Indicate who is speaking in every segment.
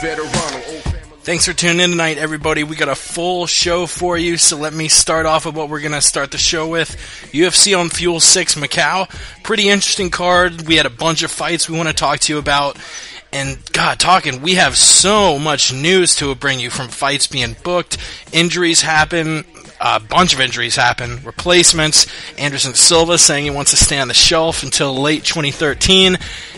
Speaker 1: Thanks for tuning in tonight, everybody. We got a full show for you, so let me start off with what we're going to start the show with. UFC on Fuel 6 Macau. Pretty interesting card. We had a bunch of fights we want to talk to you about. And, God, we have so much news to bring you, from fights being booked, injuries happen, a bunch of injuries happen, replacements, Anderson Silva saying he wants to stay on the shelf until late 2013,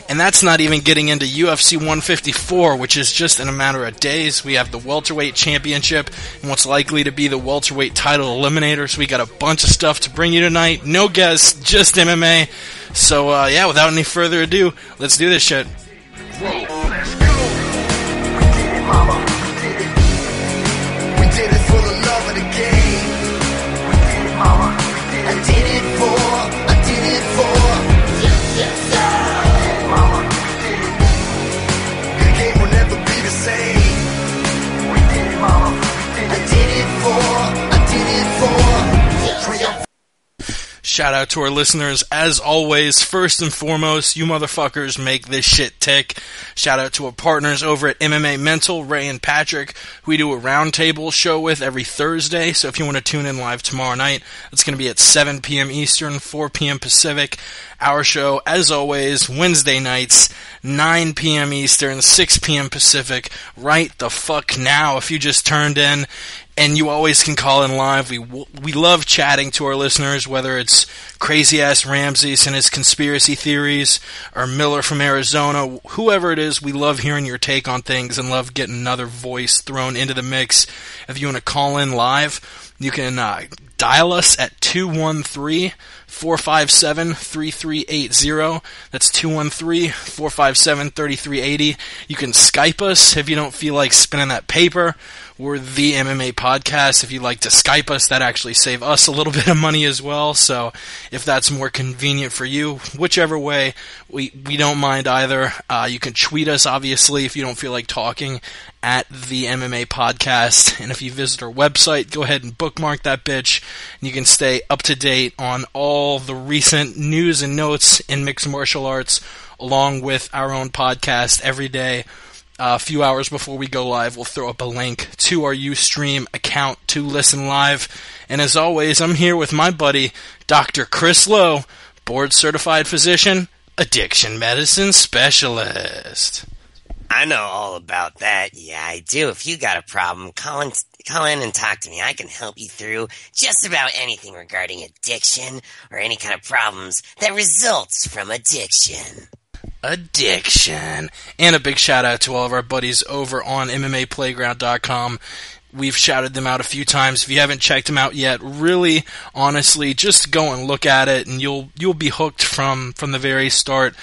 Speaker 1: and that's not even getting into UFC 154, which is just in a matter of days. We have the welterweight championship and what's likely to be the welterweight title eliminator, so we got a bunch of stuff to bring you tonight. No guests, just MMA. So, without any further ado, let's do this shit.
Speaker 2: Whoa, let's go. We did it, mama. We did it. We did it for the love of the game. We did it, mama. We did it. I did it for. Yes, yes, yes. We did it, mama. We did it. The game will never be the same. We did it, mama. We did it. I did it for. Yes,
Speaker 1: Shout out to our listeners, as always. First and foremost, you motherfuckers make this shit tick. Shout out to our partners over at MMA Mental, Ray and Patrick, who we do a roundtable show with every Thursday. So if you want to tune in live tomorrow night, it's going to be at 7 p.m. Eastern, 4 p.m. Pacific. Our show, as always, Wednesday nights, 9 p.m. Eastern, 6 p.m. Pacific. Right the fuck now if you just turned in. And you always can call in live. We love chatting to our listeners, whether it's crazy-ass Ramses and his conspiracy theories, or Miller from Arizona, whoever it is. We love hearing your take on things and love getting another voice thrown into the mix. If you want to call in live, you can dial us at 213-457-3380. That's 213-457-3380. You can Skype us if you don't feel like spinning that paper. We're the MMA Podcast. If you'd like to Skype us, that actually save us a little bit of money as well. So if that's more convenient for you, whichever way, we don't mind either. You can tweet us, obviously, if you don't feel like talking, at the MMA Podcast. And if you visit our website, go ahead and bookmark that bitch. And you can stay up to date on all the recent news and notes in mixed martial arts, along with our own podcast every day. A few hours before we go live, we'll throw up a link to our Ustream account to listen live. And as always, I'm here with my buddy, Dr. Chris Lowe, board-certified physician, addiction medicine specialist.
Speaker 3: I know all about that. Yeah, I do. If you got a problem, call in and talk to me. I can help you through just about anything regarding addiction or any kind of problems that results from addiction.
Speaker 1: Addiction. And a big shout out to all of our buddies over on MMAplayground.com. We've shouted them out a few times. If you haven't checked them out yet, really, honestly, just go and look at it, and you'll be hooked from the very start.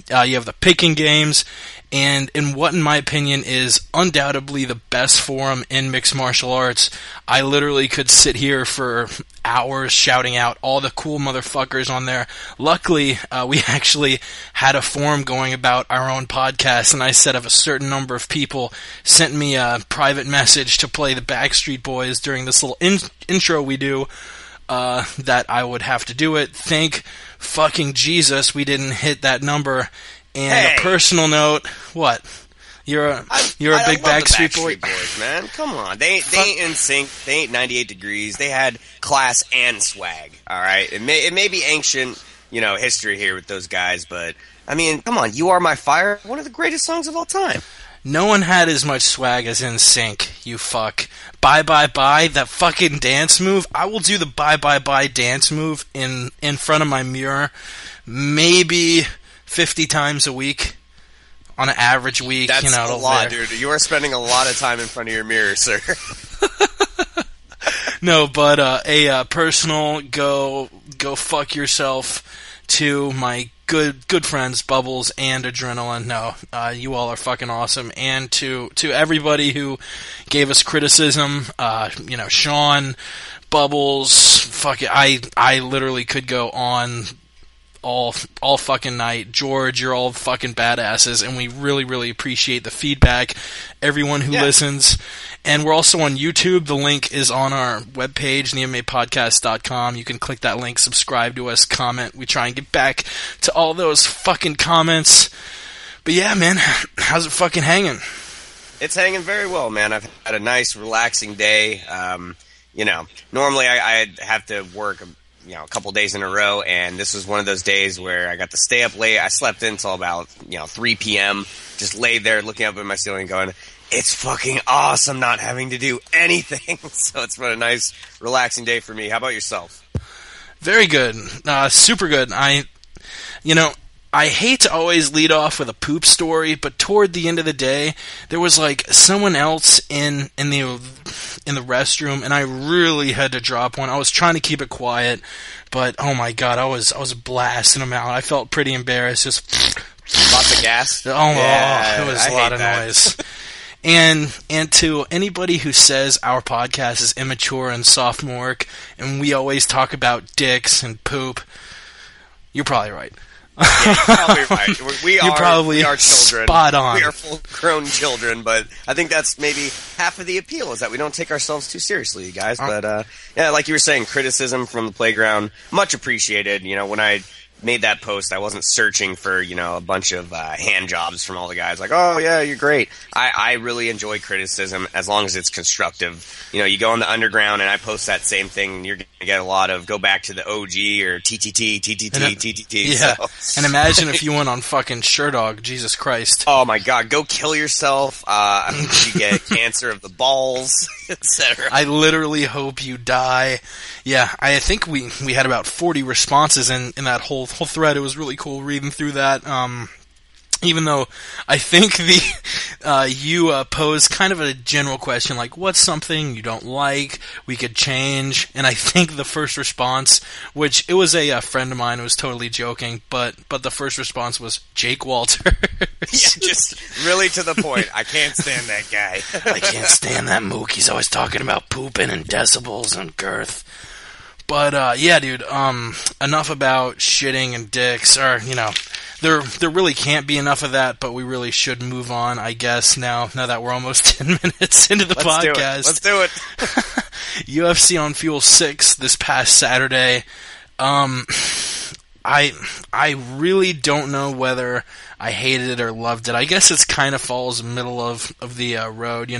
Speaker 1: You have the picking games, and in what, in my opinion, is undoubtedly the best forum in mixed martial arts. I literally could sit here for hours shouting out all the cool motherfuckers on there. Luckily, we actually had a forum going about our own podcast, and I said if a certain number of people sent me a private message to play the Backstreet Boys during this little intro we do, that I would have to do it. Thank fucking Jesus we didn't hit that number. And
Speaker 3: hey.
Speaker 1: A personal note, what? You're a big Backstreet Boy,
Speaker 3: Boys, man. Come on, they ain't in sync. They ain't 98 Degrees. They had class and swag. All right, it may be ancient, history here with those guys, but I mean, come on, "You Are My Fire," one of the greatest songs of all time.
Speaker 1: No one had as much swag as In Sync, you fuck. Bye Bye Bye, that fucking dance move. I will do the Bye Bye Bye dance move in front of my mirror maybe 50 times a week. On an average week,
Speaker 3: That's a lot, dude. You are spending a lot of time in front of your mirror, sir.
Speaker 1: No, but a personal go fuck yourself to my good friends Bubbles and Adrenaline. No, you all are fucking awesome, and to everybody who gave us criticism, Sean, Bubbles, fuck it, I literally could go on all fucking night. George, you're all fucking badasses, and we really, really appreciate the feedback, everyone who listens. And we're also on YouTube. The link is on our webpage, TheMMAPodcast.com. You can click that link, subscribe to us, comment. We try and get back to all those fucking comments. But yeah, man, how's it fucking hanging?
Speaker 4: It's hanging very well, man. I've had a nice, relaxing day. Normally I have to work, a couple days in a row, and this was one of those days where I got to stay up late. I slept until about, 3 p.m., just laid there looking up at my ceiling going, it's fucking awesome not having to do anything. So it's been a nice, relaxing day for me. How about yourself?
Speaker 1: Very good. Super good. I hate to always lead off with a poop story, but toward the end of the day, there was like someone else in the restroom, and I really had to drop one. I was trying to keep it quiet, but oh my god, I was blasting them out. I felt pretty embarrassed. Just
Speaker 4: lots of gas.
Speaker 1: It was a lot of noise. And to anybody who says our podcast is immature and sophomoric, and we always talk about dicks and poop, you're probably right.
Speaker 4: Yeah, you're probably right. We are children.
Speaker 1: Spot on.
Speaker 4: We are full-grown children, but I think that's maybe half of the appeal is that we don't take ourselves too seriously, you guys. But like you were saying, criticism from the playground, much appreciated. When I made that post, I wasn't searching for a bunch of hand jobs from all the guys like, oh yeah, you're great. I really enjoy criticism as long as it's constructive. You go on the underground and I post that same thing, and you're gonna get a lot of go back to the OG or TTT.
Speaker 1: Yeah,
Speaker 4: so.
Speaker 1: And imagine if you went on fucking Sherdog, Jesus Christ.
Speaker 4: Oh my god, go kill yourself. You get cancer of the balls, etc.
Speaker 1: I literally hope you die. Yeah, I think we had about 40 responses in that whole thread. It was really cool reading through that. Even though I think you posed kind of a general question, like, what's something you don't like, we could change, and I think the first response, which it was a friend of mine who was totally joking, but the first response was Jake Walters.
Speaker 4: Yeah, just really to the point. I can't stand that guy.
Speaker 1: I can't stand that mook. He's always talking about pooping and decibels and girth. But, yeah, dude, enough about shitting and dicks, or, there really can't be enough of that, but we really should move on, I guess, now that we're almost 10 minutes into the podcast.
Speaker 4: Let's do it.
Speaker 1: UFC on Fuel 6 this past Saturday. I really don't know whether I hated it or loved it. I guess it's kind of falls middle of the road.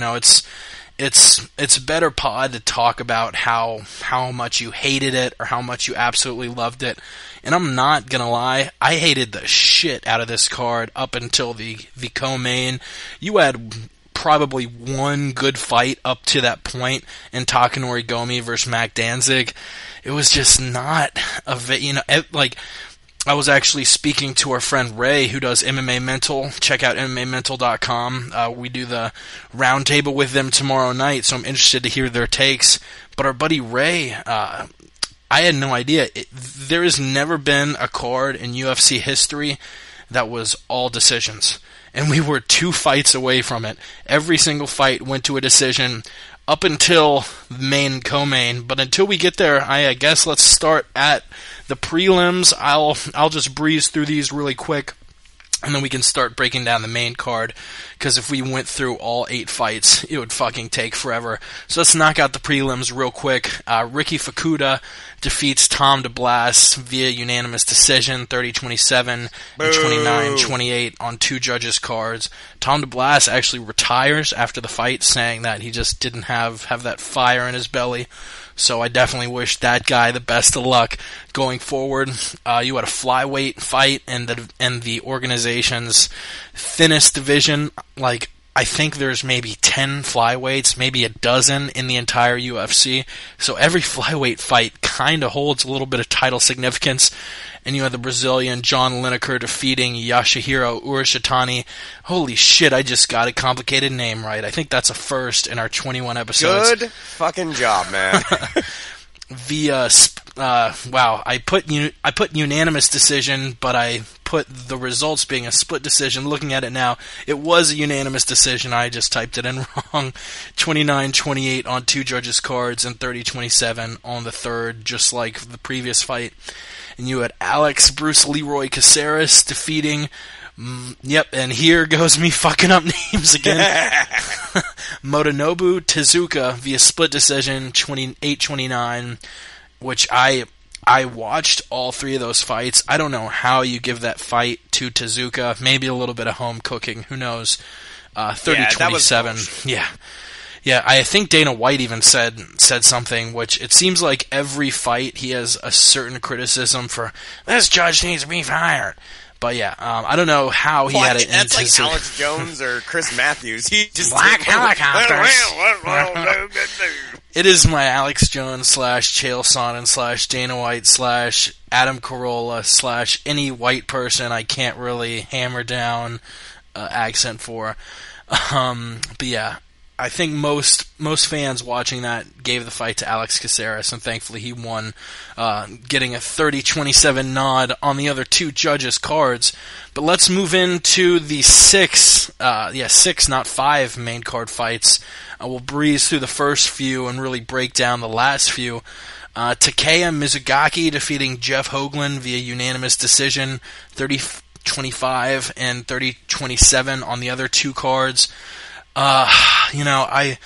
Speaker 1: It's better pod to talk about how much you hated it or how much you absolutely loved it. And I'm not gonna lie, I hated the shit out of this card up until the co-main. You had probably one good fight up to that point in Takanori Gomi versus Mac Danzig. It was just not like, I was actually speaking to our friend Ray, who does MMA Mental. Check out MMAmental.com. We do the roundtable with them tomorrow night, so I'm interested to hear their takes. But our buddy Ray, I had no idea. There has never been a card in UFC history that was all decisions. And we were 2 fights away from it. Every single fight went to a decision up until main and co-main. But until we get there, I guess let's start at the prelims. I'll just breeze through these really quick, and then we can start breaking down the main card, because if we went through all 8 fights, it would fucking take forever. So let's knock out the prelims real quick. Ricky Fukuda defeats Tom DeBlas via unanimous decision, 30-27 and 29-28 on 2 judges' cards. Tom DeBlas actually retires after the fight, saying that he just didn't have that fire in his belly. So I definitely wish that guy the best of luck going forward. You had a flyweight fight and the organization's thinnest division. Like, I think there's maybe 10 flyweights, maybe a dozen in the entire UFC. So every flyweight fight kind of holds a little bit of title significance. And you had the Brazilian John Lineker defeating Yasuhiro Urashitani. Holy shit, I just got a complicated name right. I think that's a first in our 21 episodes.
Speaker 4: Good fucking job, man.
Speaker 1: Wow, I put unanimous decision, but I put the results being a split decision. Looking at it now, it was a unanimous decision. I just typed it in wrong. 29-28 on 2 judges' cards and 30-27 on the third, just like the previous fight. And you had Alex Bruce Leroy Caceres defeating, and here goes me fucking up names again, Motonobu Tezuka via split decision, 28-29, which I watched all 3 of those fights. I don't know how you give that fight to Tezuka. Maybe a little bit of home cooking, who knows. 30-27. Yeah, I think Dana White even said something, which it seems like every fight he has a certain criticism for, this judge needs to be fired. But yeah, I don't know how he had it.
Speaker 4: That's like Alex Jones or Chris Matthews. He just
Speaker 1: Black helicopters. It is my Alex Jones / Chael Sonnen / Dana White / Adam Carolla / any white person I can't really hammer down accent for. But yeah, I think most fans watching that gave the fight to Alex Caceres, and thankfully he won, getting a 30-27 nod on the other two judges' cards. But let's move into the six, not 5 main card fights. We'll breeze through the first few and really break down the last few. Takeya Mizugaki defeating Jeff Hoagland via unanimous decision, 30-25 and 30-27 on the other two cards. I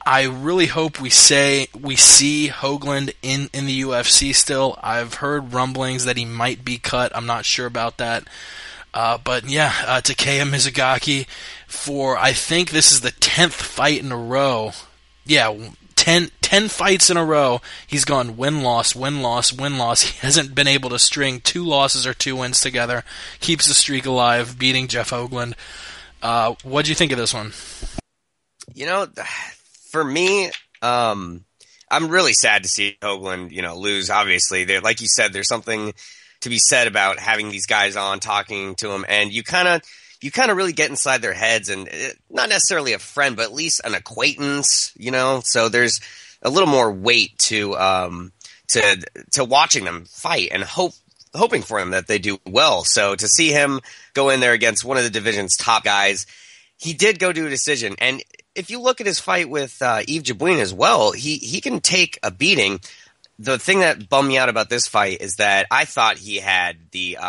Speaker 1: really hope we see Hoagland in the UFC still. I've heard rumblings that he might be cut. I'm not sure about that. But yeah, Takeya Mizugaki I think this is the 10th fight in a row. Yeah, 10 fights in a row. He's gone win-loss, win-loss, win-loss. He hasn't been able to string 2 losses or 2 wins together. Keeps the streak alive, beating Jeff Hoagland. What'd you think of this one?
Speaker 4: For me, I'm really sad to see Hoagland, lose. Obviously, like you said, there's something to be said about having these guys on, talking to them, and you kind of really get inside their heads, and not necessarily a friend, but at least an acquaintance, So there's a little more weight to watching them fight and hoping for them that they do well. So to see him go in there against one of the division's top guys, he did go to a decision, and if you look at his fight with Yves Jabouin as well, he can take a beating. The thing that bummed me out about this fight is that I thought he had the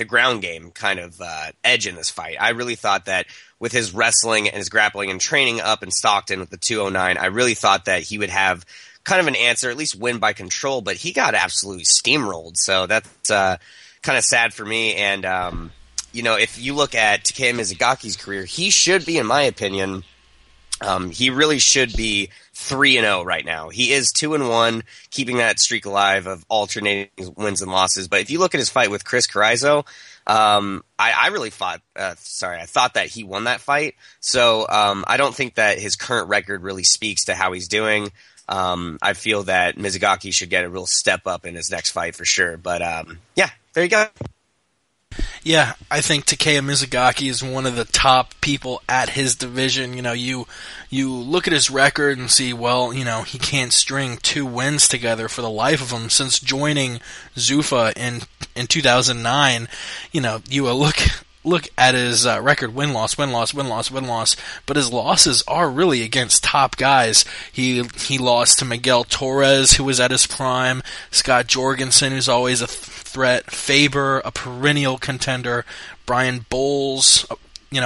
Speaker 4: ground game kind of edge in this fight. I really thought that with his wrestling and his grappling and training up in Stockton with the 209, I really thought that he would have kind of an answer, at least win by control, but he got absolutely steamrolled. So that's kind of sad for me. And, if you look at Takeya Mizugaki's career, he should be, in my opinion, he really should be 3-0 right now. He is 2-1, keeping that streak alive of alternating wins and losses. But if you look at his fight with Chris Carrizo, I really thought that he won that fight. So I don't think that his current record really speaks to how he's doing. I feel that Mizugaki should get a real step up in his next fight for sure. But yeah, there you go.
Speaker 1: Yeah, I think Takeya Mizugaki is one of the top people at his division. You look at his record and see, well, he can't string 2 wins together for the life of him since joining Zuffa in 2009. You look at his record, win-loss, win-loss, win-loss, win-loss, but his losses are really against top guys. He lost to Miguel Torres, who was at his prime, Scott Jorgensen, who's always a threat, Faber, a perennial contender, Brian Bowles,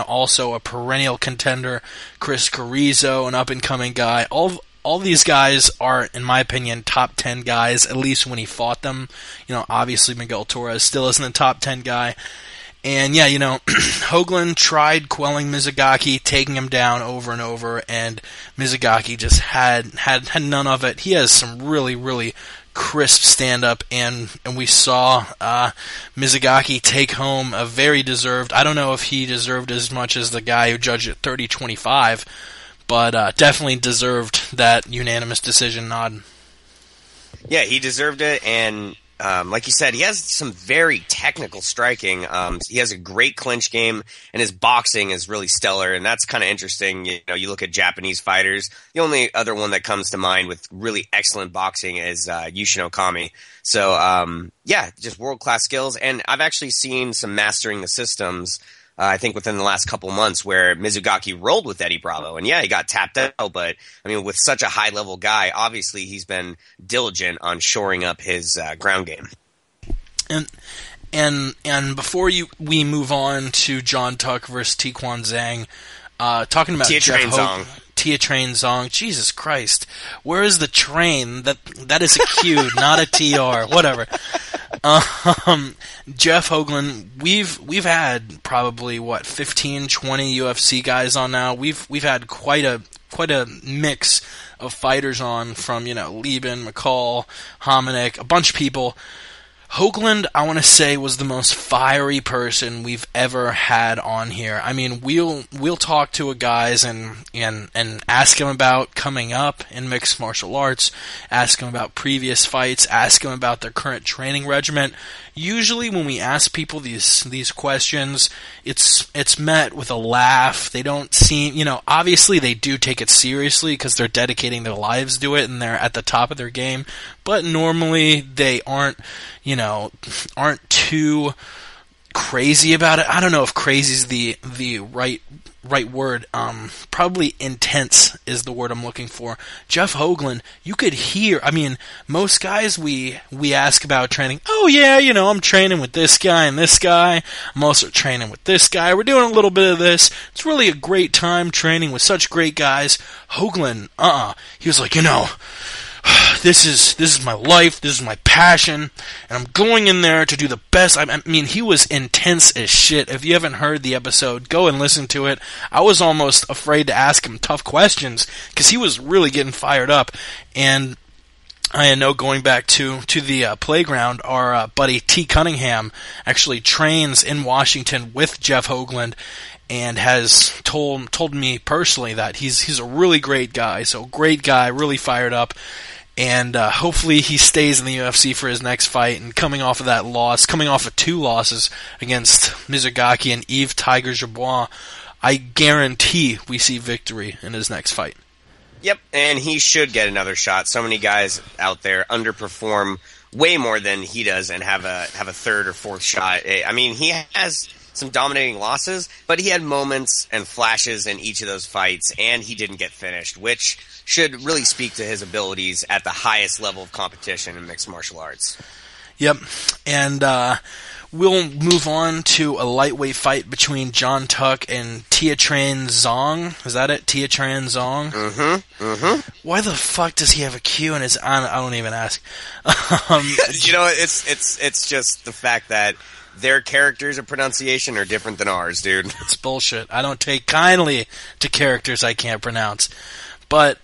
Speaker 1: also a perennial contender, Chris Carrizo, an up-and-coming guy. All these guys are, in my opinion, top 10 guys, at least when he fought them. Obviously Miguel Torres still isn't a top 10 guy. And yeah, Hoagland tried quelling Mizugaki, taking him down over and over, and Mizugaki just had none of it. He has some really, really crisp stand-up, and we saw Mizugaki take home a very deserved, I don't know if he deserved as much as the guy who judged at 30-25, but definitely deserved that unanimous decision nod.
Speaker 4: Yeah, he deserved it, and like you said, he has some very technical striking. He has a great clinch game, and his boxing is really stellar, and that's kind of interesting. You look at Japanese fighters. The only other one that comes to mind with really excellent boxing is Yushin Okami. So, yeah, just world-class skills, and I've actually seen some mastering the systems, I think within the last couple months, where Mizugaki rolled with Eddie Bravo. And yeah, he got tapped out, but I mean, with such a high-level guy, obviously he's been diligent on shoring up his ground game.
Speaker 1: And before we move on to John Tuck versus Tiquan Zhang, talking about Jeff Hoagland, Tia Train Zong. Jesus Christ, where is the train? That is a Q, not a TR. Whatever. Jeff Hoagland, we've had probably 15, 20 UFC guys on now. We've had quite a mix of fighters on, from Lieben, McCall, Hominick, a bunch of people. Hoagland, I want to say, was the most fiery person we've ever had on here. I mean, we'll talk to a guys and ask him about coming up in mixed martial arts, ask him about previous fights, ask him about their current training regimen. Usually when we ask people these questions, it's met with a laugh. They don't seem, obviously they do take it seriously because they're dedicating their lives to it and they're at the top of their game, but normally they aren't too crazy about it. I don't know if crazy is the right word. Probably intense is the word I'm looking for. Jeff Hoagland, you could hear, I mean, most guys we ask about training, oh yeah, I'm training with this guy and this guy, I'm also training with this guy, we're doing a little bit of this, it's really a great time training with such great guys. Hoagland, he was like, this is my life, this is my passion, and I'm going in there to do the best. I mean, he was intense as shit. If you haven't heard the episode, go and listen to it. I was almost afraid to ask him tough questions, because he was really getting fired up. And I know, going back to the playground, our buddy T. Cunningham actually trains in Washington with Jeff Hoagland, and has told me personally that he's a really great guy. So great guy, really fired up. And hopefully he stays in the UFC for his next fight. And coming off of that loss, coming off of 2 losses against Mizugaki and Yves Tiger Gerbois, I guarantee we see victory in his next fight.
Speaker 4: Yep, and he should get another shot. So many guys out there underperform way more than he does and have a third or fourth shot. I mean, he has some dominating losses, but he had moments and flashes in each of those fights, and he didn't get finished, which should really speak to his abilities at the highest level of competition in mixed martial arts.
Speaker 1: Yep, and we'll move on to a lightweight fight between John Tuck and Tiatran Zong. Is that it? Tiatran Zong? Why the fuck does he have a Q in his... I don't even ask.
Speaker 4: It's just the fact that their characters of pronunciation are different than ours, dude.
Speaker 1: It's bullshit. I don't take kindly to characters I can't pronounce. But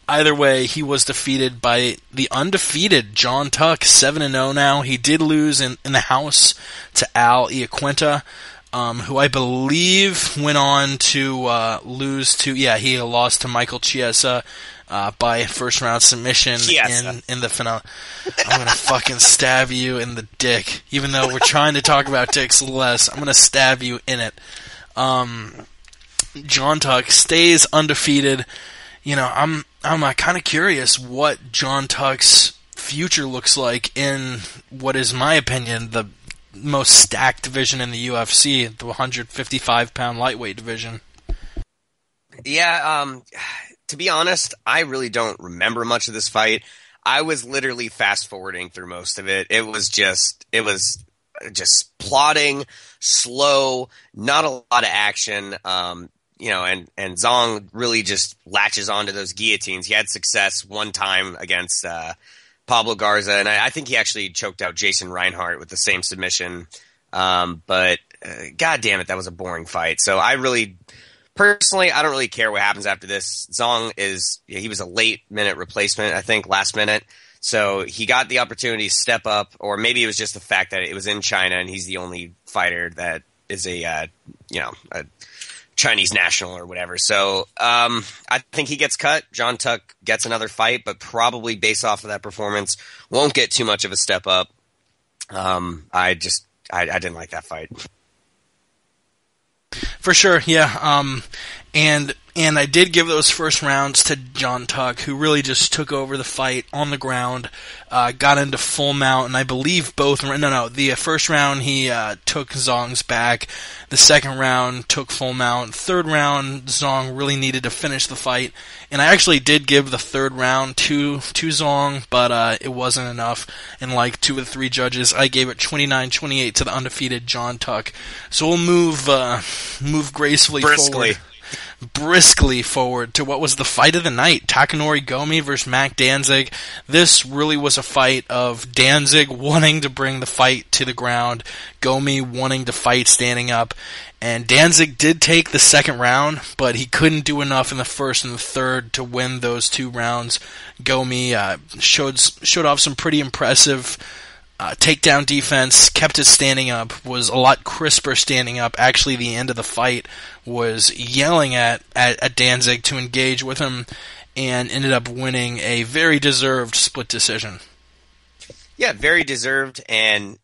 Speaker 1: either way, he was defeated by the undefeated John Tuck, 7-0 now. He did lose in the house to Al Iaquinta, who I believe went on to lose to... Yeah, he lost to Michael Chiesa by first-round submission in the finale. I'm going to fucking stab you in the dick. Even though we're trying to talk about dicks less, I'm going to stab you in it. John Tuck stays undefeated. I'm kind of curious what John Tuck's future looks like in what is, my opinion, the most stacked division in the UFC, the 155-pound lightweight division.
Speaker 4: Yeah, to be honest, I really don't remember much of this fight. I was literally fast-forwarding through most of it. It was just plodding, slow, not a lot of action. And Zong really just latches onto those guillotines. He had success one time against Pablo Garza, and I think he actually choked out Jason Reinhart with the same submission. But God damn it, that was a boring fight. So personally, I don't really care what happens after this. Zong he was a late-minute replacement, I think, last minute. So he got the opportunity to step up, or maybe it was just the fact that it was in China and he's the only fighter that is a Chinese national or whatever. So I think he gets cut. John Tuck gets another fight, but probably based off of that performance, won't get too much of a step up. I didn't like that fight.
Speaker 1: For sure, yeah. And I did give those first rounds to John Tuck, who really just took over the fight on the ground, got into full mount, and I believe the first round he took Zong's back, the second round took full mount, third round Zong really needed to finish the fight, and I actually did give the third round to Zong, but it wasn't enough, and like 2 of the 3 judges, I gave it 29-28 to the undefeated John Tuck. So we'll move gracefully
Speaker 4: briskly
Speaker 1: forward. briskly forward to what was the fight of the night, Takanori Gomi versus Mac Danzig. This really was a fight of Danzig wanting to bring the fight to the ground, Gomi wanting to fight standing up, and Danzig did take the second round, but he couldn't do enough in the first and the third to win those 2 rounds. Gomi showed off some pretty impressive takedown defense, kept it standing up, was a lot crisper standing up. Actually, the end of the fight was yelling at Danzig to engage with him, and ended up winning a very deserved split decision.
Speaker 4: Yeah, very deserved, and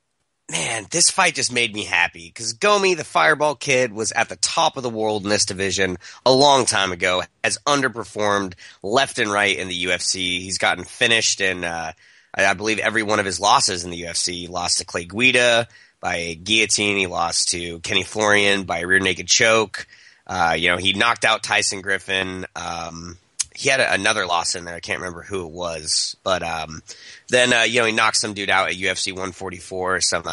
Speaker 4: man, this fight just made me happy, because Gomi, the Fireball Kid, was at the top of the world in this division a long time ago, has underperformed left and right in the UFC. He's gotten finished in I believe every one of his losses in the UFC. He lost to Clay Guida by guillotine. He lost to Kenny Florian by rear naked choke. He knocked out Tyson Griffin. He had another loss in there. I can't remember who it was. But then he knocked some dude out at UFC 144, some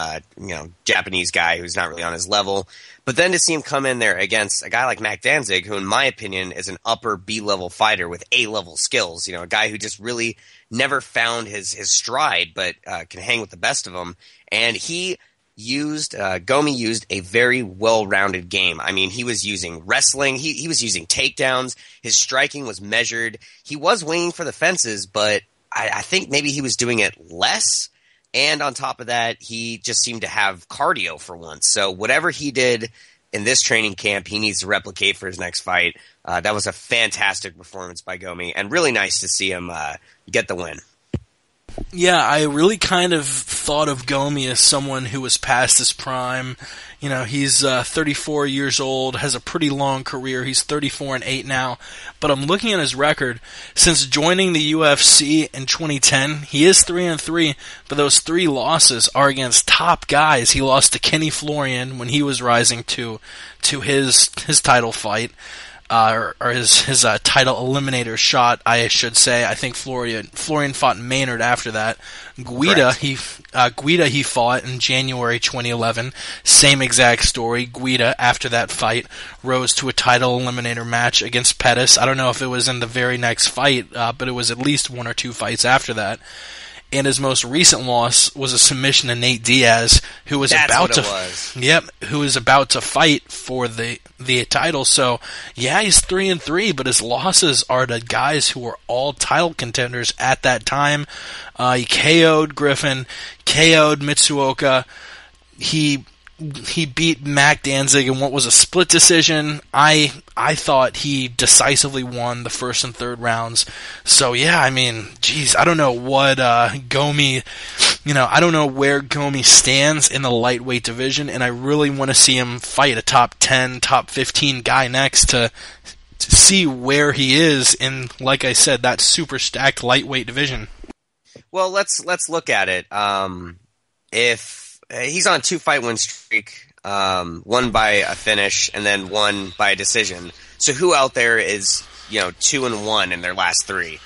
Speaker 4: Japanese guy who's not really on his level. But then to see him come in there against a guy like Mac Danzig, who in my opinion is an upper B-level fighter with A-level skills, a guy who just really never found his stride, but can hang with the best of them. And Gomi used a very well-rounded game. I mean, he was using wrestling. He was using takedowns. His striking was measured. He was winging for the fences, but I think maybe he was doing it less. And on top of that, he just seemed to have cardio for once. So whatever he did in this training camp, he needs to replicate for his next fight. That was a fantastic performance by Gomi, and really nice to see him get the win.
Speaker 1: Yeah, I really kind of thought of Gomi as someone who was past his prime. He's 34 years old, has a pretty long career. He's 34-8 now. But I'm looking at his record. Since joining the UFC in 2010, he is 3-3, but those 3 losses are against top guys. He lost to Kenny Florian when he was rising to his title fight. Or his title eliminator shot, I should say. I think Florian fought Maynard after that. Guida he fought in January 2011. Same exact story. Guida, after that fight, rose to a title eliminator match against Pettis. I don't know if it was in the very next fight, but it was at least 1 or 2 fights after that. And his most recent loss was a submission to Nate Diaz, who was about to fight for the title. So yeah, he's 3-3, but his losses are to guys who were all title contenders at that time. He KO'd Griffin, KO'd Mitsuoka. He beat Mac Danzig in what was a split decision. I thought he decisively won the first and third rounds. So yeah, I mean, geez, I don't know what Gomi, I don't know where Gomi stands in the lightweight division, and I really want to see him fight a top 10, top 15 guy next to see where he is in, like I said, that super stacked lightweight division.
Speaker 4: Well, let's look at it. If he's on a 2-fight win streak, one by a finish and then one by a decision. So who out there is 2-1 in their last 3?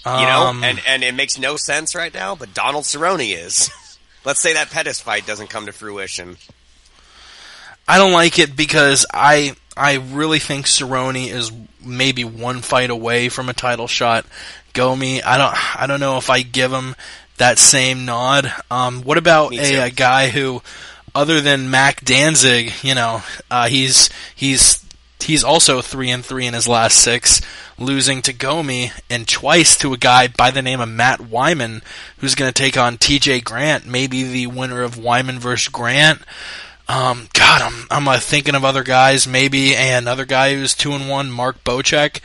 Speaker 4: And it makes no sense right now, but Donald Cerrone is. Let's say that Pettis fight doesn't come to fruition.
Speaker 1: I don't like it because I really think Cerrone is maybe 1 fight away from a title shot. Gomi, I don't know if I give him that same nod. What about a guy who, other than Mac Danzig, he's also 3-3 in his last 6, losing to Gomi and twice to a guy by the name of Matt Wyman, who's going to take on TJ Grant, maybe the winner of Wyman versus Grant. I'm thinking of other guys. Maybe another guy who's 2-1, Mark Bocek.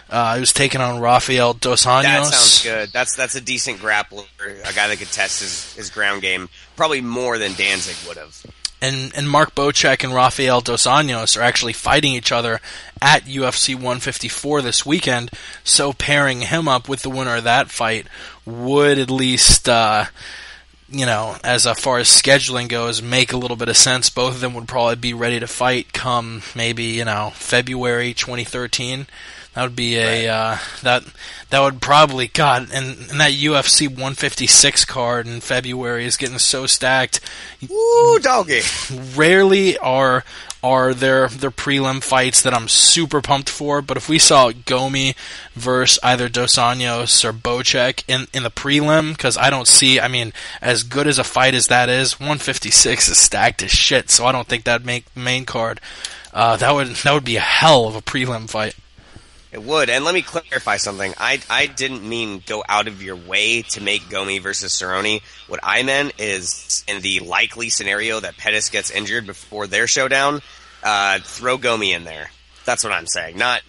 Speaker 1: Who's taking on Rafael Dos Anjos.
Speaker 4: That sounds good. That's a decent grappler, a guy that could test his ground game probably more than Danzig would have.
Speaker 1: And Mark Bocek and Rafael Dos Anjos are actually fighting each other at UFC 154 this weekend, so pairing him up with the winner of that fight would at least, as far as scheduling goes, make a little bit of sense. Both of them would probably be ready to fight come maybe, February 2013. That would be that would probably, God, and that UFC 156 card in February is getting so stacked.
Speaker 4: Woo, doggy.
Speaker 1: Rarely are are their prelim fights that I'm super pumped for. But if we saw Gomi versus either Dos Anjos or Bocek in the prelim, because I don't see, I mean, as good as a fight as that is, 156 is stacked as shit, so I don't think that'd make the main card. That would be a hell of a prelim fight.
Speaker 4: It would, and let me clarify something. I didn't mean go out of your way to make Gomi versus Cerrone. What I meant is, in the likely scenario that Pettis gets injured before their showdown, throw Gomi in there. That's what I'm saying. Not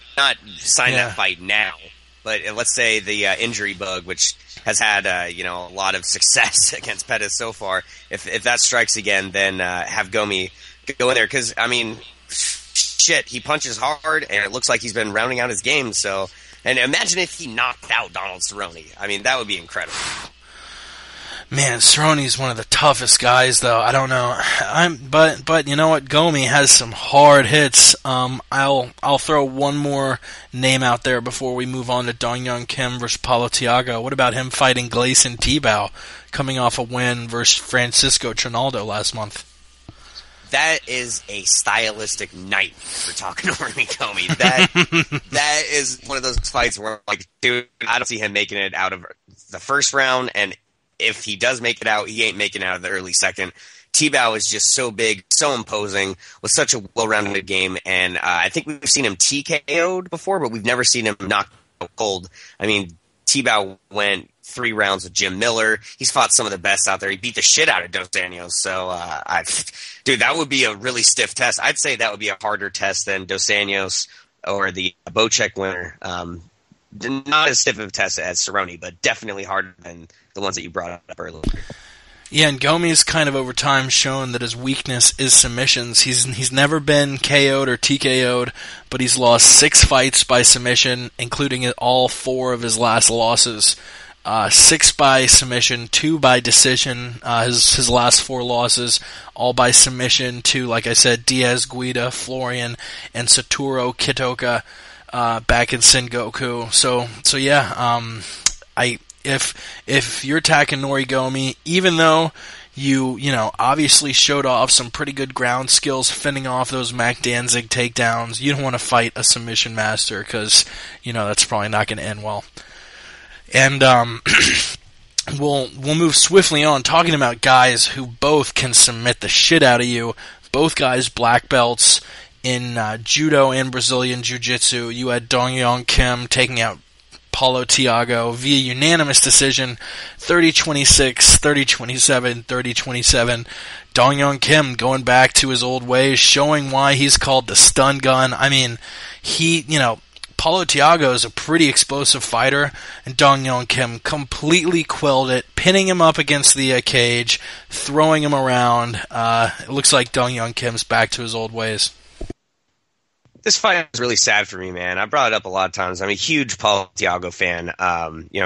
Speaker 4: sign that fight now, but let's say the injury bug, which has had a lot of success against Pettis so far. If that strikes again, then have Gomi go in there, because I mean, shit, he punches hard, and it looks like he's been rounding out his game. So, and imagine if he knocked out Donald Cerrone. I mean, that would be incredible.
Speaker 1: Man, Cerrone's one of the toughest guys, though. I don't know. But you know what? Gomi has some hard hits. I'll throw one more name out there before we move on to Dong Young Kim versus Paulo Thiago. What about him fighting Gleison Tibau, coming off a win versus Francisco Trinaldo last month?
Speaker 4: That is a stylistic night for Takanori Gomi. That is one of those fights where, like, dude, I don't see him making it out of the first round, and if he does make it out, he ain't making it out of the early second. Tibau is just so big, so imposing, with such a well-rounded game, and I think we've seen him TKO'd before, but we've never seen him knocked out cold. I mean, Tibau went 3 rounds with Jim Miller. He's fought some of the best out there. He beat the shit out of Dos Anjos. So, dude, that would be a really stiff test. I'd say that would be a harder test than Dos Anjos or the Bocek winner. Not as stiff of a test as Cerrone, but definitely harder than the ones that you brought up earlier.
Speaker 1: Yeah, and Gomi's kind of over time shown that his weakness is submissions. He's never been KO'd or TKO'd, but he's lost 6 fights by submission, including all 4 of his last losses. 6 by submission, 2 by decision. His last 4 losses, all by submission to, like I said, Diaz, Guida, Florian, and Satoru Kitoka back in Sengoku. So yeah, if you're Takanori Gomi, even though you obviously showed off some pretty good ground skills fending off those Mac Danzig takedowns, you don't want to fight a submission master, because that's probably not going to end well. And we'll move swiftly on, talking about guys who both can submit the shit out of you. Both guys black belts in judo and Brazilian jiu-jitsu. You had Dong Young Kim taking out Paulo Thiago via unanimous decision, 30-26, 30-27, 30-27. Dong Young Kim going back to his old ways, showing why he's called the stun gun. I mean, Paulo Thiago is a pretty explosive fighter, and Dong Young Kim completely quelled it, pinning him up against the cage, throwing him around. It looks like Dong Young Kim's back to his old ways.
Speaker 4: This fight is really sad for me, man. I brought it up a lot of times. I'm a huge Paulo Thiago fan.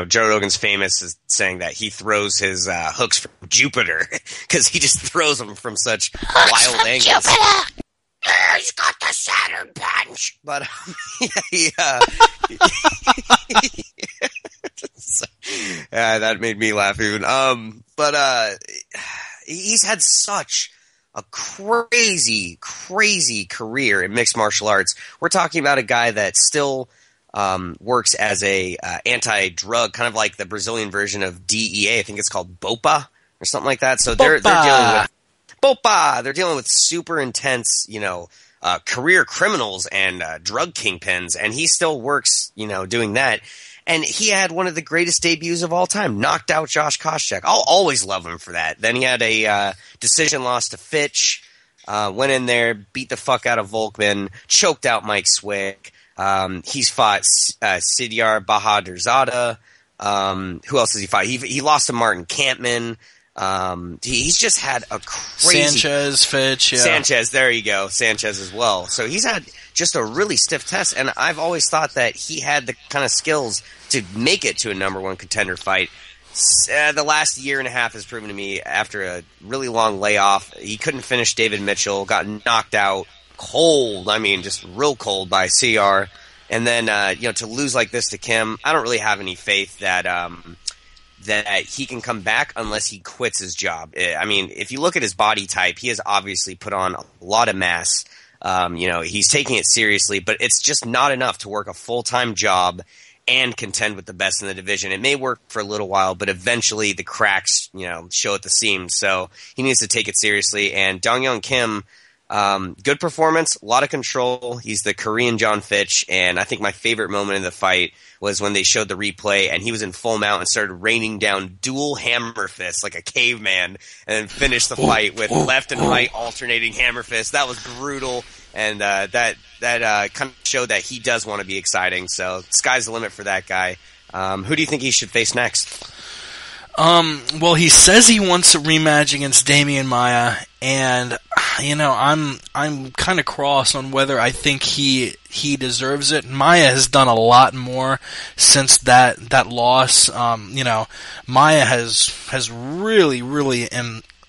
Speaker 4: Joe Rogan's famous as saying that he throws his hooks from Jupiter, because he just throws them from such wild angles.
Speaker 3: Jupiter! He's got the Saturn punch.
Speaker 4: But that made me laugh even. But he's had such a crazy career in mixed martial arts. We're talking about a guy that still works as a anti-drug, kind of like the Brazilian version of DEA. I think it's called BOPA or something like that. So they're dealing with BOPA. They're dealing with super intense, career criminals and drug kingpins, and he still works, doing that. And he had one of the greatest debuts of all time, knocked out Josh Koscheck. I'll always love him for that. Then he had a decision loss to Fitch, went in there, beat the fuck out of Volkman, choked out Mike Swick. He's fought Sidyar Bahadurzada. Who else has he fought? He lost to Martin Kampman. He's just had a crazy...
Speaker 1: Sanchez, Fitch, yeah.
Speaker 4: Sanchez, there you go. Sanchez as well. So he's had just a really stiff test, and I've always thought that he had the kind of skills to make it to a number 1 contender fight. The last year and a half has proven to me, after a really long layoff, he couldn't finish David Mitchell, got knocked out cold, just real cold by CR. And then, to lose like this to Kim, I don't really have any faith that he can come back unless he quits his job. If you look at his body type, he has obviously put on a lot of mass. He's taking it seriously, but it's just not enough to work a full-time job and contend with the best in the division. It may work for a little while, but eventually the cracks, show at the seams. So he needs to take it seriously. And Dong-Young Kim, good performance, a lot of control. He's the Korean John Fitch, and I think my favorite moment in the fight was when they showed the replay and he was in full mount and started raining down dual hammer fists like a caveman and finished the fight with left and right alternating hammer fists. That was brutal, and that kind of showed that he does want to be exciting. So sky's the limit for that guy. Who do you think he should face next?
Speaker 1: Well, he says he wants a rematch against Damian Maia, and I'm kind of cross on whether I think he deserves it. Maia has done a lot more since that loss. Maia has really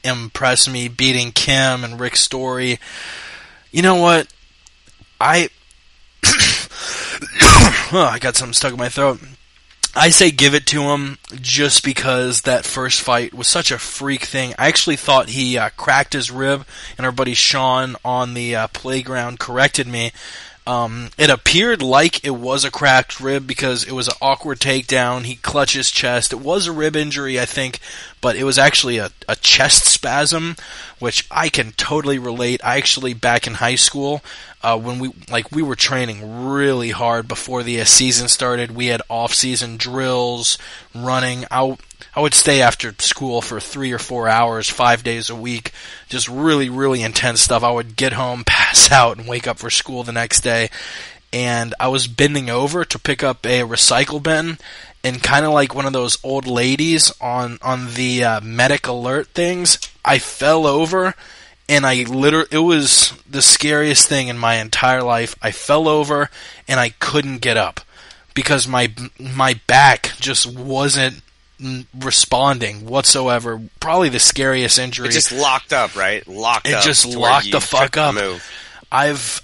Speaker 1: impressed me, beating Kim and Rick Story. You know what? I got something stuck in my throat. I say give it to him just because that first fight was such a freak thing. I actually thought he cracked his rib, and our buddy Sean on the playground corrected me. It appeared like it was a cracked rib because it was an awkward takedown. He clutched his chest. It was a rib injury, I think, but it was actually a chest spasm, which I can totally relate. I actually, back in high school, when we were training really hard before the season started. We had off-season drills, running. I would stay after school for 3 or 4 hours, 5 days a week. Just really intense stuff. I would get home, pass out, and wake up for school the next day. And I was bending over to pick up a recycle bin, and kind of like one of those old ladies on the medic alert things, I fell over. And it was the scariest thing in my entire life. I fell over and I couldn't get up because my back just wasn't responding whatsoever. Probably the scariest injury.
Speaker 4: It just locked up, right?
Speaker 1: It just locked the fuck up. I've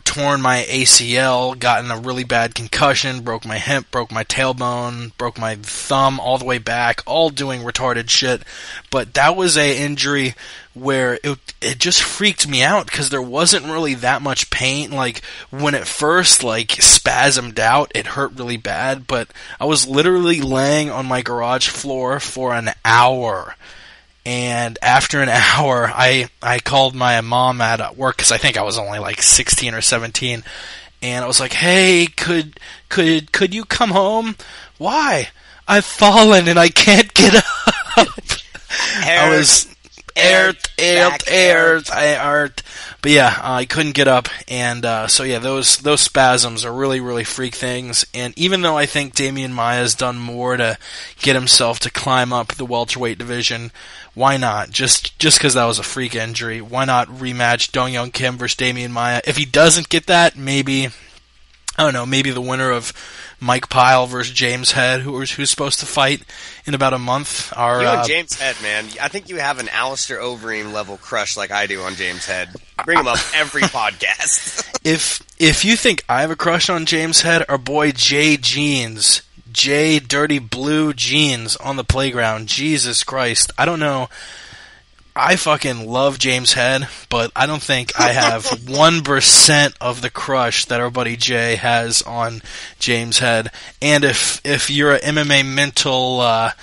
Speaker 1: torn my ACL, gotten a really bad concussion, broke my hip, broke my tailbone, broke my thumb all the way back, all doing retarded shit. But that was a injury where it just freaked me out because there wasn't really that much pain. Like when it first spasmed out, it hurt really bad. But I was literally laying on my garage floor for an hour. And after an hour, I called my mom at work because I think I was only 16 or 17, and I was like, "Hey, could you come home? Why? I've fallen and I can't get up." I was but yeah, I couldn't get up, and so yeah, those spasms are really freak things. And even though I think Damian Maia has done more to get himself to climb up the welterweight division, why not? Just because that was a freak injury, why not rematch Dong-Young Kim versus Damian Maia? If he doesn't get that, maybe the winner of Mike Pyle versus James Head, who's supposed to fight in about a month.
Speaker 4: You and James Head, man. I think you have an Alistair Overeem level crush like I do on James Head. Bring him up every podcast.
Speaker 1: If you think I have a crush on James Head, our boy Jay Jeans, Jay Dirty Blue Jeans on the playground. Jesus Christ. I don't know. I fucking love James Head, but I don't think I have 1% of the crush that our buddy Jay has on James Head. And if you're an MMA Mental a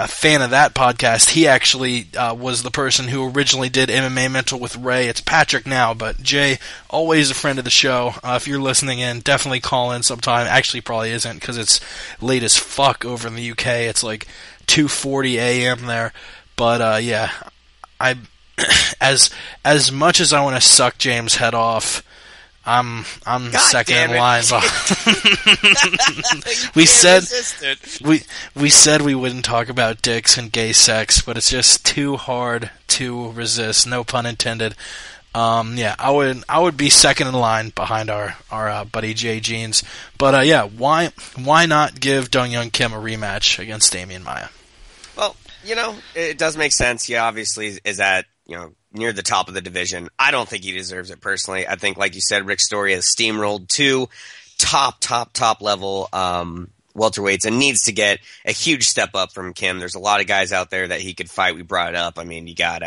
Speaker 1: fan of that podcast, he actually was the person who originally did MMA Mental with Ray. It's Patrick now, but Jay, always a friend of the show. If you're listening in, definitely call in sometime. Actually, probably isn't because it's late as fuck over in the UK. It's 2:40 a.m. there. But yeah, I as much as I want to suck James' head off, I'm second in line. we said we wouldn't talk about dicks and gay sex, but it's just too hard to resist. No pun intended. Yeah, I would be second in line behind our buddy Jay Jeans. But yeah, why not give Dong-Young Kim a rematch against Damian Maia?
Speaker 4: Well, it does make sense. He obviously is at, near the top of the division. I don't think he deserves it personally. I think, like you said, Rick Story has steamrolled two top level welterweights and needs to get a huge step up from Kim. There's a lot of guys out there that he could fight. We brought it up. I mean, you got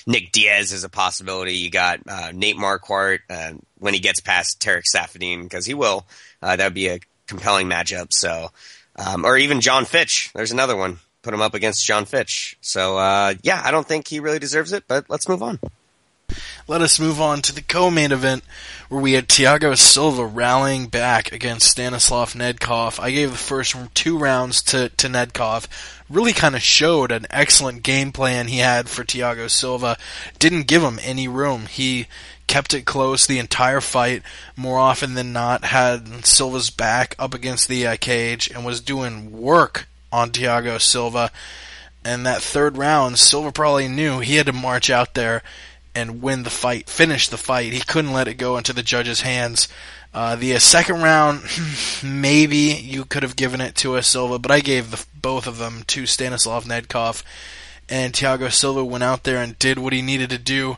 Speaker 4: Nick Diaz as a possibility. You got Nate Marquardt when he gets past Tarek Safadine, because he will. That would be a compelling matchup. So, or even John Fitch. There's another one. Put him up against John Fitch. So, yeah, I don't think he really deserves it, but let's move on.
Speaker 1: Let us move on to the co-main event, where we had Thiago Silva rallying back against Stanislav Nedkov. I gave the first 2 rounds to Nedkov. Really kind of showed an excellent game plan he had for Thiago Silva. Didn't give him any room. He kept it close the entire fight. More often than not, had Silva's back up against the cage and was doing work on Thiago Silva. And that 3rd round, Silva probably knew he had to march out there and win the fight, finish the fight. He couldn't let it go into the judge's hands. The 2nd round, maybe you could have given it to Silva, but I gave both of them to Stanislav Nedkov. And Thiago Silva went out there and did what he needed to do.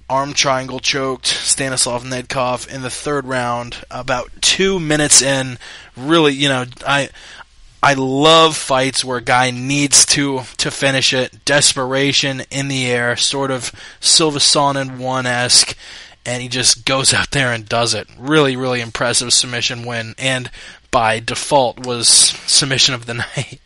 Speaker 1: Arm triangle choked Stanislav Nedkov in the 3rd round, about 2 minutes in. Really, I love fights where a guy needs to finish it. Desperation in the air, sort of Silvasonnen 1-esque, and he just goes out there and does it. Really, really impressive submission win, and by default was submission of the night.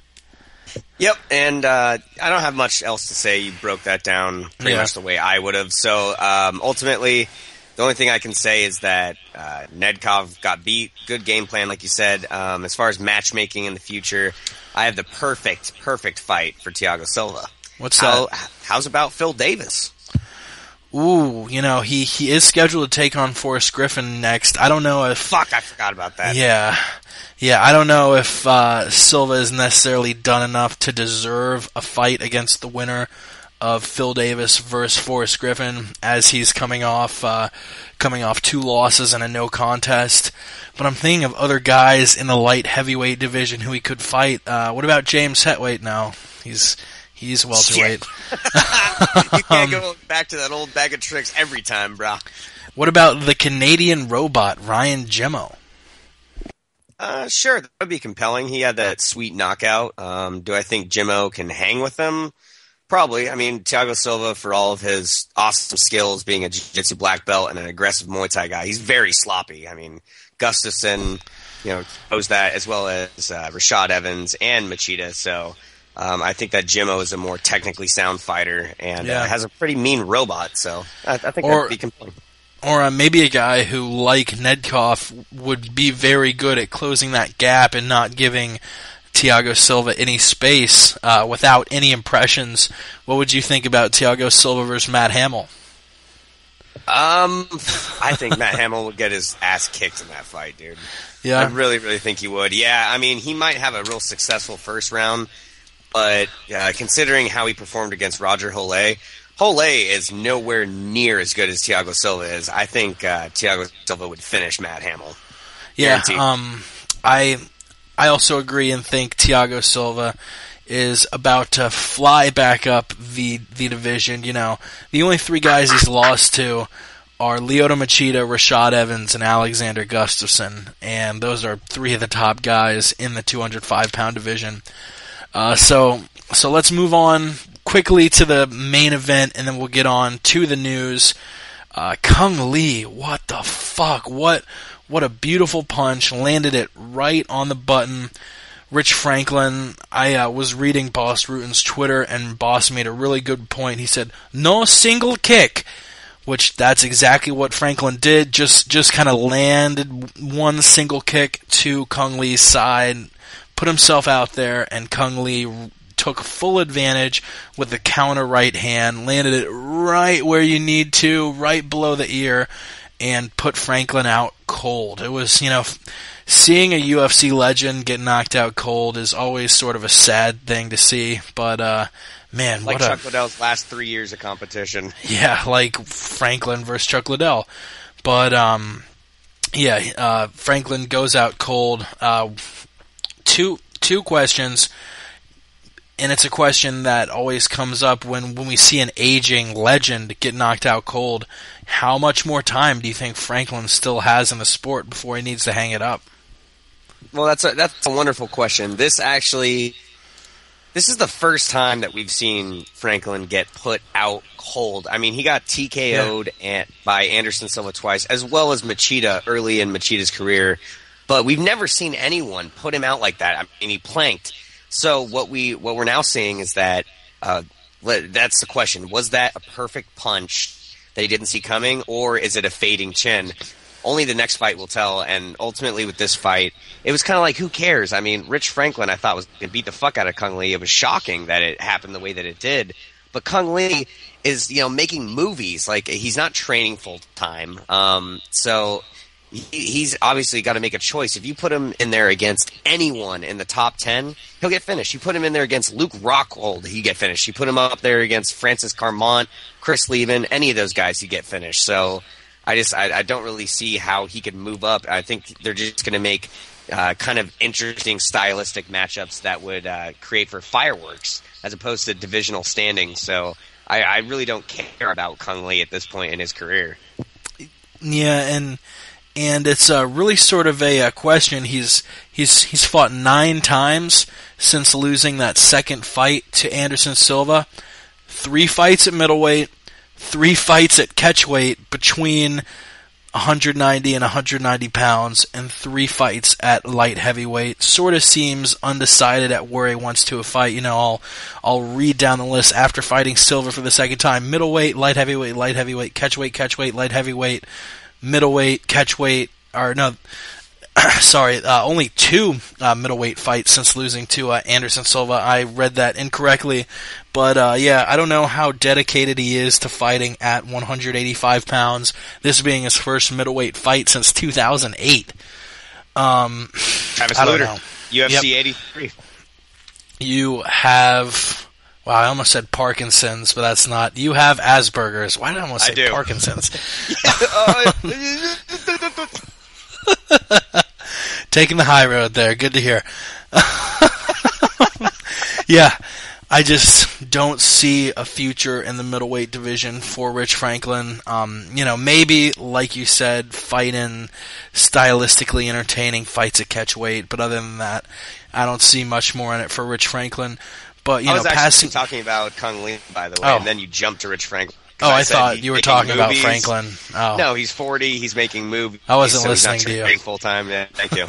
Speaker 4: Yep, and I don't have much else to say. You broke that down pretty much the way I would have. So ultimately, the only thing I can say is that Nedkov got beat. Good game plan, like you said. As far as matchmaking in the future, I have the perfect fight for Thiago Silva.
Speaker 1: What's that?
Speaker 4: How's about Phil Davis?
Speaker 1: Ooh, he is scheduled to take on Forrest Griffin next. I don't know if...
Speaker 4: Fuck, I forgot about that.
Speaker 1: Yeah, I don't know if Silva is necessarily done enough to deserve a fight against the winner of Phil Davis versus Forrest Griffin, as he's coming off 2 losses and a no contest. But I'm thinking of other guys in the light heavyweight division who he could fight. What about James Hetweight now? He's welterweight.
Speaker 4: You can't go back to that old bag of tricks every time, bro.
Speaker 1: What about the Canadian robot, Ryan Gemmo?
Speaker 4: Sure, that would be compelling. He had that sweet knockout. Do I think Gemmo can hang with him? Probably. I mean, Thiago Silva, for all of his awesome skills, being a jiu-jitsu black belt and an aggressive Muay Thai guy, he's very sloppy. I mean, Gustafsson, knows that, as well as Rashad Evans and Machida. So I think that Gemmo is a more technically sound fighter and has a pretty mean robot. So I think that would be compelling.
Speaker 1: Or maybe a guy who, like Nedkov, would be very good at closing that gap and not giving Thiago Silva any space without any impressions. What would you think about Thiago Silva versus Matt Hamill?
Speaker 4: I think Matt Hamill would get his ass kicked in that fight, dude.
Speaker 1: Yeah,
Speaker 4: I really, really think he would. Yeah, I mean, he might have a real successful first round, but considering how he performed against Roger Holay is nowhere near as good as Thiago Silva is. I think Thiago Silva would finish Matt Hamill.
Speaker 1: Yeah,
Speaker 4: guaranteed.
Speaker 1: I also agree and think Thiago Silva is about to fly back up the division. The only 3 guys he's lost to are Lyoto Machida, Rashad Evans, and Alexander Gustafsson, and those are 3 of the top guys in the 205-pound division. So let's move on quickly to the main event, and then we'll get on to the news. Kung Lee, what the fuck? What a beautiful punch. Landed it right on the button. Rich Franklin, I was reading Boss Rutan's Twitter, and Boss made a really good point. He said, no single kick, which that's exactly what Franklin did. Just kind of landed one single kick to Kung Lee's side, put himself out there, and Kung Lee took full advantage with the counter right hand, landed it right where you need to, right below the ear, and put Franklin out cold. It was, seeing a UFC legend get knocked out cold is always sort of a sad thing to see, but man,
Speaker 4: like Chuck Liddell's last 3 years of competition.
Speaker 1: Yeah, like Franklin versus Chuck Liddell. But Franklin goes out cold. Two questions. And it's a question that always comes up when we see an aging legend get knocked out cold. How much more time do you think Franklin still has in the sport before he needs to hang it up?
Speaker 4: Well, that's a wonderful question. This is the first time that we've seen Franklin get put out cold. I mean, he got TKO'd by Anderson Silva twice, as well as Machida early in Machida's career. But we've never seen anyone put him out like that. I mean, he planked. So what we're now seeing is that that's the question. Was that a perfect punch that he didn't see coming, or is it a fading chin? Only the next fight will tell, and ultimately with this fight, it was kind of like, who cares? I mean, Rich Franklin, I thought, was going to beat the fuck out of Kung Lee. It was shocking that it happened the way that it did. But Kung Lee is, making movies. Like, he's not training full-time. So he's obviously got to make a choice. If you put him in there against anyone in the top 10, he'll get finished. You put him in there against Luke Rockhold, he get finished. You put him up there against Francis Carmont, Chris Levin, any of those guys, he get finished. So I don't really see how he could move up. I think they're just going to make kind of interesting stylistic matchups that would create for fireworks as opposed to divisional standings. So I really don't care about Kung Lee at this point in his career.
Speaker 1: Yeah, and it's really sort of a question. He's fought 9 times since losing that second fight to Anderson Silva. 3 fights at middleweight, 3 fights at catchweight between 190 and 190 pounds, and 3 fights at light heavyweight. Sort of seems undecided at where he wants to fight. I'll read down the list after fighting Silva for the second time: middleweight, light heavyweight, catchweight, light heavyweight, middleweight, catchweight. Only 2 middleweight fights since losing to Anderson Silva. I read that incorrectly. But, I don't know how dedicated he is to fighting at 185 pounds, this being his first middleweight fight since 2008.
Speaker 4: Travis Lutter, UFC 83.
Speaker 1: You have... Wow, I almost said Parkinson's, but that's not... You have Asperger's. Why did I almost say Parkinson's? Taking the high road there. Good to hear. Yeah, I just don't see a future in the middleweight division for Rich Franklin. Maybe, like you said, fight in stylistically entertaining fights at catchweight, but other than that, I don't see much more in it for Rich Franklin. But,
Speaker 4: I was actually talking about Kung Lee, by the way, and then you jumped to Rich Franklin.
Speaker 1: I thought you were talking about Franklin. Oh.
Speaker 4: No, he's 40. He's making movies.
Speaker 1: I wasn't listening to you.
Speaker 4: Full time. Yeah, thank you.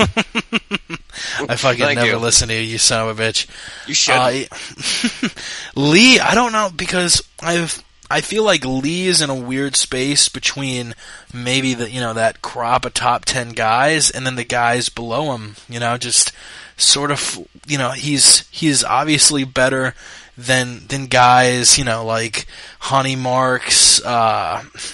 Speaker 1: I fucking never listen to you, you son of a bitch.
Speaker 4: You should.
Speaker 1: Lee, I don't know, because I feel like Lee is in a weird space between maybe that crop of top 10 guys and then the guys below him. Just sort of, he's obviously better than guys, like Honey Marks,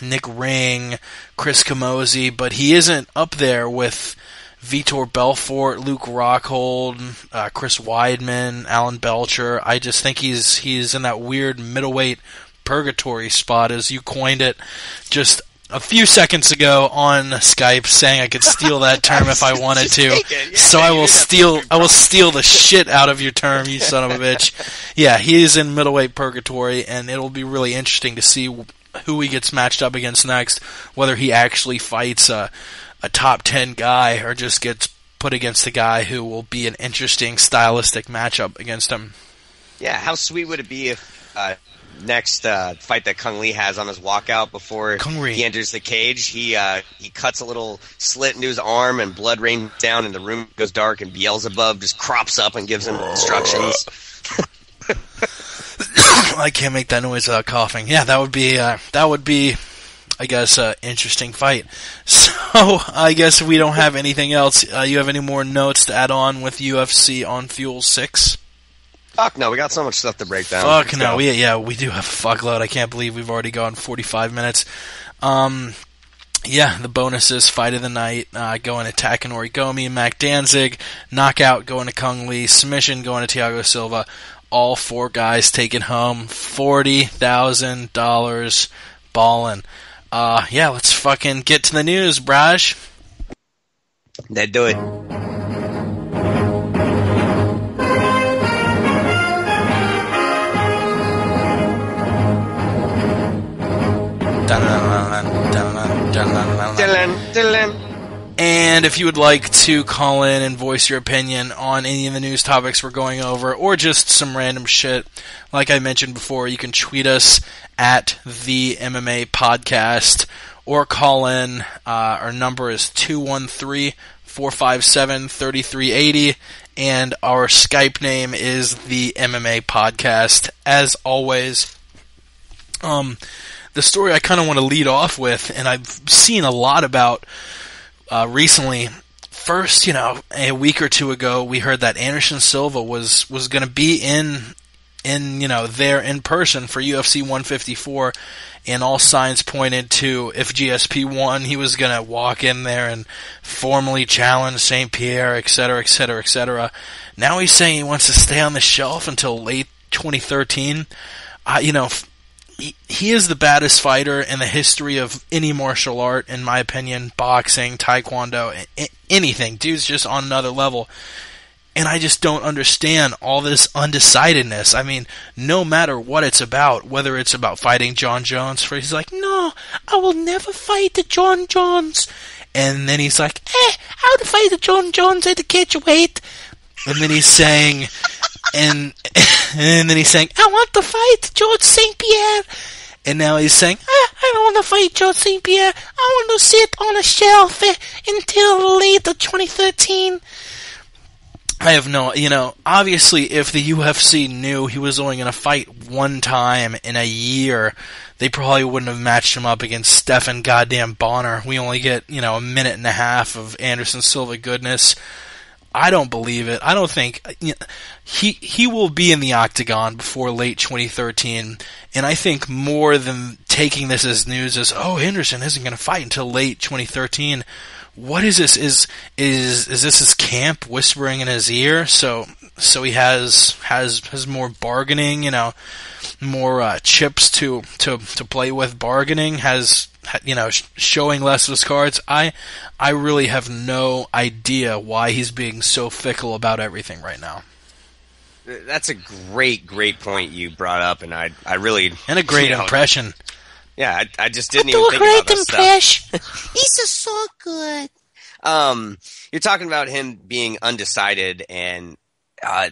Speaker 1: Nick Ring, Chris Camozzi, but he isn't up there with Vitor Belfort, Luke Rockhold, Chris Weidman, Alan Belcher. I just think he's in that weird middleweight purgatory spot, as you coined it just a few seconds ago on Skype, saying I could steal that term if I wanted to.
Speaker 4: Yeah,
Speaker 1: so I will steal the shit out of your term, you son of a bitch. Yeah, he is in middleweight purgatory, and it'll be really interesting to see who he gets matched up against next, whether he actually fights a top 10 guy or just gets put against a guy who will be an interesting stylistic matchup against him.
Speaker 4: Yeah, how sweet would it be if next fight that Kung Lee has on his walkout before he enters the cage, he cuts a little slit into his arm and blood rains down and the room goes dark and Beelzebub just crops up and gives him instructions.
Speaker 1: I can't make that noise without coughing. Yeah, that would be I guess interesting fight. So I guess we don't have anything else. You have any more notes to add on with UFC on Fuel 6?
Speaker 4: Fuck no, we got so much stuff to break down.
Speaker 1: Fuck no, we do have a fuckload. I can't believe we've already gone 45 minutes. The bonuses: fight of the night, going to Takanori Gomi and Mac Danzig, knockout going to Kung Lee, submission going to Thiago Silva. All 4 guys taking home $40,000 ballin'. Let's fucking get to the news, Braj.
Speaker 4: Let's do it.
Speaker 1: And if you would like to call in and voice your opinion on any of the news topics we're going over, or just some random shit, like I mentioned before, you can tweet us at the MMA Podcast, or call in. Our number is 213-457-3380, and our Skype name is the MMA Podcast. As always, the story I kind of want to lead off with, and I've seen a lot about recently. First, a week or two ago, we heard that Anderson Silva was going to be in there in person for UFC 154, and all signs pointed to, if GSP won, he was going to walk in there and formally challenge St-Pierre, etc., etc., etc. Now he's saying he wants to stay on the shelf until late 2013. He is the baddest fighter in the history of any martial art, in my opinion. Boxing, taekwondo, anything. Dude's just on another level. And I just don't understand all this undecidedness. I mean, no matter what it's about, whether it's about fighting John Jones, for he's like, no, I will never fight the John Jones. And then he's like, I would fight the John Jones at the catchweight. And then he's saying... And then he's saying, I want to fight George St-Pierre. And now he's saying, I don't want to fight George St-Pierre. I want to sit on a shelf until late of 2013. I have obviously if the UFC knew he was only going to fight one time in a year, they probably wouldn't have matched him up against Stephan goddamn Bonner. We only get, a minute and a half of Anderson Silva goodness. I don't believe it. I don't think he will be in the octagon before late 2013, and I think more than taking this as news as, Anderson isn't going to fight until late 2013. What is this? Is this his camp whispering in his ear? So he has more bargaining, more chips to play with bargaining, showing less of his cards. I really have no idea why he's being so fickle about everything right now.
Speaker 4: That's a great point you brought up, and I really...
Speaker 1: And a great impression.
Speaker 4: Yeah, I just didn't even think about this stuff.
Speaker 3: He's so good.
Speaker 4: You're talking about him being undecided, and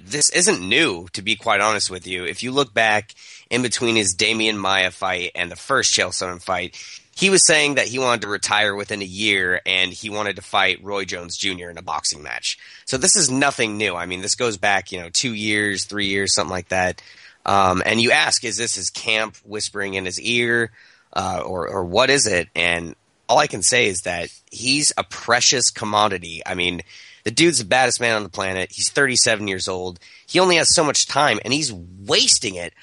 Speaker 4: this isn't new, to be quite honest with you. If you look back in between his Damian Maia fight and the first Chael Sonnen fight, he was saying that he wanted to retire within a year, and he wanted to fight Roy Jones Jr. in a boxing match. So this is nothing new. I mean, this goes back, 2 years, 3 years, something like that. And you ask, is this his camp whispering in his ear, or what is it? And all I can say is that he's a precious commodity. I mean, the dude's the baddest man on the planet. He's 37 years old. He only has so much time, and he's wasting it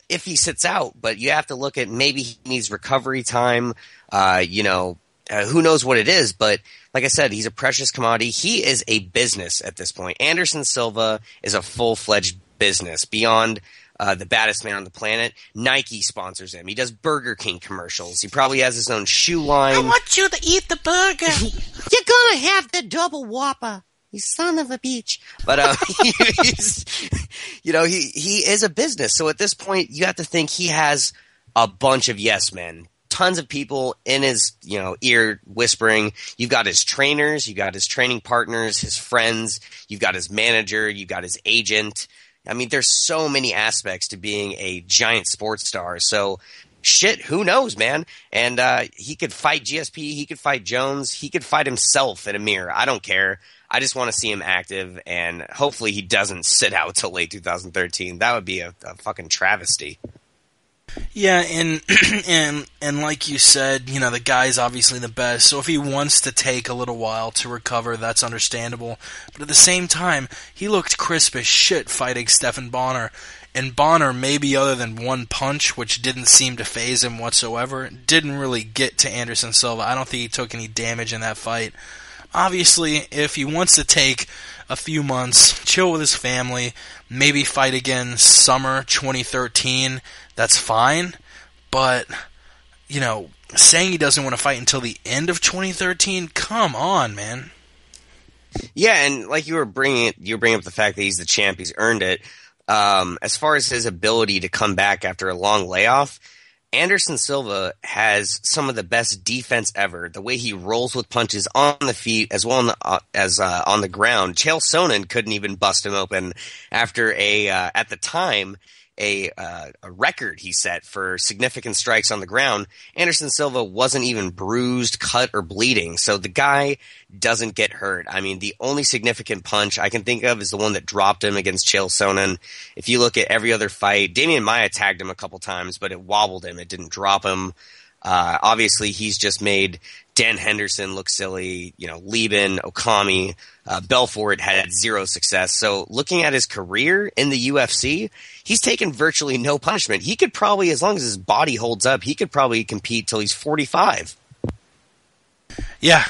Speaker 4: if he sits out. But you have to look at, maybe he needs recovery time. Who knows what it is? But like I said, he's a precious commodity. He is a business at this point. Anderson Silva is a full-fledged business beyond the baddest man on the planet. Nike sponsors him. He does Burger King commercials. He probably has his own shoe line.
Speaker 3: I want you to eat the burger. You're gonna have the double Whopper, you son of a bitch.
Speaker 4: But he is a business. So at this point, you have to think he has a bunch of yes men. Tons of people in his ear whispering. You've got his trainers, you've got his training partners, his friends, you've got his manager, you've got his agent. I mean, there's so many aspects to being a giant sports star. So, shit, who knows, man? And he could fight GSP, he could fight Jones, he could fight himself in a mirror. I don't care. I just want to see him active, and hopefully he doesn't sit out till late 2013. That would be a fucking travesty.
Speaker 1: Yeah, and like you said, the guy's obviously the best, so if he wants to take a little while to recover, that's understandable. But at the same time, he looked crisp as shit fighting Stephan Bonner, and Bonner, maybe other than one punch, which didn't seem to faze him whatsoever, didn't really get to Anderson Silva. I don't think he took any damage in that fight. Obviously, if he wants to take a few months, chill with his family, maybe fight again summer 2013, that's fine. But, saying he doesn't want to fight until the end of 2013, come on, man.
Speaker 4: Yeah, and like you were bringing up the fact that he's the champ, he's earned it. As far as his ability to come back after a long layoff, Anderson Silva has some of the best defense ever. The way he rolls with punches on the feet as well as on the ground. Chael Sonnen couldn't even bust him open after at the time, a record he set for significant strikes on the ground. Anderson Silva wasn't even bruised, cut, or bleeding, so the guy doesn't get hurt. I mean, the only significant punch I can think of is the one that dropped him against Chael Sonnen. If you look at every other fight, Damian Maia tagged him a couple times, but it wobbled him. It didn't drop him. Obviously, he's just made Dan Henderson look silly. Lieben, Okami, Belfort had zero success. So looking at his career in the UFC, he's taken virtually no punishment. He could probably, as long as his body holds up, he could probably compete till he's 45.
Speaker 1: Yeah,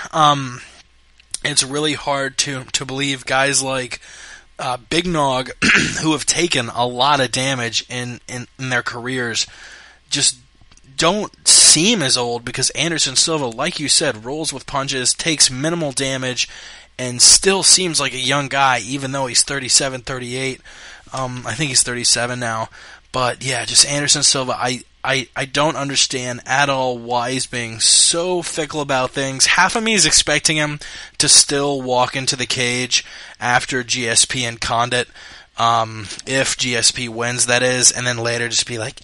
Speaker 1: it's really hard to believe guys like Big Nog, who have taken a lot of damage in their careers, just don't seem as old, because Anderson Silva, like you said, rolls with punches, takes minimal damage, and still seems like a young guy, even though he's 37, 38. I think he's 37 now. But yeah, just Anderson Silva, I don't understand at all why he's being so fickle about things. Half of me is expecting him to still walk into the cage after GSP and Condit, if GSP wins, that is, and then later just be like,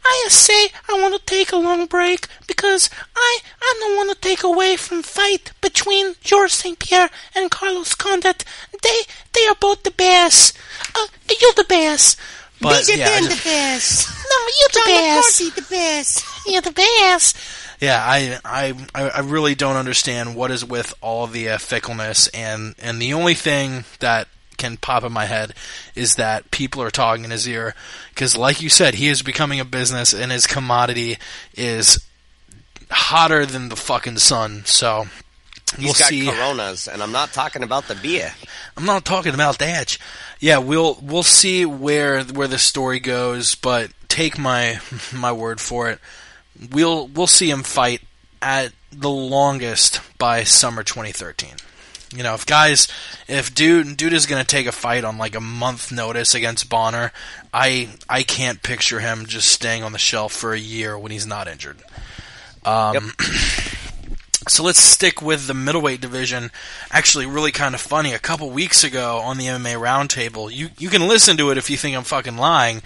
Speaker 1: I say I want to take a long break because I don't want to take away from fight between George St-Pierre and Carlos Condit. They are both the best. You're the best. But yeah,
Speaker 3: the best.
Speaker 1: No, you're the best.
Speaker 3: The best.
Speaker 1: You're the best. Yeah, I really don't understand what is with all of the fickleness, and the only thing that can pop in my head is that people are talking in his ear, because like you said, he is becoming a business and his commodity is hotter than the fucking sun. So
Speaker 4: He's got Coronas, and I'm not talking about the beer.
Speaker 1: I'm not talking about that. Yeah, we'll see where the story goes, but take my word for it. We'll see him fight at the longest by summer 2013. If dude is going to take a fight on like a month notice against Bonner, I can't picture him just staying on the shelf for a year when he's not injured.
Speaker 4: Yep.
Speaker 1: So let's stick with the middleweight division. Actually, really kind of funny. A couple weeks ago on the MMA Roundtable, you can listen to it if you think I'm fucking lying.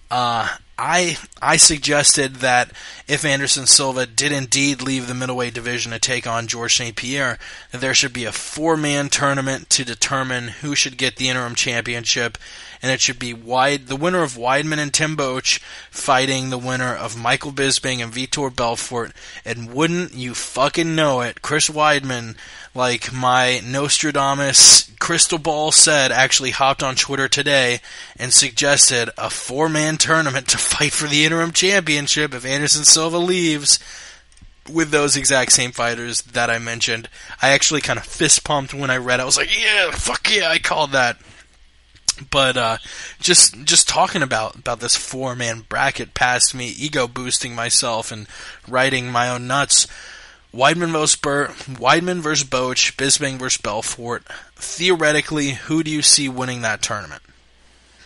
Speaker 1: I suggested that if Anderson Silva did indeed leave the middleweight division to take on George St-Pierre, that there should be a 4-man tournament to determine who should get the interim championship, and it should be the winner of Weidman and Tim Boetsch fighting the winner of Michael Bisping and Vitor Belfort. And wouldn't you fucking know it, Chris Weidman, like my Nostradamus crystal ball said, actually hopped on Twitter today and suggested a 4-man tournament to fight for the interim championship if Anderson Silva leaves, with those exact same fighters that I mentioned. I actually kind of fist pumped when I read it. I was like, yeah, fuck yeah, I called that. But just talking about this 4-man bracket past me, ego boosting myself and writing my own nuts. Weidman versus Boetsch, Bisping versus Belfort. Theoretically, who do you see winning that tournament?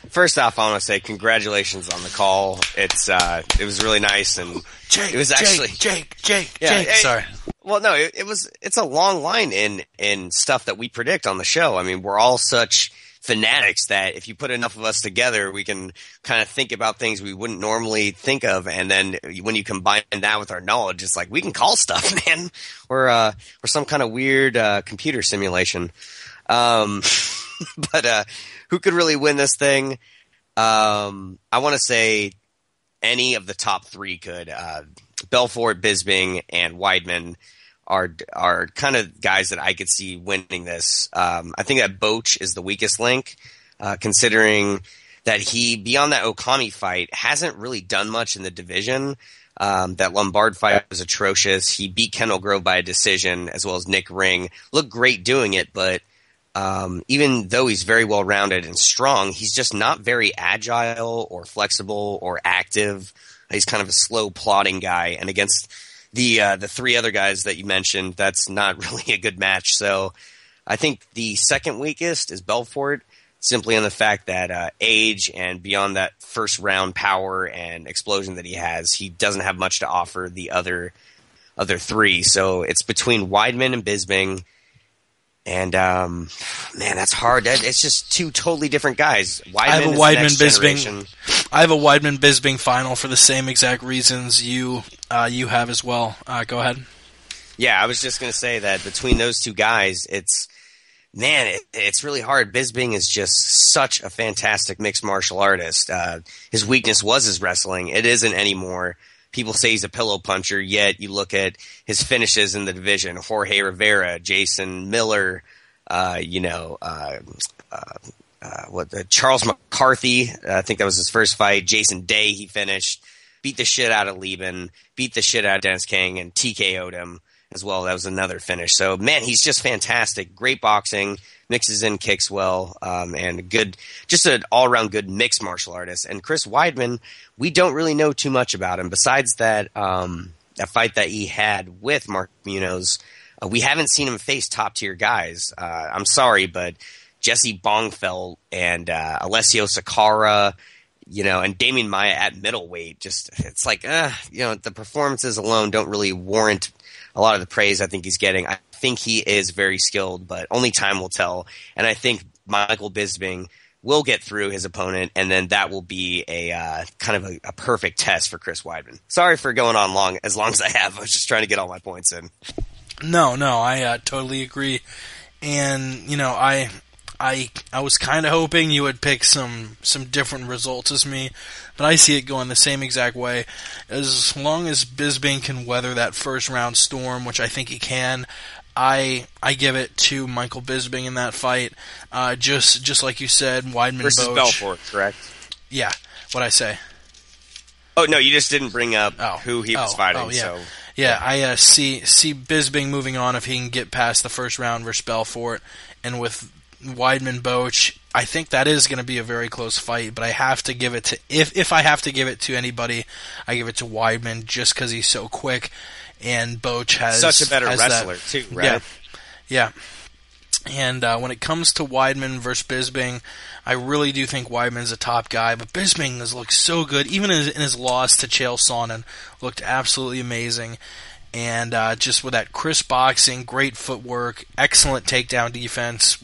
Speaker 4: First off, I want to say congratulations on the call. It was really nice, and
Speaker 1: Jake,
Speaker 4: it was actually
Speaker 1: Jake. Sorry.
Speaker 4: Well, no, it's a long line in stuff that we predict on the show. I mean, we're all such fanatics that if you put enough of us together, we can kind of think about things we wouldn't normally think of, and then when you combine that with our knowledge, it's like we can call stuff, man. We're some kind of weird computer simulation. But who could really win this thing? I want to say any of the top 3 could. Belfort, Bisping, and Weidman are kind of guys that I could see winning this. I think that Boetsch is the weakest link, considering that he, beyond that Okami fight, hasn't really done much in the division. That Lombard fight was atrocious. He beat Kendall Grove by a decision, as well as Nick Ring. Looked great doing it, but even though he's very well-rounded and strong, he's just not very agile or flexible or active. He's kind of a slow, plodding guy, and against the 3 other guys that you mentioned, that's not really a good match. So I think the second weakest is Belfort. simply on the fact that age and beyond that first round power and explosion that he has, he doesn't have much to offer the other three. So it's between Weidman and Bisping. And, man, that's hard. It's just two totally different guys.
Speaker 1: I have a Weidman Bisping final for the same exact reasons you have as well. Go ahead.
Speaker 4: Yeah, I was just going to say that between those two guys, it's really hard. Bisping is just such a fantastic mixed martial artist. His weakness was his wrestling. It isn't anymore. People say he's a pillow puncher, yet you look at his finishes in the division: Jorge Rivera, Jason Miller, Charles McCarthy. I think that was his first fight. Jason Day, he finished, beat the shit out of Lieben, beat the shit out of Dennis King, and TKO'd him as well. That was another finish. So, man, he's just fantastic. Great boxing, mixes in kicks well, and just an all-around good mixed martial artist. And Chris Weidman, we don't really know too much about him besides that fight that he had with Mark Munoz. We haven't seen him face top-tier guys. I'm sorry, but Jesse Bongfeld and Alessio Sakara, and Damian Maia at middleweight, it's like, the performances alone don't really warrant a lot of the praise I think he's getting. I think he is very skilled, but only time will tell. And I think Michael Bisping will get through his opponent, and then that will be a kind of a perfect test for Chris Weidman. Sorry for going on as long as I have. I was just trying to get all my points in.
Speaker 1: No, I totally agree. And, I was kind of hoping you would pick some different results as me, but I see it going the same exact way. As long as Bisping can weather that first round storm, which I think he can, I give it to Michael Bisping in that fight. Just like you said, Weidman
Speaker 4: versus
Speaker 1: Boach.
Speaker 4: Belfort, correct?
Speaker 1: Yeah. What'd I say?
Speaker 4: Oh no, you just didn't bring up who he was fighting.
Speaker 1: Oh, yeah.
Speaker 4: So
Speaker 1: yeah, I see Bisping moving on if he can get past the first round versus Belfort, and with Weidman Boach, I think that is going to be a very close fight, but I have to give it to if I have to give it to anybody, I give it to Weidman just because he's so quick, and Boach has
Speaker 4: such a better wrestler too, right?
Speaker 1: Yeah. And when it comes to Weidman versus Bisping, I really do think Weidman's a top guy, but Bisping has looked so good, even in his loss to Chael Sonnen, looked absolutely amazing. And just with that crisp boxing, great footwork, excellent takedown defense.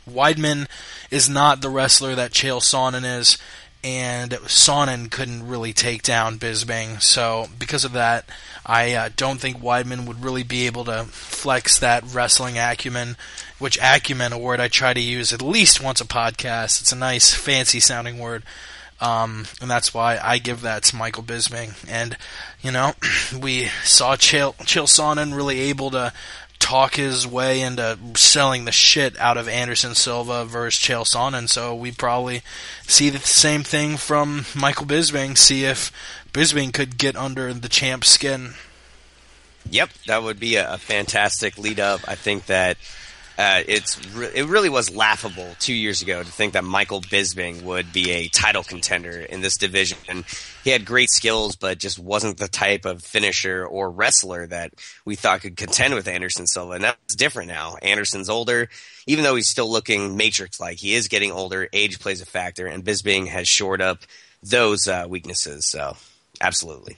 Speaker 1: Weidman is not the wrestler that Chael Sonnen is, and Sonnen couldn't really take down Bisping. So because of that, I don't think Weidman would really be able to flex that wrestling acumen, which acumen a word I try to use at least once a podcast. It's a nice, fancy-sounding word. And that's why I give that to Michael Bisping. And, we saw Chael Sonnen really able to talk his way into selling the shit out of Anderson Silva versus Chael Sonnen. So we probably see the same thing from Michael Bisping, see if Bisping could get under the champ's skin.
Speaker 4: Yep, that would be a fantastic lead-up. I think that it really was laughable 2 years ago to think that Michael Bisping would be a title contender in this division. He had great skills, but just wasn't the type of finisher or wrestler that we thought could contend with Anderson Silva. And that's different now. Anderson's older, even though he's still looking Matrix-like. He is getting older. Age plays a factor, and Bisping has shored up those weaknesses. So, absolutely.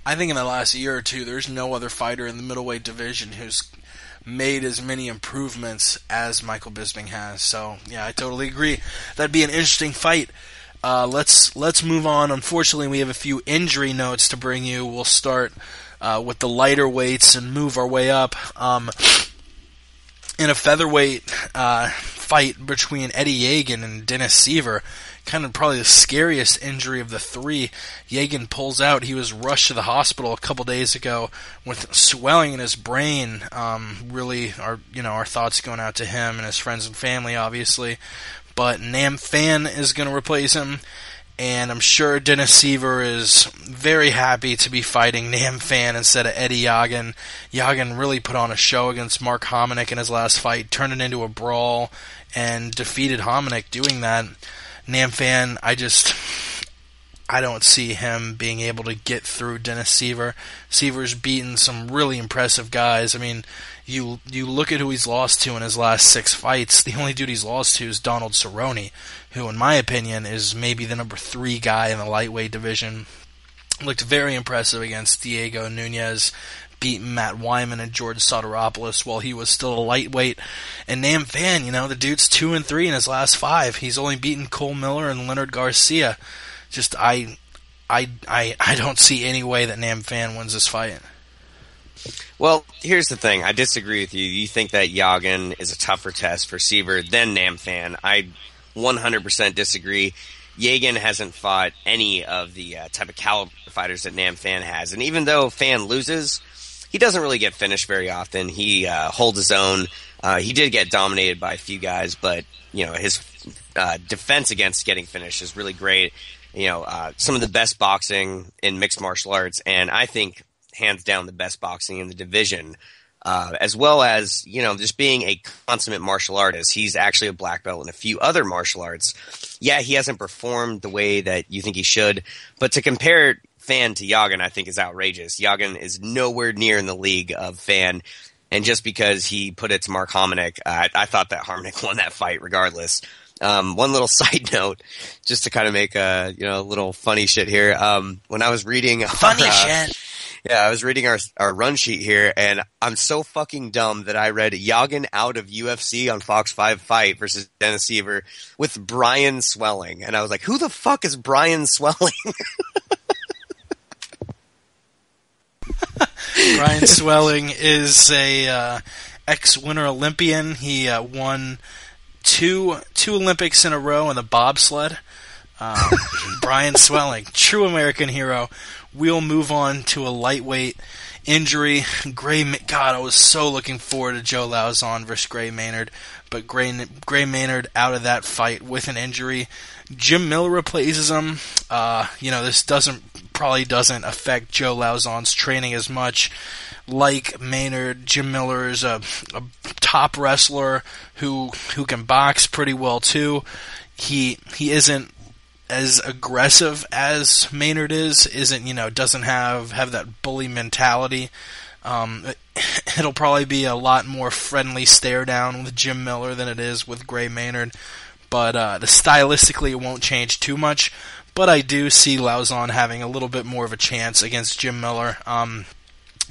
Speaker 1: I think in the last year or two, there's no other fighter in the middleweight division who's made as many improvements as Michael Bisping has. So, yeah, I totally agree. That'd be an interesting fight. Let's move on. Unfortunately, we have a few injury notes to bring you. We'll start with the lighter weights and move our way up. In a featherweight fight between Eddie Yeagan and Dennis Seaver, kind of probably the scariest injury of the three. Yeagan pulls out. He was rushed to the hospital a couple days ago with swelling in his brain. Really, our thoughts going out to him and his friends and family, obviously. But Nam Phan is going to replace him, and I'm sure Dennis Seaver is very happy to be fighting Nam Phan instead of Eddie Yeagan. Yeagan really put on a show against Mark Hominick in his last fight, turned it into a brawl, and defeated Hominick doing that. Nam Phan, I don't see him being able to get through Dennis Seaver. Seaver's beaten some really impressive guys. I mean, you look at who he's lost to in his last 6 fights. The only dude he's lost to is Donald Cerrone, who, in my opinion, is maybe the number 3 guy in the lightweight division. Looked very impressive against Diego Nunes. Beat Matt Wyman and George Soteropoulos while he was still a lightweight. And Nam Phan, the dude's 2-3 in his last 5. He's only beaten Cole Miller and Leonard Garcia. Just I don't see any way that Nam Phan wins this fight.
Speaker 4: Well, here's the thing. I disagree with you. You think that Yagin is a tougher test for Seaver than Nam Phan. I 100% disagree. Yagin hasn't fought any of the type of caliber fighters that Nam Phan has. And even though Phan loses, he doesn't really get finished very often. He holds his own. He did get dominated by a few guys, but his defense against getting finished is really great. Some of the best boxing in mixed martial arts, and I think hands down the best boxing in the division, as well as, just being a consummate martial artist. He's actually a black belt in a few other martial arts. Yeah, he hasn't performed the way that you think he should, but to compare Phan to Yagin, I think is outrageous. Yagin is nowhere near in the league of Phan, and just because he put it to Mark Hominick, I thought that Hominick won that fight regardless. One little side note, just to kind of make a little funny shit here. When I was reading
Speaker 3: shit.
Speaker 4: Yeah, I was reading our run sheet here, and I'm so fucking dumb that I read Yagin out of UFC on Fox 5 Fight versus Dennis Seaver with Brian Swelling, and I was like, who the fuck is Brian Swelling?
Speaker 1: Brian Swelling is a ex-Winter Olympian. He won two Olympics in a row in the bobsled. Brian Swelling, true American hero. We'll move on to a lightweight injury. God, I was so looking forward to Joe Lauzon versus Gray Maynard, but Gray Maynard out of that fight with an injury. Jim Miller replaces him. This probably doesn't affect Joe Lauzon's training as much. Like Maynard, Jim Miller is a top wrestler who can box pretty well too. He isn't as aggressive as Maynard doesn't have that bully mentality. It'll probably be a lot more friendly stare down with Jim Miller than it is with Gray Maynard, but stylistically it won't change too much. But I do see Lauzon having a little bit more of a chance against Jim Miller.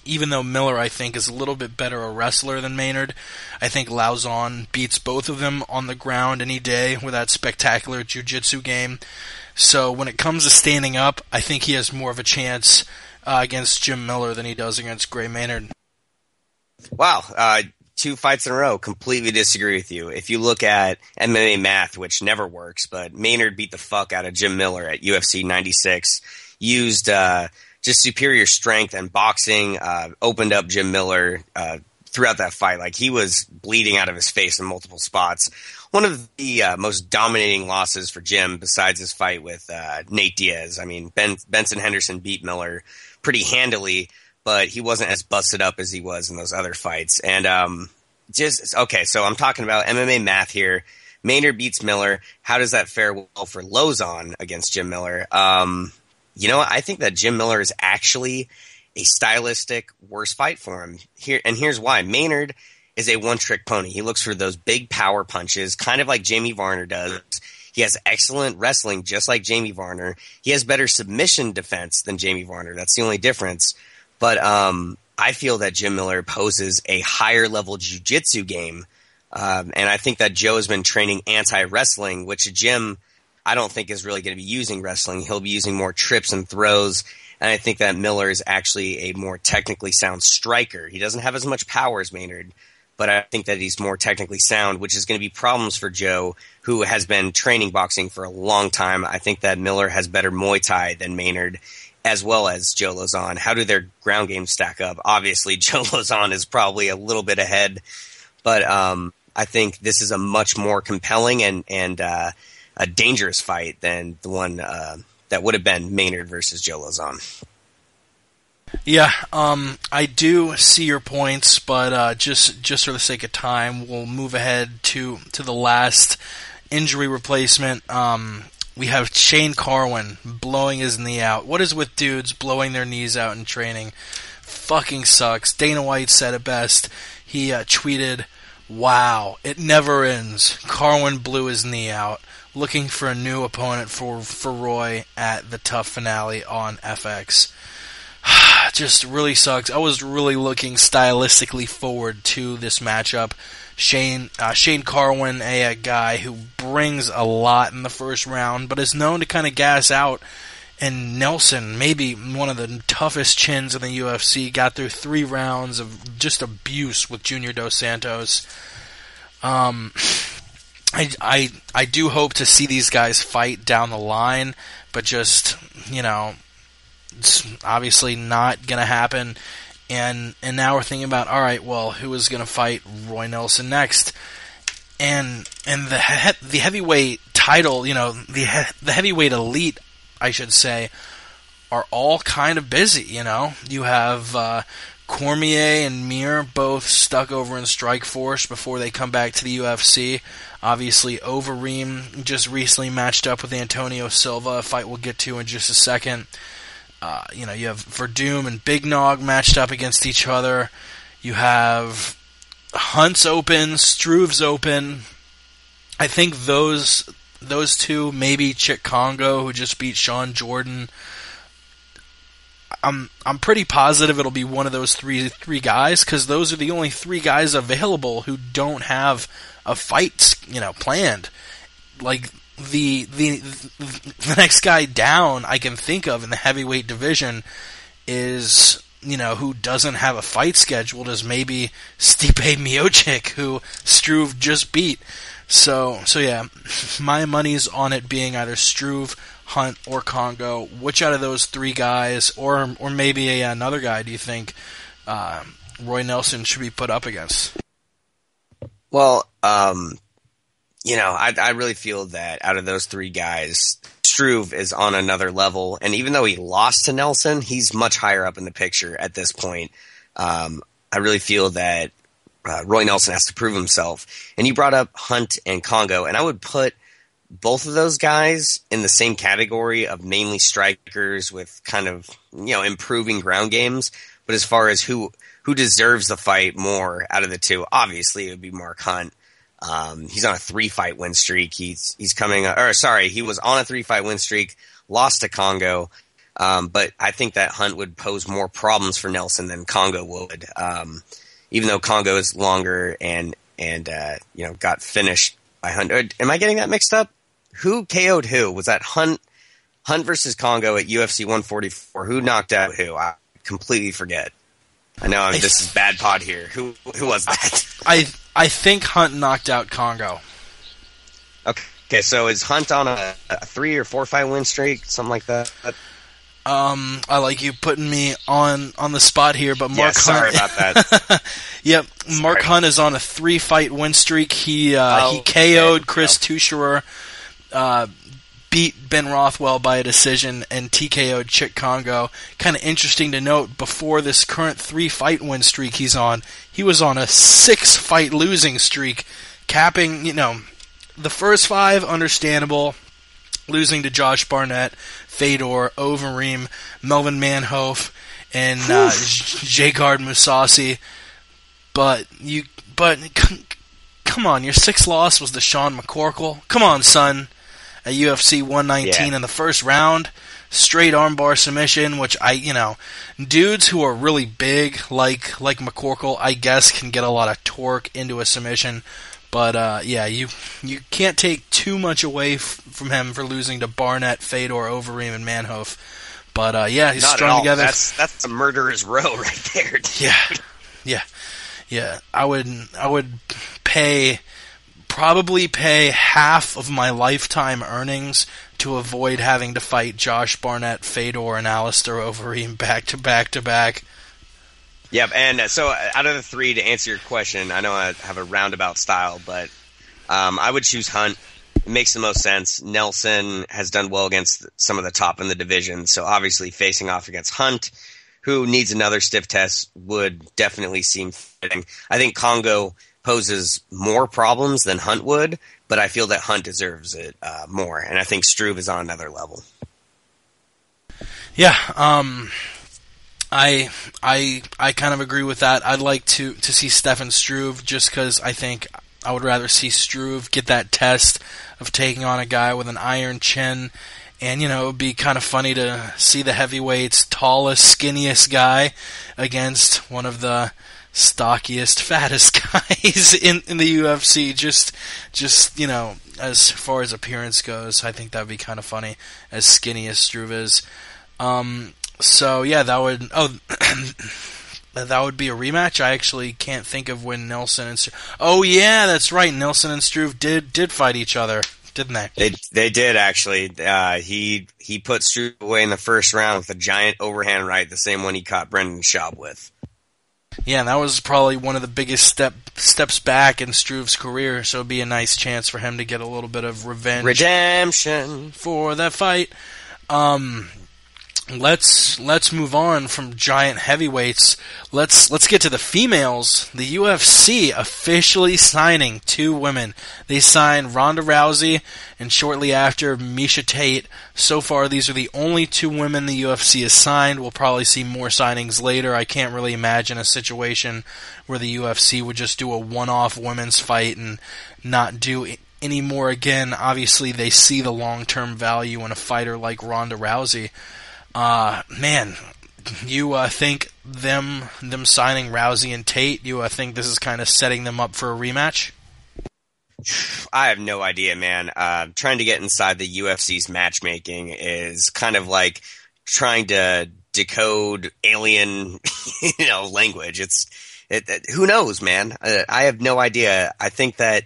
Speaker 1: Even though Miller, I think, is a little bit better a wrestler than Maynard, I think Lauzon beats both of them on the ground any day with that spectacular jiu-jitsu game. So when it comes to standing up, I think he has more of a chance against Jim Miller than he does against Gray Maynard.
Speaker 4: Wow, 2 fights in a row. Completely disagree with you. If you look at MMA math, which never works, but Maynard beat the fuck out of Jim Miller at UFC 96, used just superior strength and boxing, opened up Jim Miller throughout that fight. Like, he was bleeding out of his face in multiple spots. One of the most dominating losses for Jim, besides his fight with Nate Diaz. I mean, Benson Henderson beat Miller pretty handily, but he wasn't as busted up as he was in those other fights. And so I'm talking about MMA math here. Maynard beats Miller. How does that fare well for Lauzon against Jim Miller? I think that Jim Miller is actually a stylistic worse fight for him. Here's why. Maynard is a one-trick pony. He looks for those big power punches, kind of like Jamie Varner does. He has excellent wrestling, just like Jamie Varner. He has better submission defense than Jamie Varner. That's the only difference. But I feel that Jim Miller poses a higher-level jiu-jitsu game, and I think that Joe has been training anti-wrestling, which Jim, I don't think, is really going to be using wrestling. He'll be using more trips and throws, and I think that Miller is actually a more technically sound striker. He doesn't have as much power as Maynard, but I think that he's more technically sound, which is going to be problems for Joe, who has been training boxing for a long time. I think that Miller has better Muay Thai than Maynard, as well as Joe Lauzon. How do their ground games stack up? Obviously, Joe Lauzon is probably a little bit ahead, but I think this is a much more compelling and a dangerous fight than the one that would have been Maynard versus Joe Lauzon.
Speaker 1: Yeah, I do see your points, but just for the sake of time, we'll move ahead to the last injury replacement. we have Shane Carwin blowing his knee out. What is with dudes blowing their knees out in training? Fucking sucks. Dana White said it best. He tweeted, "Wow, it never ends. Carwin blew his knee out. Looking for a new opponent for Roy at the Tough finale on FX." Just really sucks. I was really looking stylistically forward to this matchup. Shane Carwin, a guy who brings a lot in the first round, but is known to kind of gas out. And Nelson, maybe one of the toughest chins in the UFC, got through 3 rounds of just abuse with Junior Dos Santos. I do hope to see these guys fight down the line, but just, it's obviously not going to happen. And now we're thinking about, all right, well, who is going to fight Roy Nelson next? And the heavyweight title, the heavyweight elite, I should say, are all kind of busy. You have Cormier and Mir both stuck over in Strikeforce before they come back to the UFC. Obviously, Overeem just recently matched up with Antonio Silva, a fight we'll get to in just a second. You have Verdum and Big Nog matched up against each other. You have Hunt's open, Struve's open. I think those two, maybe Chick Congo, who just beat Sean Jordan. I'm pretty positive it'll be one of those three guys, because those are the only 3 guys available who don't have a fight, planned. Like the next guy down I can think of in the heavyweight division is, who doesn't have a fight scheduled, is maybe Stipe Miocic, who Struve just beat. So yeah, my money's on it being either Struve, Hunt, or Congo. Which out of those 3 guys, or maybe another guy, do you think Roy Nelson should be put up against?
Speaker 4: Well, I really feel that out of those 3 guys, Struve is on another level. And even though he lost to Nelson, he's much higher up in the picture at this point. I really feel that Roy Nelson has to prove himself. And you brought up Hunt and Congo, and I would put both of those guys in the same category of mainly strikers with kind of, improving ground games. But as far as who deserves the fight more out of the 2, obviously it would be Mark Hunt. He's on a 3-fight win streak. He was on a 3-fight win streak, lost to Congo. But I think that Hunt would pose more problems for Nelson than Congo would. Even though Congo is longer and got finished by Hunt. Am I getting that mixed up? Who KO'd who? Was that Hunt versus Congo at UFC 144? Who knocked out who? I completely forget. I know this is bad pod here. Who was that?
Speaker 1: I think Hunt knocked out Congo.
Speaker 4: Okay, so is Hunt on a 3 or 4-fight win streak, something like that?
Speaker 1: I like you putting me on the spot here, but Mark Hunt.
Speaker 4: Sorry about that.
Speaker 1: Yep, Mark Hunt is on a 3-fight win streak. He KO'd Chris Tucherer, beat Ben Rothwell by a decision, and TKO'd Chick Congo. Kind of interesting to note, before this current 3-fight win streak he's on, he was on a 6-fight losing streak, capping, the first 5, understandable, losing to Josh Barnett, Fedor, Overeem, Melvin Manhoef, and Gegard Mousasi. But come on, your 6th loss was to Sean McCorkle. Come on, son. At UFC 119 in the first round, straight armbar submission, which dudes who are really big, like McCorkle, I guess, can get a lot of torque into a submission. But you can't take too much away from him for losing to Barnett, Fedor, Overeem, and Manhoef. But he's
Speaker 4: not
Speaker 1: strung together.
Speaker 4: That's a murderer's row right there, dude.
Speaker 1: Yeah. I would probably pay half of my lifetime earnings to avoid having to fight Josh Barnett, Fedor, and Alistair Overeem back to back to back.
Speaker 4: Yep, and so out of the 3, to answer your question, I know I have a roundabout style, but I would choose Hunt. It makes the most sense. Nelson has done well against some of the top in the division, so obviously facing off against Hunt, who needs another stiff test would definitely seem fitting. I think Congo poses more problems than Hunt would, but I feel that Hunt deserves it more, and I think Struve is on another level.
Speaker 1: Yeah, I kind of agree with that. I'd like to see Stefan Struve just because I think I would rather see Struve get that test of taking on a guy with an iron chin. And, it would be kind of funny to see the heavyweight's tallest, skinniest guy against one of the stockiest, fattest guys in the UFC. Just as far as appearance goes, I think that would be kind of funny, as skinny as Struve is. So yeah, that would that would be a rematch. I actually can't think of when Nelson and oh yeah, that's right. Nelson and Struve did fight each other, didn't they?
Speaker 4: They did actually. He put Struve away in the first round with a giant overhand right, the same one he caught Brendan Schaub with.
Speaker 1: Yeah, and that was probably one of the biggest steps back in Struve's career. So it'd be a nice chance for him to get a little bit of
Speaker 4: redemption
Speaker 1: for that fight. Let's move on from giant heavyweights. Let's get to the females. The UFC officially signing 2 women. They signed Ronda Rousey and shortly after Miesha Tate. So far, these are the only 2 women the UFC has signed. We'll probably see more signings later. I can't really imagine a situation where the UFC would just do a one-off women's fight and not do any more again. Obviously, they see the long-term value in a fighter like Ronda Rousey. Man, you think them signing Rousey and Tate, you think this is kind of setting them up for a rematch?
Speaker 4: I have no idea, man. Trying to get inside the UFC's matchmaking is kind of like trying to decode alien, language. Who knows, man? I have no idea. I think that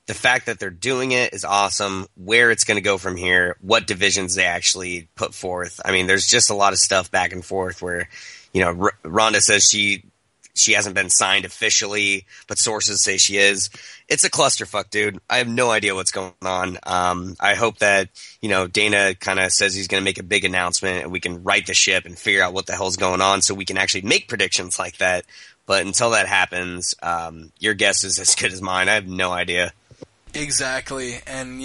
Speaker 4: the fact that they're doing it is awesome. Where it's going to go from here, what divisions they actually put forth. I mean, there's just a lot of stuff back and forth where, Ronda says she hasn't been signed officially, but sources say she is. It's a clusterfuck, dude. I have no idea what's going on. I hope that, Dana kind of says he's going to make a big announcement and we can right the ship and figure out what the hell's going on so we can actually make predictions like that. But until that happens, your guess is as good as mine. I have no idea.
Speaker 1: Exactly, and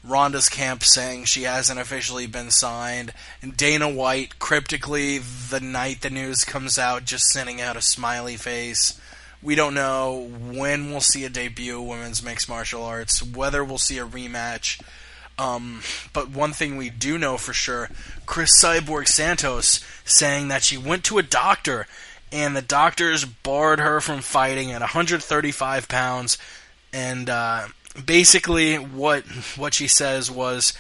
Speaker 1: Ronda's camp saying she hasn't officially been signed, and Dana White cryptically the night the news comes out just sending out a smiley face. We don't know when we'll see a debut of women's mixed martial arts, whether we'll see a rematch. But one thing we do know for sure, Chris Cyborg Santos saying that she went to a doctor and the doctors barred her from fighting at 135 pounds. And basically what she says was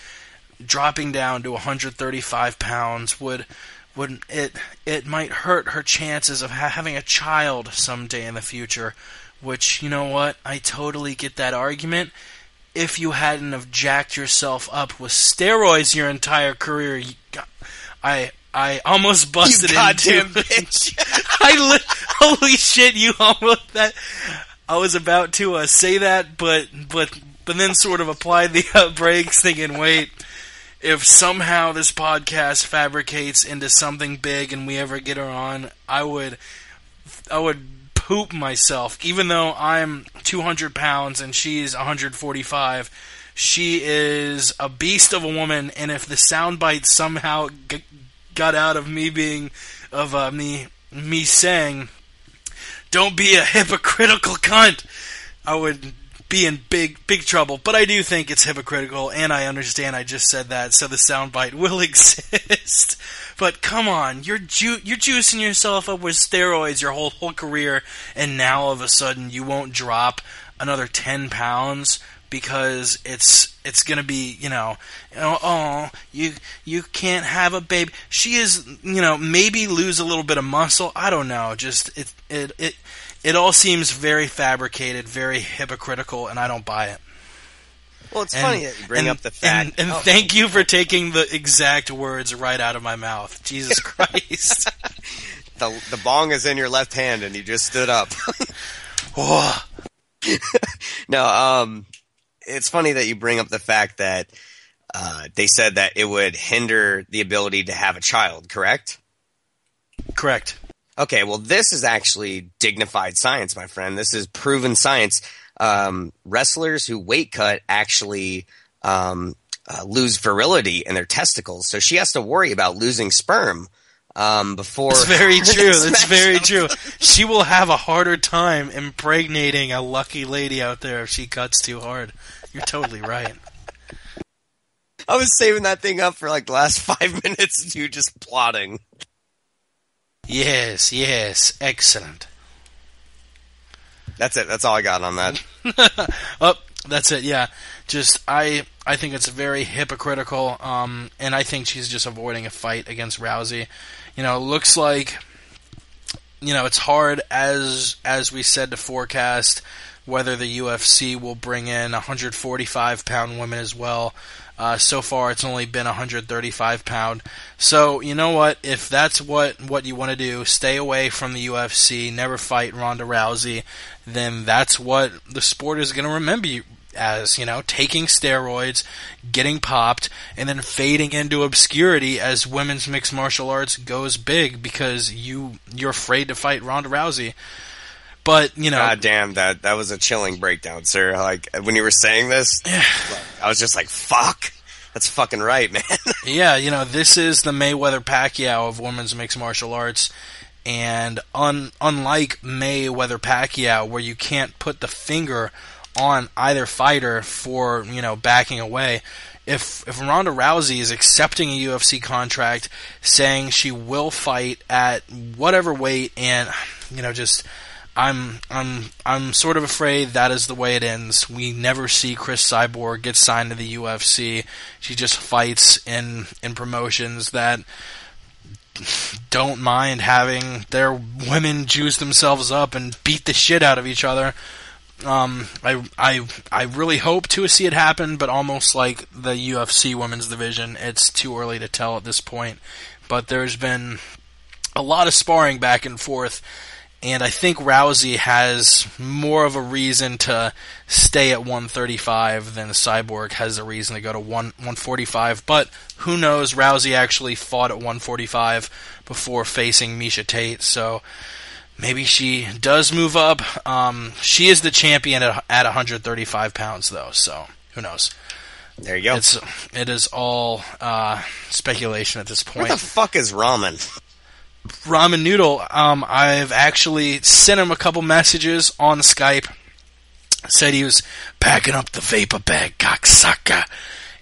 Speaker 1: dropping down to 135 pounds would it might hurt her chances of having a child someday in the future, which, you know what, I totally get that argument. If you hadn't have jacked yourself up with steroids your entire career, I almost busted
Speaker 4: you goddamn
Speaker 1: into
Speaker 4: bitch.
Speaker 1: Holy shit, you almost that. I was about to say that, but then sort of applied the brakes, thinking, wait, if somehow this podcast fabricates into something big and we ever get her on, I would poop myself. Even though I'm 200 pounds and she's 145, she is a beast of a woman. And if the soundbite somehow got out of me me saying, "Don't be a hypocritical cunt," I would be in big trouble. But I do think it's hypocritical, and I understand I just said that, so the soundbite will exist. But come on, you're juicing yourself up with steroids your whole career, and now all of a sudden you won't drop another 10 pounds because it's gonna be, you can't have a baby. She is, maybe lose a little bit of muscle. I don't know. Just it all seems very fabricated, very hypocritical, and I don't buy it.
Speaker 4: Well, it's funny that you bring up the fact.
Speaker 1: And thank you for taking the exact words right out of my mouth. Jesus Christ.
Speaker 4: The bong is in your left hand, and you just stood up.
Speaker 1: Oh.
Speaker 4: No, it's funny that you bring up the fact that they said that it would hinder the ability to have a child, correct?
Speaker 1: Correct.
Speaker 4: Okay, well, this is actually dignified science, my friend. This is proven science. Wrestlers who weight cut actually lose virility in their testicles, so she has to worry about losing sperm before.
Speaker 1: It's very true. That's very true. She will have a harder time impregnating a lucky lady out there if she cuts too hard. You're totally right.
Speaker 4: I was saving that thing up for like the last 5 minutes of you just plotting.
Speaker 1: Yes, excellent.
Speaker 4: That's it. That's all I got on that.
Speaker 1: That's it. Yeah, just I think it's very hypocritical. And I think she's just avoiding a fight against Rousey. You know, it looks like, you know, it's hard as we said to forecast whether the UFC will bring in 145-pound women as well. So far, it's only been 135-pound. So, you know what? If that's what you want to do, stay away from the UFC, never fight Ronda Rousey, then that's what the sport is going to remember you as, you know, taking steroids, getting popped, and then fading into obscurity as women's mixed martial arts goes big because you're afraid to fight Ronda Rousey. But, you know...
Speaker 4: God damn, that was a chilling breakdown, sir. Like, when you were saying this, I was just like, fuck. That's fucking right, man.
Speaker 1: Yeah, you know, this is the Mayweather-Pacquiao of women's mixed martial arts. And unlike Mayweather-Pacquiao, where you can't put the finger on either fighter for, you know, backing away, if Ronda Rousey is accepting a UFC contract, saying she will fight at whatever weight, and, you know, just... I'm sort of afraid that is the way it ends. We never see Chris Cyborg get signed to the UFC. She just fights in promotions that don't mind having their women juice themselves up and beat the shit out of each other. I really hope to see it happen, but almost like the UFC women's division, it's too early to tell at this point. But there's been a lot of sparring back and forth. And I think Rousey has more of a reason to stay at 135 than Cyborg has a reason to go to 145. But who knows? Rousey actually fought at 145 before facing Miesha Tate. So maybe she does move up. She is the champion at 135 pounds, though. So who knows?
Speaker 4: There you go.
Speaker 1: It is all speculation at this point.
Speaker 4: Where the fuck is Ramen?
Speaker 1: Ramen Noodle, I've actually sent him a couple messages on Skype. Said he was packing up the vapor bag, cocksucker.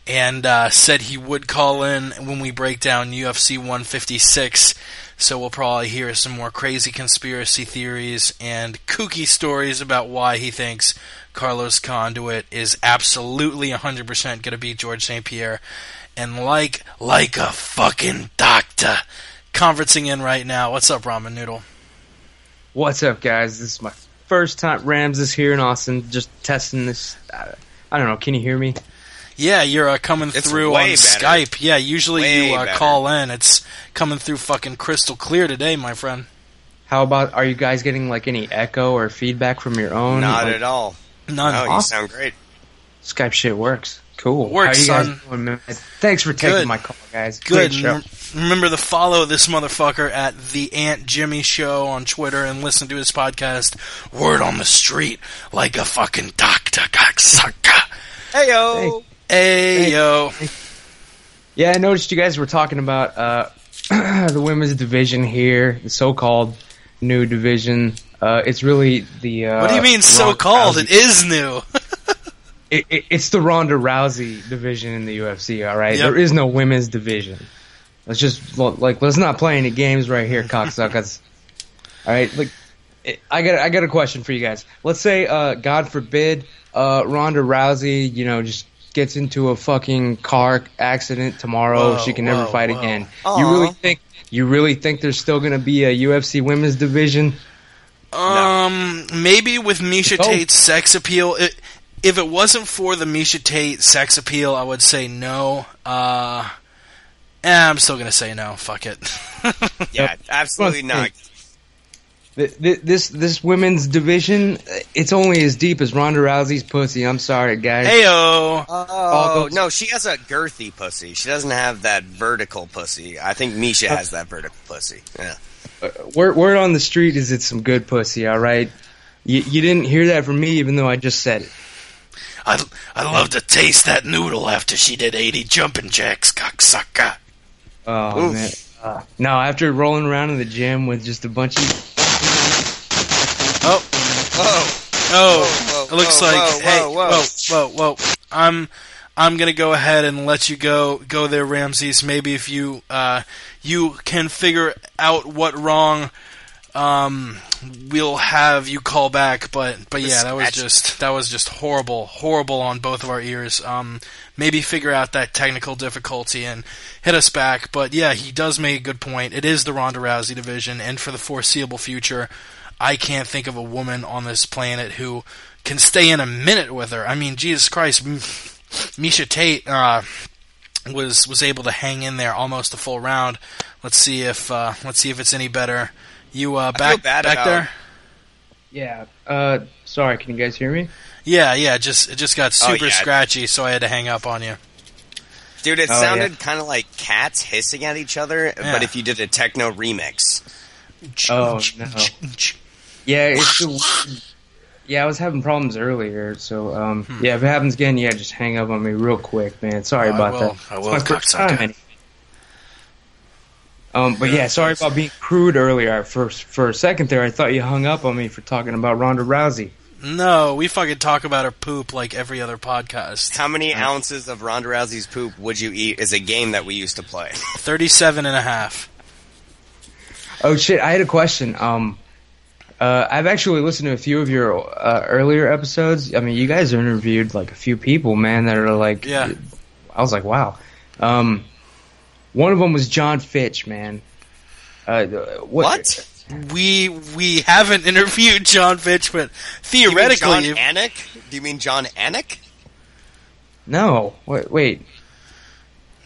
Speaker 1: And said he would call in when we break down UFC 156. So we'll probably hear some more crazy conspiracy theories and kooky stories about why he thinks Carlos Condit is absolutely 100% going to beat George St-Pierre. And like a fucking doctor... conferencing in right now. What's up, Ramen Noodle?
Speaker 5: What's up, guys? This is my first time. Ramses here in Austin, just testing this. I don't know. Can you hear me?
Speaker 1: Yeah, you're coming through on Skype. Yeah, usually you call in. It's coming through fucking crystal clear today, my friend.
Speaker 5: How about, are you guys getting like any echo or feedback from your own?
Speaker 4: Not at all.
Speaker 1: None.
Speaker 4: No,
Speaker 1: Awesome.
Speaker 4: You sound great.
Speaker 5: Skype shit works. Cool.
Speaker 1: Works,
Speaker 5: How you
Speaker 1: son.
Speaker 5: guys doing, man? Thanks for taking my call, guys.
Speaker 1: Good.
Speaker 5: Great show.
Speaker 1: Remember to follow this motherfucker at the Aunt Jimmy Show on Twitter and listen to his podcast, Word on the Street, like a fucking doctor, cocksucker.
Speaker 4: Heyo.
Speaker 1: Heyo.
Speaker 5: Yeah, I noticed you guys were talking about the women's division here, the so-called new division. It's really the...
Speaker 1: what do you mean so-called? It is new.
Speaker 5: It's the Ronda Rousey division in the UFC, all right?
Speaker 1: Yep.
Speaker 5: There is no women's division. Let's not play any games right here, cocksuckers. All right? I got a question for you guys. Let's say, God forbid, Ronda Rousey, just gets into a fucking car accident tomorrow. She can never fight again.
Speaker 4: Aww.
Speaker 5: You really think there's still going to be a UFC women's division?
Speaker 1: No. Maybe with Miesha Tate's sex appeal. If it wasn't for the Miesha Tate sex appeal, I would say no. I'm still going to say no. Fuck it.
Speaker 4: Yeah, absolutely not.
Speaker 5: This women's division, it's only as deep as Ronda Rousey's pussy. I'm sorry, guys.
Speaker 1: Heyo.
Speaker 4: Oh, no, she has a girthy pussy. She doesn't have that vertical pussy. I think Miesha has that vertical pussy. Yeah.
Speaker 5: word on the street is it's some good pussy, all right? You didn't hear that from me, even though I just said it.
Speaker 1: I love to taste that noodle after she did 80 jumping jacks, cocksucker.
Speaker 5: Oh, man. No, after rolling around in the gym with just a bunch of...
Speaker 1: Oh. It looks like... Whoa. I'm gonna go ahead and let you go there, Ramses. Maybe if you can figure out what wrong, we'll have you call back. But yeah, that was just horrible on both of our ears. Maybe figure out that technical difficulty and hit us back. But yeah, he does make a good point. It is the Ronda Rousey division, and for the foreseeable future, I can't think of a woman on this planet who can stay in a minute with her. I mean, Jesus Christ. Miesha Tate was able to hang in there almost a full round. Let's see if it's any better. You back there?
Speaker 5: Yeah. Sorry, can you guys hear me?
Speaker 1: Yeah. It just got super scratchy, so I had to hang up on you.
Speaker 4: Dude, it sounded kind of like cats hissing at each other, but if you did a techno remix.
Speaker 5: Oh no. Yeah, Yeah, I was having problems earlier, so if it happens again, just hang up on me real quick, man. Sorry about that.
Speaker 1: I will.
Speaker 5: It's my first time. But yeah, sorry about being crude earlier. For a second there, I thought you hung up on me for talking about Ronda Rousey.
Speaker 1: No, we fucking talk about her poop like every other podcast.
Speaker 4: How many ounces of Ronda Rousey's poop would you eat is a game that we used to play?
Speaker 1: 37.5.
Speaker 5: Oh shit, I had a question. I've actually listened to a few of your earlier episodes. I mean, you guys interviewed like a few people, man, that are like...
Speaker 1: Yeah.
Speaker 5: I was like, wow. One of them was John Fitch, man.
Speaker 4: What?
Speaker 1: We haven't interviewed John Fitch, but theoretically...
Speaker 4: Do you mean John Anik? Do you mean John Anik?
Speaker 5: No. Wait.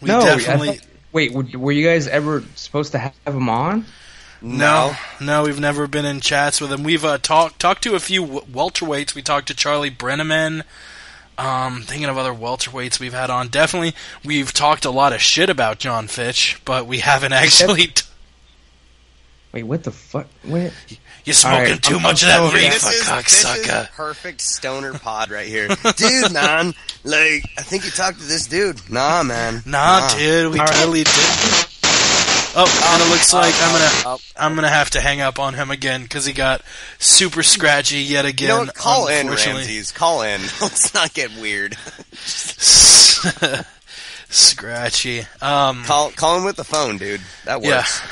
Speaker 1: No, definitely...
Speaker 5: Wait, were you guys ever supposed to have him on?
Speaker 1: No, we've never been in chats with him. We've talked to a few welterweights. We talked to Charlie Brenneman. Thinking of other welterweights we've had on. Definitely, we've talked a lot of shit about John Fitch, but we haven't actually...
Speaker 5: Wait, what the fuck? What?
Speaker 1: You're smoking too much of that reefer,
Speaker 4: This
Speaker 1: cocksucker.
Speaker 4: is perfect stoner pod right here. Dude, man, I think you talked to this dude. Nah, man.
Speaker 1: Nah, dude, we totally did. Oh, and it looks like I'm gonna have to hang up on him again because he got super scratchy yet again.
Speaker 4: Call in, Ramses. Call in. Let's not get weird.
Speaker 1: Scratchy.
Speaker 4: Call him with the phone, dude. That works.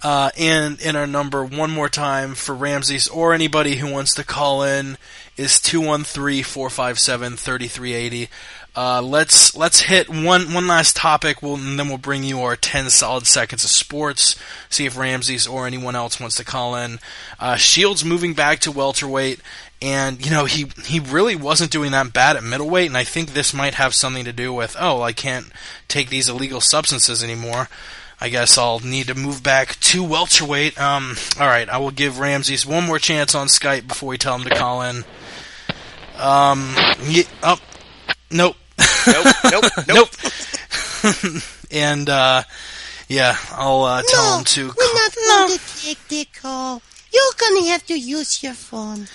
Speaker 1: Yeah. And in our number one more time for Ramses or anybody who wants to call in is 213-457-3380. Let's hit one last topic, and then we'll bring you our 10 solid seconds of sports. See if Ramses or anyone else wants to call in. Shields moving back to welterweight, and he really wasn't doing that bad at middleweight, and I think this might have something to do with I can't take these illegal substances anymore. I guess I'll need to move back to welterweight. All right, I will give Ramses one more chance on Skype before we tell him to call in. Nope. Nope. And, I'll tell him to...
Speaker 6: We're not going to take the call. You're going to have to use your phone.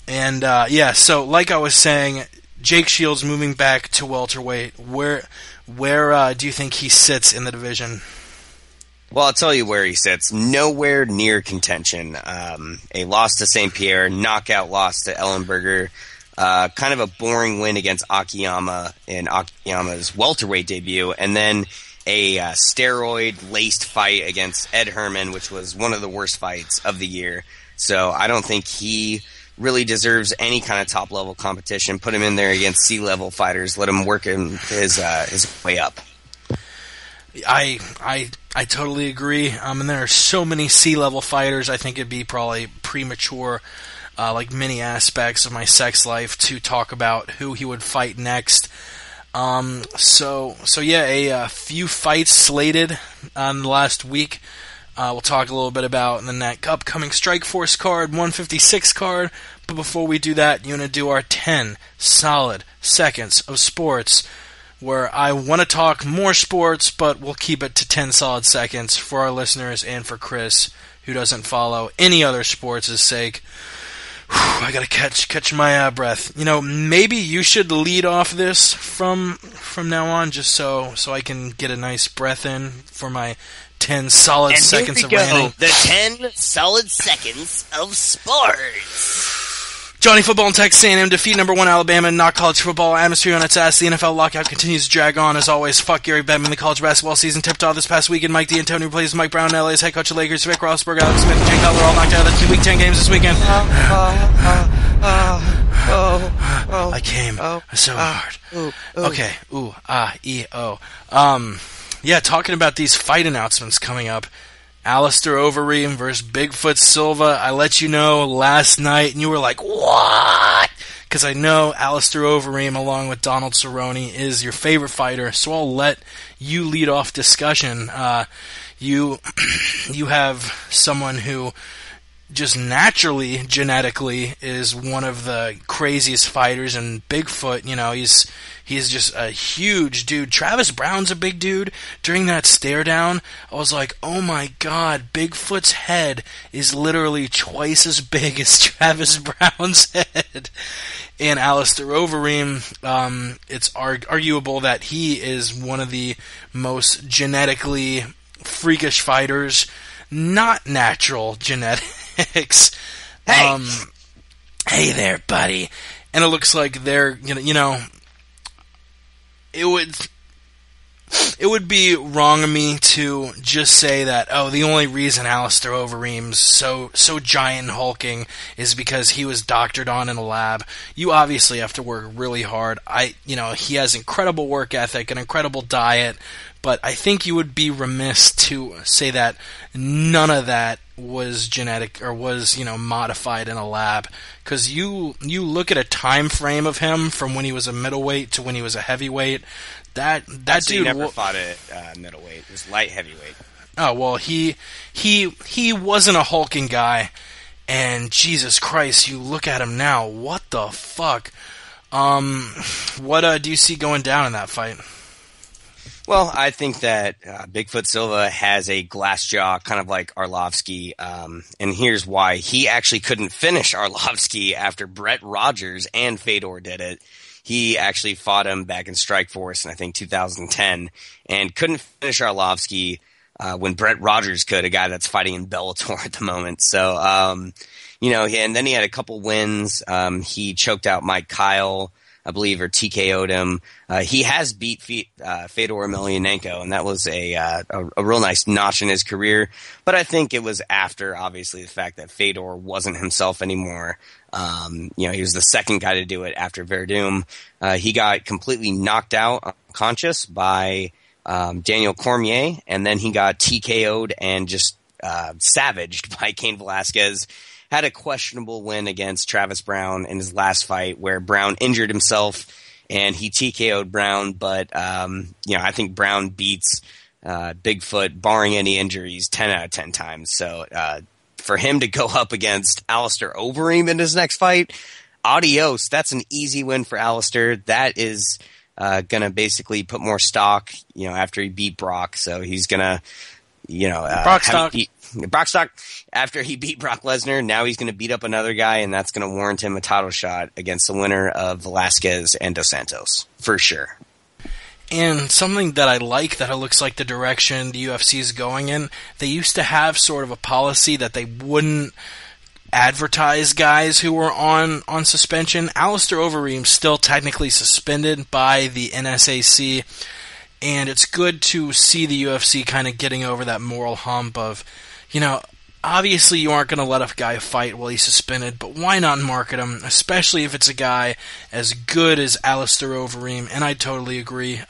Speaker 1: And, so, like I was saying, Jake Shields moving back to welterweight. Where do you think he sits in the division?
Speaker 4: Well, I'll tell you where he sits. Nowhere near contention. A loss to St-Pierre, knockout loss to Ellenberger, kind of a boring win against Akiyama in Akiyama's welterweight debut, and then a steroid-laced fight against Ed Herman, which was one of the worst fights of the year. So I don't think he really deserves any kind of top-level competition. Put him in there against C-level fighters. Let him work his way up.
Speaker 1: I totally agree. And there are so many C-level fighters. I think it'd be probably premature, like many aspects of my sex life, to talk about who he would fight next. A few fights slated the last week. We'll talk a little bit about in the next upcoming Strikeforce card, 156 card. But before we do that, you want to do our 10 solid seconds of sports. where I want to talk more sports, but we'll keep it to 10 solid seconds for our listeners and for Chris, who doesn't follow any other sports' sake. I gotta catch my breath. Maybe you should lead off this from now on, just so I can get a nice breath in for my 10 solid seconds of ranting.
Speaker 3: The 10 solid seconds of sports.
Speaker 1: Johnny Football and Texas A&M defeat number 1 Alabama in not college football. Atmosphere on its ass. The NFL lockout continues to drag on. As always, fuck Gary Bettman. The college basketball season tipped off this past weekend. Mike D'Antoni replaces Mike Brown in LA as head coach of the Lakers. Vic Rossberg, Alex Smith, and Jay Cutler all knocked out of the Week 10 games this weekend. I came so hard. Okay. Yeah, talking about these fight announcements coming up. Alistair Overeem versus Bigfoot Silva. I let you know last night, and you were like, what? Because I know Alistair Overeem, along with Donald Cerrone, is your favorite fighter, so I'll let you lead off discussion. You have someone who just naturally, genetically, is one of the craziest fighters, and Bigfoot, he's just a huge dude. Travis Brown's a big dude. During that stare down, I was like, oh my god, Bigfoot's head is literally twice as big as Travis Brown's head. And Alistair Overeem, it's arguable that he is one of the most genetically freakish fighters, not natural genetics. Hey there, buddy. And it looks like they're, it would be wrong of me to just say that, the only reason Alistair Overeem's so giant and hulking is because he was doctored on in a lab. You obviously have to work really hard. He has incredible work ethic, an incredible diet, but I think you would be remiss to say that none of that was genetic or was, modified in a lab. Because you look at a time frame of him from when he was a middleweight to when he was a heavyweight. That dude
Speaker 4: never fought at middleweight. It was light heavyweight.
Speaker 1: Oh well, he wasn't a hulking guy, and Jesus Christ, you look at him now. What the fuck? What do you see going down in that fight?
Speaker 4: Well, I think that Bigfoot Silva has a glass jaw, kind of like Arlovsky, and here's why. He actually couldn't finish Arlovsky after Brett Rogers and Fedor did it. He actually fought him back in Strikeforce in, I think, 2010, and couldn't finish Arlovsky when Brett Rogers could, a guy that's fighting in Bellator at the moment. So, and then he had a couple wins. He choked out Mike Kyle, I believe, or TKO'd him. He has beat Fedor Emelianenko, and that was a real nice notch in his career. But I think it was after, obviously, the fact that Fedor wasn't himself anymore. He was the second guy to do it after Verdum. He got completely knocked out unconscious by Daniel Cormier, and then he got TKO'd and just savaged by Cain Velasquez. Had a questionable win against Travis Brown in his last fight where Brown injured himself and he TKO'd Brown. But, I think Brown beats Bigfoot, barring any injuries, 10 out of 10 times. So for him to go up against Alistair Overeem in his next fight, adios. That's an easy win for Alistair. That is going to basically put more stock, after he beat Brock. So he's going to, Brock stock after he beat Brock Lesnar. Now he's going to beat up another guy, and that's going to warrant him a title shot against the winner of Velasquez and Dos Santos, for sure.
Speaker 1: And something that I like, that it looks like the direction the UFC is going in, they used to have sort of a policy that they wouldn't advertise guys who were on suspension. Alistair Overeem's still technically suspended by the NSAC, and it's good to see the UFC kind of getting over that moral hump of, obviously you aren't going to let a guy fight while he's suspended, but why not market him, especially if it's a guy as good as Alistair Overeem, and I totally agree.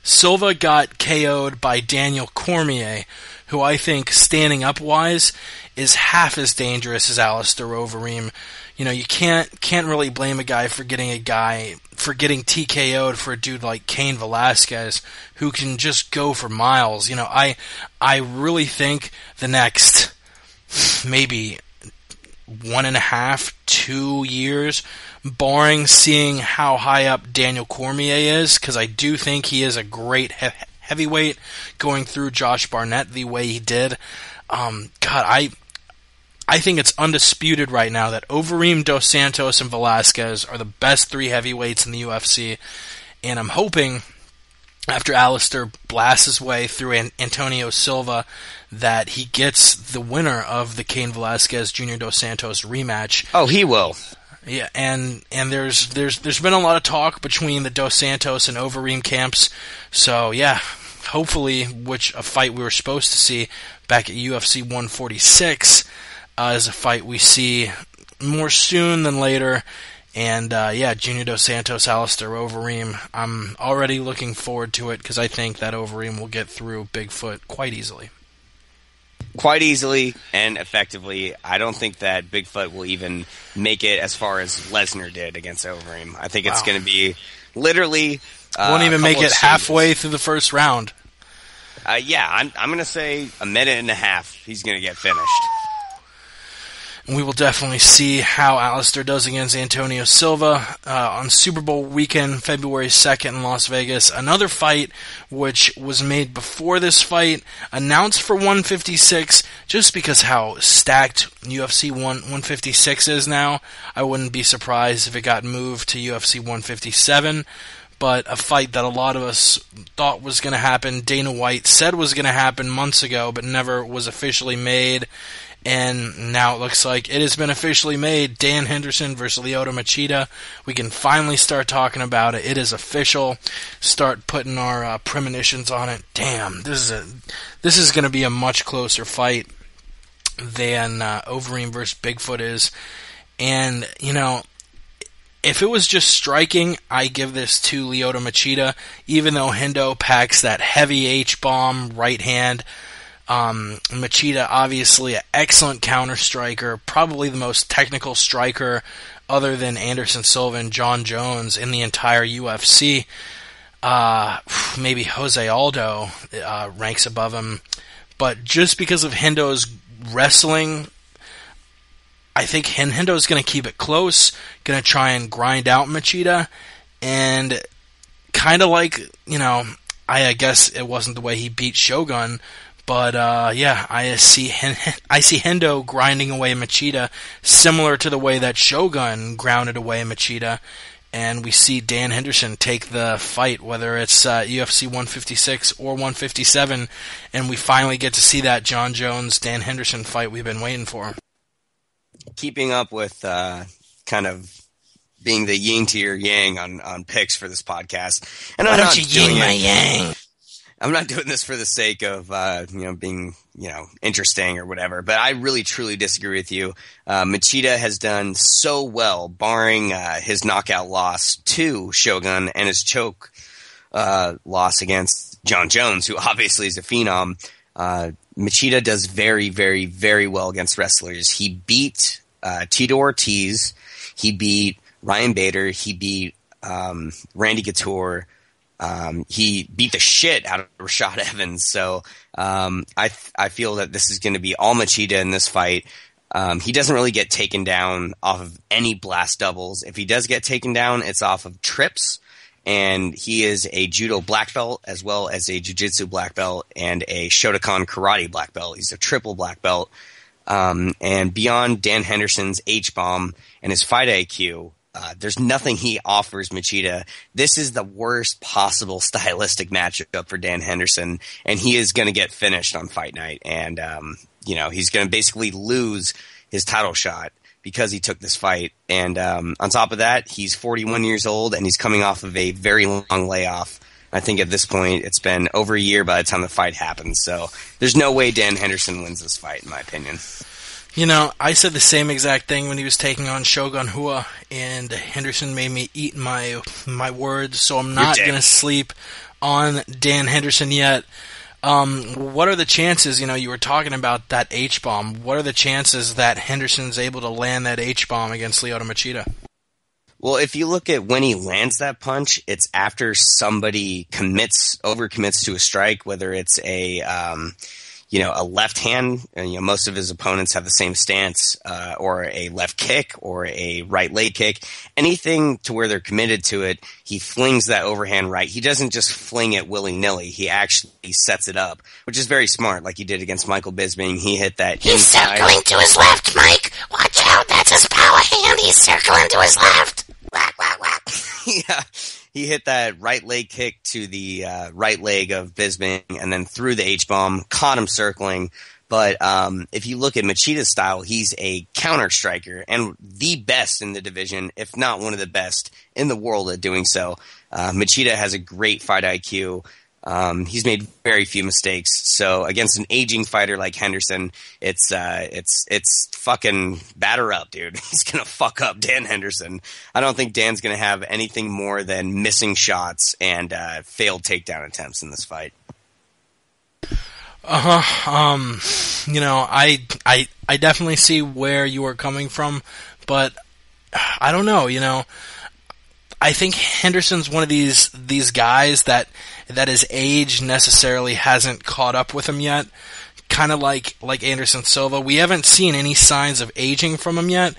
Speaker 1: Silva got KO'd by Daniel Cormier, who I think, standing up-wise, is half as dangerous as Alistair Overeem. You can't really blame a guy for getting TKO'd for a dude like Cain Velasquez, who can just go for miles. I really think the next maybe 1.5, 2 years barring seeing how high up Daniel Cormier is, because I do think he is a great heavyweight going through Josh Barnett the way he did. I think it's undisputed right now that Overeem, Dos Santos, and Velasquez are the best 3 heavyweights in the UFC, and I'm hoping after Alistair blasts his way through Antonio Silva that he gets the winner of the Cain Velasquez Jr. Dos Santos rematch.
Speaker 4: Oh, he will.
Speaker 1: Yeah, and there's been a lot of talk between the Dos Santos and Overeem camps, so yeah, hopefully, which a fight we were supposed to see back at UFC 146 is a fight we see more soon than later. And Junior Dos Santos, Alistair Overeem, I'm already looking forward to it because I think that Overeem will get through Bigfoot quite easily.
Speaker 4: Quite easily and effectively. I don't think that Bigfoot will even make it as far as Lesnar did against Overeem. I think it's going to be literally
Speaker 1: won't even make it halfway through the first round.
Speaker 4: I'm going to say a minute and a half he's going to get finished.
Speaker 1: We will definitely see how Alistair does against Antonio Silva on Super Bowl weekend, February 2nd in Las Vegas. Another fight which was made before this fight, announced for 156, just because how stacked UFC 156 is now. I wouldn't be surprised if it got moved to UFC 157. But a fight that a lot of us thought was going to happen, Dana White said was going to happen months ago, but never was officially made. And now it looks like it has been officially made. Dan Henderson versus Lyoto Machida. We can finally start talking about it. It is official. Start putting our premonitions on it. Damn, this is going to be a much closer fight than Overeem versus Bigfoot is. And, you know, if it was just striking, I give this to Lyoto Machida, even though Hendo packs that heavy H-bomb right hand. Machida, obviously an excellent counter striker, probably the most technical striker other than Anderson Silva and John Jones in the entire UFC. Maybe Jose Aldo ranks above him, but just because of Hendo's wrestling, I think Hendo's going to keep it close, going to try and grind out Machida, and kind of like, you know, I guess it wasn't the way he beat Shogun, but I see Hendo grinding away Machida, similar to the way that Shogun grounded away Machida, and we see Dan Henderson take the fight, whether it's UFC 156 or 157, and we finally get to see that John Jones-Dan Henderson fight we've been waiting for.
Speaker 4: Keeping up with kind of being the yin to your yang on picks for this podcast, and
Speaker 6: Why don't you yin my yang?
Speaker 4: I'm not doing this for the sake of being interesting or whatever, but I really truly disagree with you. Machida has done so well, barring his knockout loss to Shogun and his choke loss against John Jones, who obviously is a phenom. Machida does very, very, very well against wrestlers. He beat Tito Ortiz. He beat Ryan Bader. He beat Randy Couture. He beat the shit out of Rashad Evans. So I feel that this is going to be all Machida in this fight. He doesn't really get taken down off of any blast doubles. If he does get taken down, it's off of trips. And he is a judo black belt as well as a jiu-jitsu black belt and a Shotokan karate black belt. He's a triple black belt. And beyond Dan Henderson's H-bomb and his fight IQ, there's nothing he offers Machida. This is the worst possible stylistic matchup for Dan Henderson, and he is going to get finished on fight night. And, he's going to basically lose his title shot because he took this fight. And on top of that, he's 41 years old, and he's coming off of a very long layoff. I think at this point it's been over a year by the time the fight happens. So there's no way Dan Henderson wins this fight, in my opinion.
Speaker 1: You know, I said the same exact thing when he was taking on Shogun Rua, and Henderson made me eat my words, so I'm not going to sleep on Dan Henderson yet. What are the chances, you were talking about that H-bomb, what are the chances that Henderson's able to land that H-bomb against Lyoto Machida?
Speaker 4: Well, if you look at when he lands that punch, it's after somebody overcommits to a strike, whether it's a a left hand. And, most of his opponents have the same stance, or a left kick or a right leg kick. Anything to where they're committed to it, he flings that overhand right. He doesn't just fling it willy-nilly. He actually sets it up, which is very smart, like he did against Michael Bisping. He hit that
Speaker 3: He's
Speaker 4: inside.
Speaker 3: circling to his left, Mike. Watch out, that's his power hand. He's circling to his left. Whack, whack, whack.
Speaker 4: Yeah, he hit that right leg kick to the right leg of Bisping and then threw the H-bomb, caught him circling. But if you look at Machida's style, he's a counter striker and the best in the division, if not one of the best in the world at doing so. Machida has a great fight IQ. He's made very few mistakes. So against an aging fighter like Henderson, it's fucking batter up, dude. He's gonna fuck up Dan Henderson. I don't think Dan's gonna have anything more than missing shots and failed takedown attempts in this fight.
Speaker 1: I definitely see where you are coming from, but I don't know, I think Henderson's one of these guys that his age necessarily hasn't caught up with him yet. Kind of like Anderson Silva. We haven't seen any signs of aging from him yet.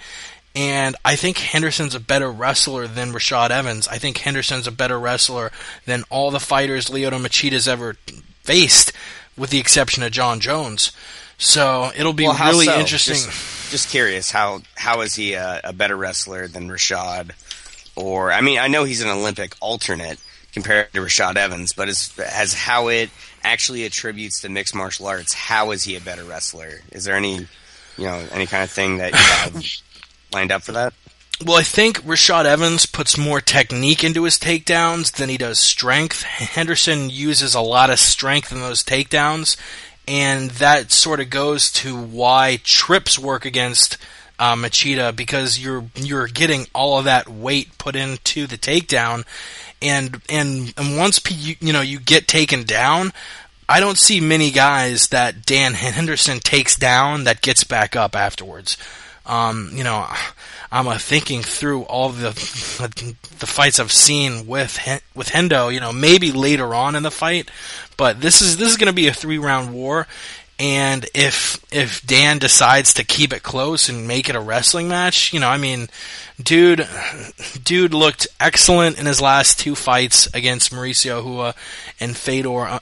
Speaker 1: And I think Henderson's a better wrestler than Rashad Evans. I think Henderson's a better wrestler than all the fighters Lyoto Machida's ever faced, with the exception of John Jones. So it'll be really interesting.
Speaker 4: Just curious, how is he a better wrestler than Rashad? Or, I mean, I know he's an Olympic alternate compared to Rashad Evans, but as how it actually attributes to mixed martial arts, how is he a better wrestler? Is there any kind of thing that you have lined up for that?
Speaker 1: Well, I think Rashad Evans puts more technique into his takedowns than he does strength. Henderson uses a lot of strength in those takedowns, and that sort of goes to why trips work against Machida, because you're getting all of that weight put into the takedown, and once you get taken down, I don't see many guys that Dan Henderson takes down that gets back up afterwards. I'm thinking through all the fights I've seen with Hendo, maybe later on in the fight, but this is going to be a 3-round war. And if Dan decides to keep it close and make it a wrestling match, dude looked excellent in his last 2 fights against Mauricio Hua and Fedor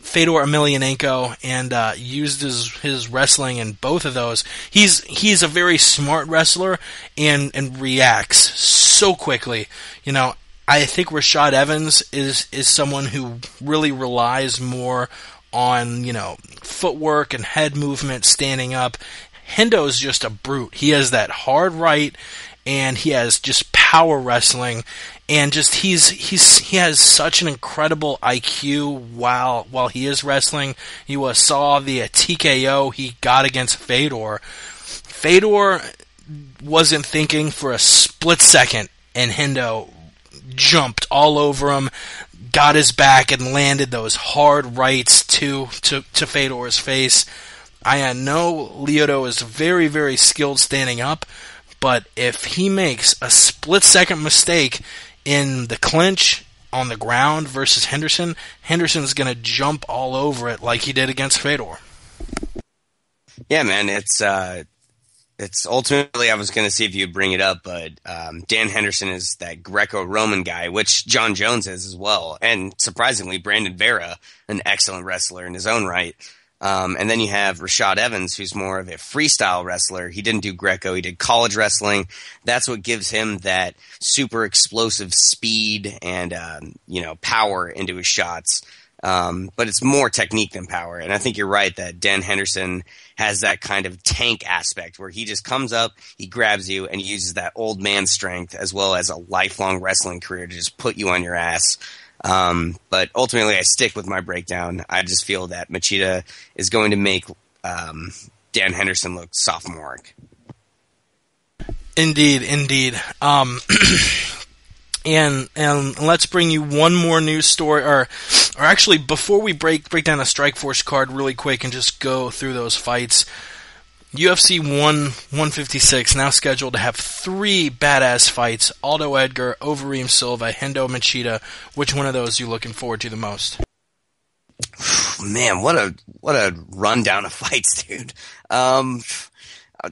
Speaker 1: Emelianenko, and used his wrestling in both of those. He's a very smart wrestler and reacts so quickly. I think Rashad Evans is someone who really relies more on, footwork and head movement, standing up. Hendo's just a brute. He has that hard right, and he has just power wrestling, and just he has such an incredible IQ while he is wrestling. You saw the TKO he got against Fedor. Fedor wasn't thinking for a split second, and Hendo jumped all over him, got his back, and landed those hard rights to Fedor's face. I know Lyoto is very, very skilled standing up, but if he makes a split-second mistake in the clinch on the ground versus Henderson's going to jump all over it like he did against Fedor.
Speaker 4: Yeah, man, it's ultimately, I was going to see if you'd bring it up, but Dan Henderson is that Greco-Roman guy, which John Jones is as well. And surprisingly, Brandon Vera, an excellent wrestler in his own right. And then you have Rashad Evans, who's more of a freestyle wrestler. He didn't do Greco, he did college wrestling. That's what gives him that super explosive speed and power into his shots. But it's more technique than power. And I think you're right that Dan Henderson has that kind of tank aspect where he just comes up, he grabs you, and he uses that old man strength as well as a lifelong wrestling career to just put you on your ass. But ultimately I stick with my breakdown. I just feel that Machida is going to make Dan Henderson look sophomoric.
Speaker 1: Indeed. And let's bring you one more news story, or actually, before we break down the Strikeforce card really quick and just go through those fights, UFC 156 now scheduled to have 3 badass fights: Aldo Edgar, Overeem Silva, Hendo Machida. Which one of those are you looking forward to the most?
Speaker 4: Man, what a rundown of fights, dude.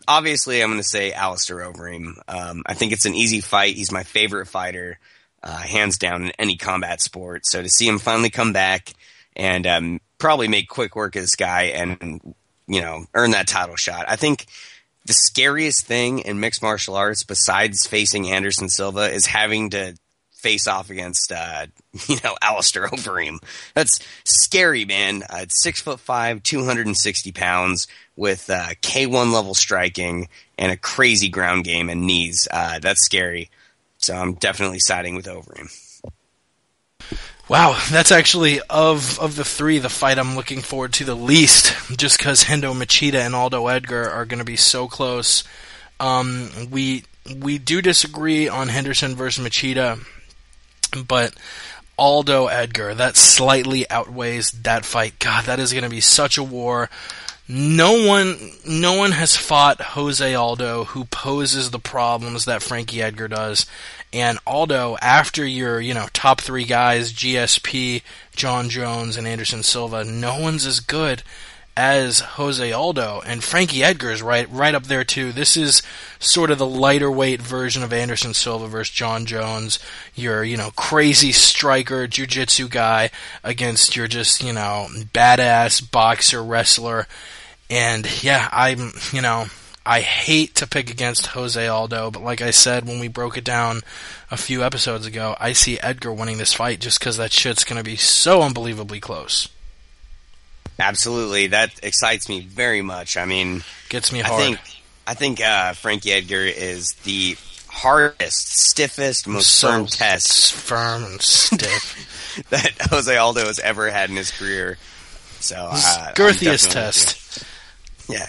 Speaker 4: Obviously, I'm going to say Alistair Overeem. I think it's an easy fight. He's my favorite fighter, hands down in any combat sport. So to see him finally come back and probably make quick work of this guy and earn that title shot. I think the scariest thing in mixed martial arts, besides facing Anderson Silva, is having to face off against Alistair Overeem. That's scary, man. It's 6'5", 260 pounds with K1 level striking and a crazy ground game and knees. That's scary. So I'm definitely siding with Overeem.
Speaker 1: Wow, that's actually, of the three, the fight I'm looking forward to the least, just because Hendo Machida and Aldo Edgar are going to be so close. We do disagree on Henderson versus Machida, but Aldo Edgar, that slightly outweighs that fight. God, that is going to be such a war. No one has fought Jose Aldo who poses the problems that Frankie Edgar does. And Aldo, after your, top three guys, GSP, John Jones, and Anderson Silva, no one's as good as Jose Aldo. And Frankie Edgar is right up there too. This is sort of the lighter weight version of Anderson Silva versus John Jones. Your, crazy striker, jiu-jitsu guy against your just, badass boxer, wrestler. And yeah, I hate to pick against Jose Aldo, but like I said when we broke it down a few episodes ago, I see Edgar winning this fight just because that shit's going to be so unbelievably close.
Speaker 4: Absolutely. That excites me very much. I mean,
Speaker 1: gets me hard.
Speaker 4: I think Frankie Edgar is the hardest, stiffest, most firm test.
Speaker 1: Firm and stiff.
Speaker 4: that Jose Aldo has ever had in his career. So,
Speaker 1: girthiest test.
Speaker 4: Yeah.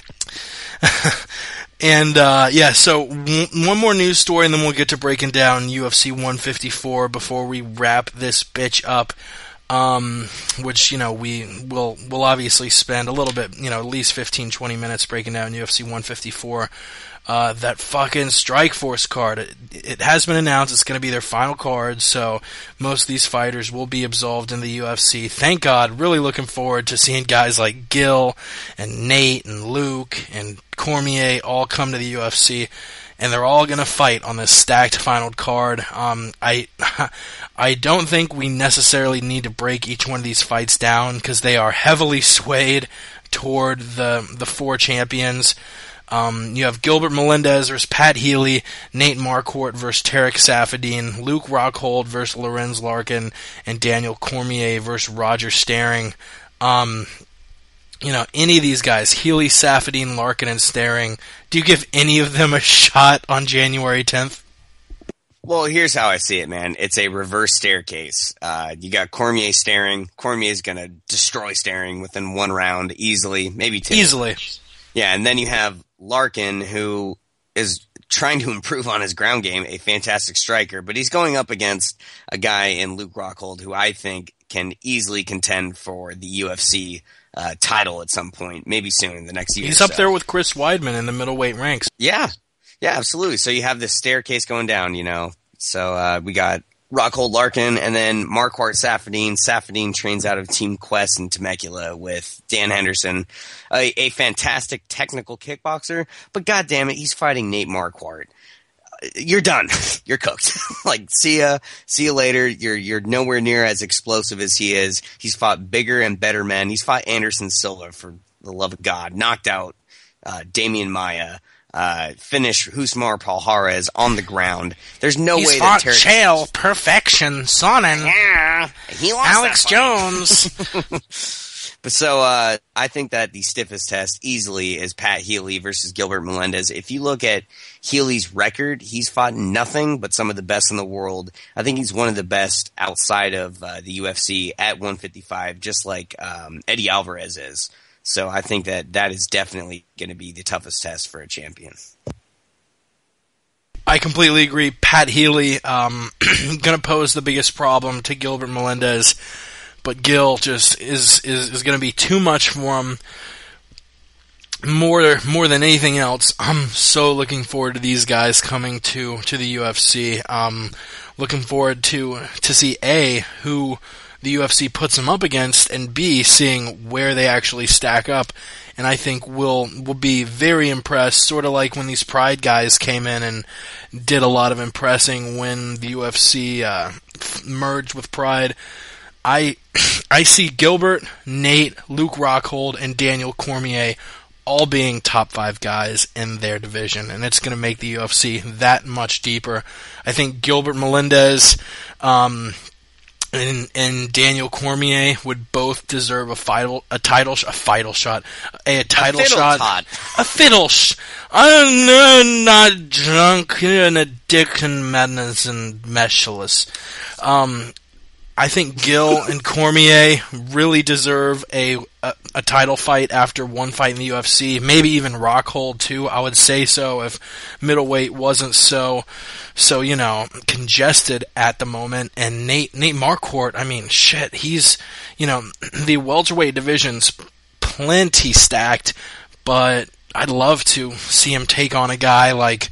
Speaker 1: And, so one more news story and then we'll get to breaking down UFC 154 before we wrap this bitch up. Which, we'll obviously spend a little bit, at least 15-20 minutes breaking down UFC 154. That fucking Strikeforce card. It has been announced it's going to be their final card, so most of these fighters will be absolved in the UFC. Thank God. Really looking forward to seeing guys like Gil and Nate and Luke and Cormier all come to the UFC, and they're all going to fight on this stacked final card. I don't think we necessarily need to break each one of these fights down because they are heavily swayed toward the four champions. You have Gilbert Melendez versus Pat Healy, Nate Marquardt versus Tarek Safadine, Luke Rockhold versus Lorenz Larkin, and Daniel Cormier versus Roger Staring. Any of these guys, Healy, Safadine, Larkin, and Staring, do you give any of them a shot on January 10th?
Speaker 4: Well, here's how I see it, man. It's a reverse staircase. You got Cormier Staring. Cormier's going to destroy Staring within one round easily, maybe two.
Speaker 1: Easily.
Speaker 4: Yeah, and then you have Larkin, who is trying to improve on his ground game, a fantastic striker, but he's going up against a guy in Luke Rockhold who I think can easily contend for the UFC title at some point, maybe soon in the next year.
Speaker 1: He's up there with Chris Weidman in the middleweight ranks.
Speaker 4: Yeah, absolutely. So you have this staircase going down, So we got Rockhold Larkin and then Marquardt Safadine. Safadine trains out of Team Quest in Temecula with Dan Henderson, a fantastic technical kickboxer, but goddamn it, he's fighting Nate Marquardt. You're done. You're cooked. See ya later. You're nowhere near as explosive as he is. He's fought bigger and better men. He's fought Anderson Silva, for the love of God, knocked out Damian Maia, finished Husmar Palhares on the ground. There's no way that
Speaker 1: He's fought Chael, Perfection, Sonnen,
Speaker 3: He lost
Speaker 1: Alex Jones.
Speaker 4: But so I think that the stiffest test easily is Pat Healy versus Gilbert Melendez. If you look at Healy's record, he's fought nothing but some of the best in the world. I think he's one of the best outside of the UFC at 155, just like Eddie Alvarez is. So I think that is definitely going to be the toughest test for a champion.
Speaker 1: I completely agree. Pat Healy going to pose the biggest problem to Gilbert Melendez. But Gil just is going to be too much for him. More than anything else, I'm so looking forward to these guys coming to the UFC. Looking forward to see who the UFC puts them up against, and B, seeing where they actually stack up. And I think we'll be very impressed, sort of like when these Pride guys came in and did a lot of impressing when the UFC merged with Pride. I see Gilbert, Nate, Luke Rockhold, and Daniel Cormier all being top 5 guys in their division, and it's going to make the UFC that much deeper. I think Gilbert Melendez and Daniel Cormier would both deserve a fiddle shot. I'm not drunk and addiction, madness, and meshless. I think Gil and Cormier really deserve a title fight after one fight in the UFC. Maybe even Rockhold too. I would say so if middleweight wasn't so congested at the moment. And Nate Marquardt, I mean, shit, he's the welterweight division's plenty stacked, but I'd love to see him take on a guy like.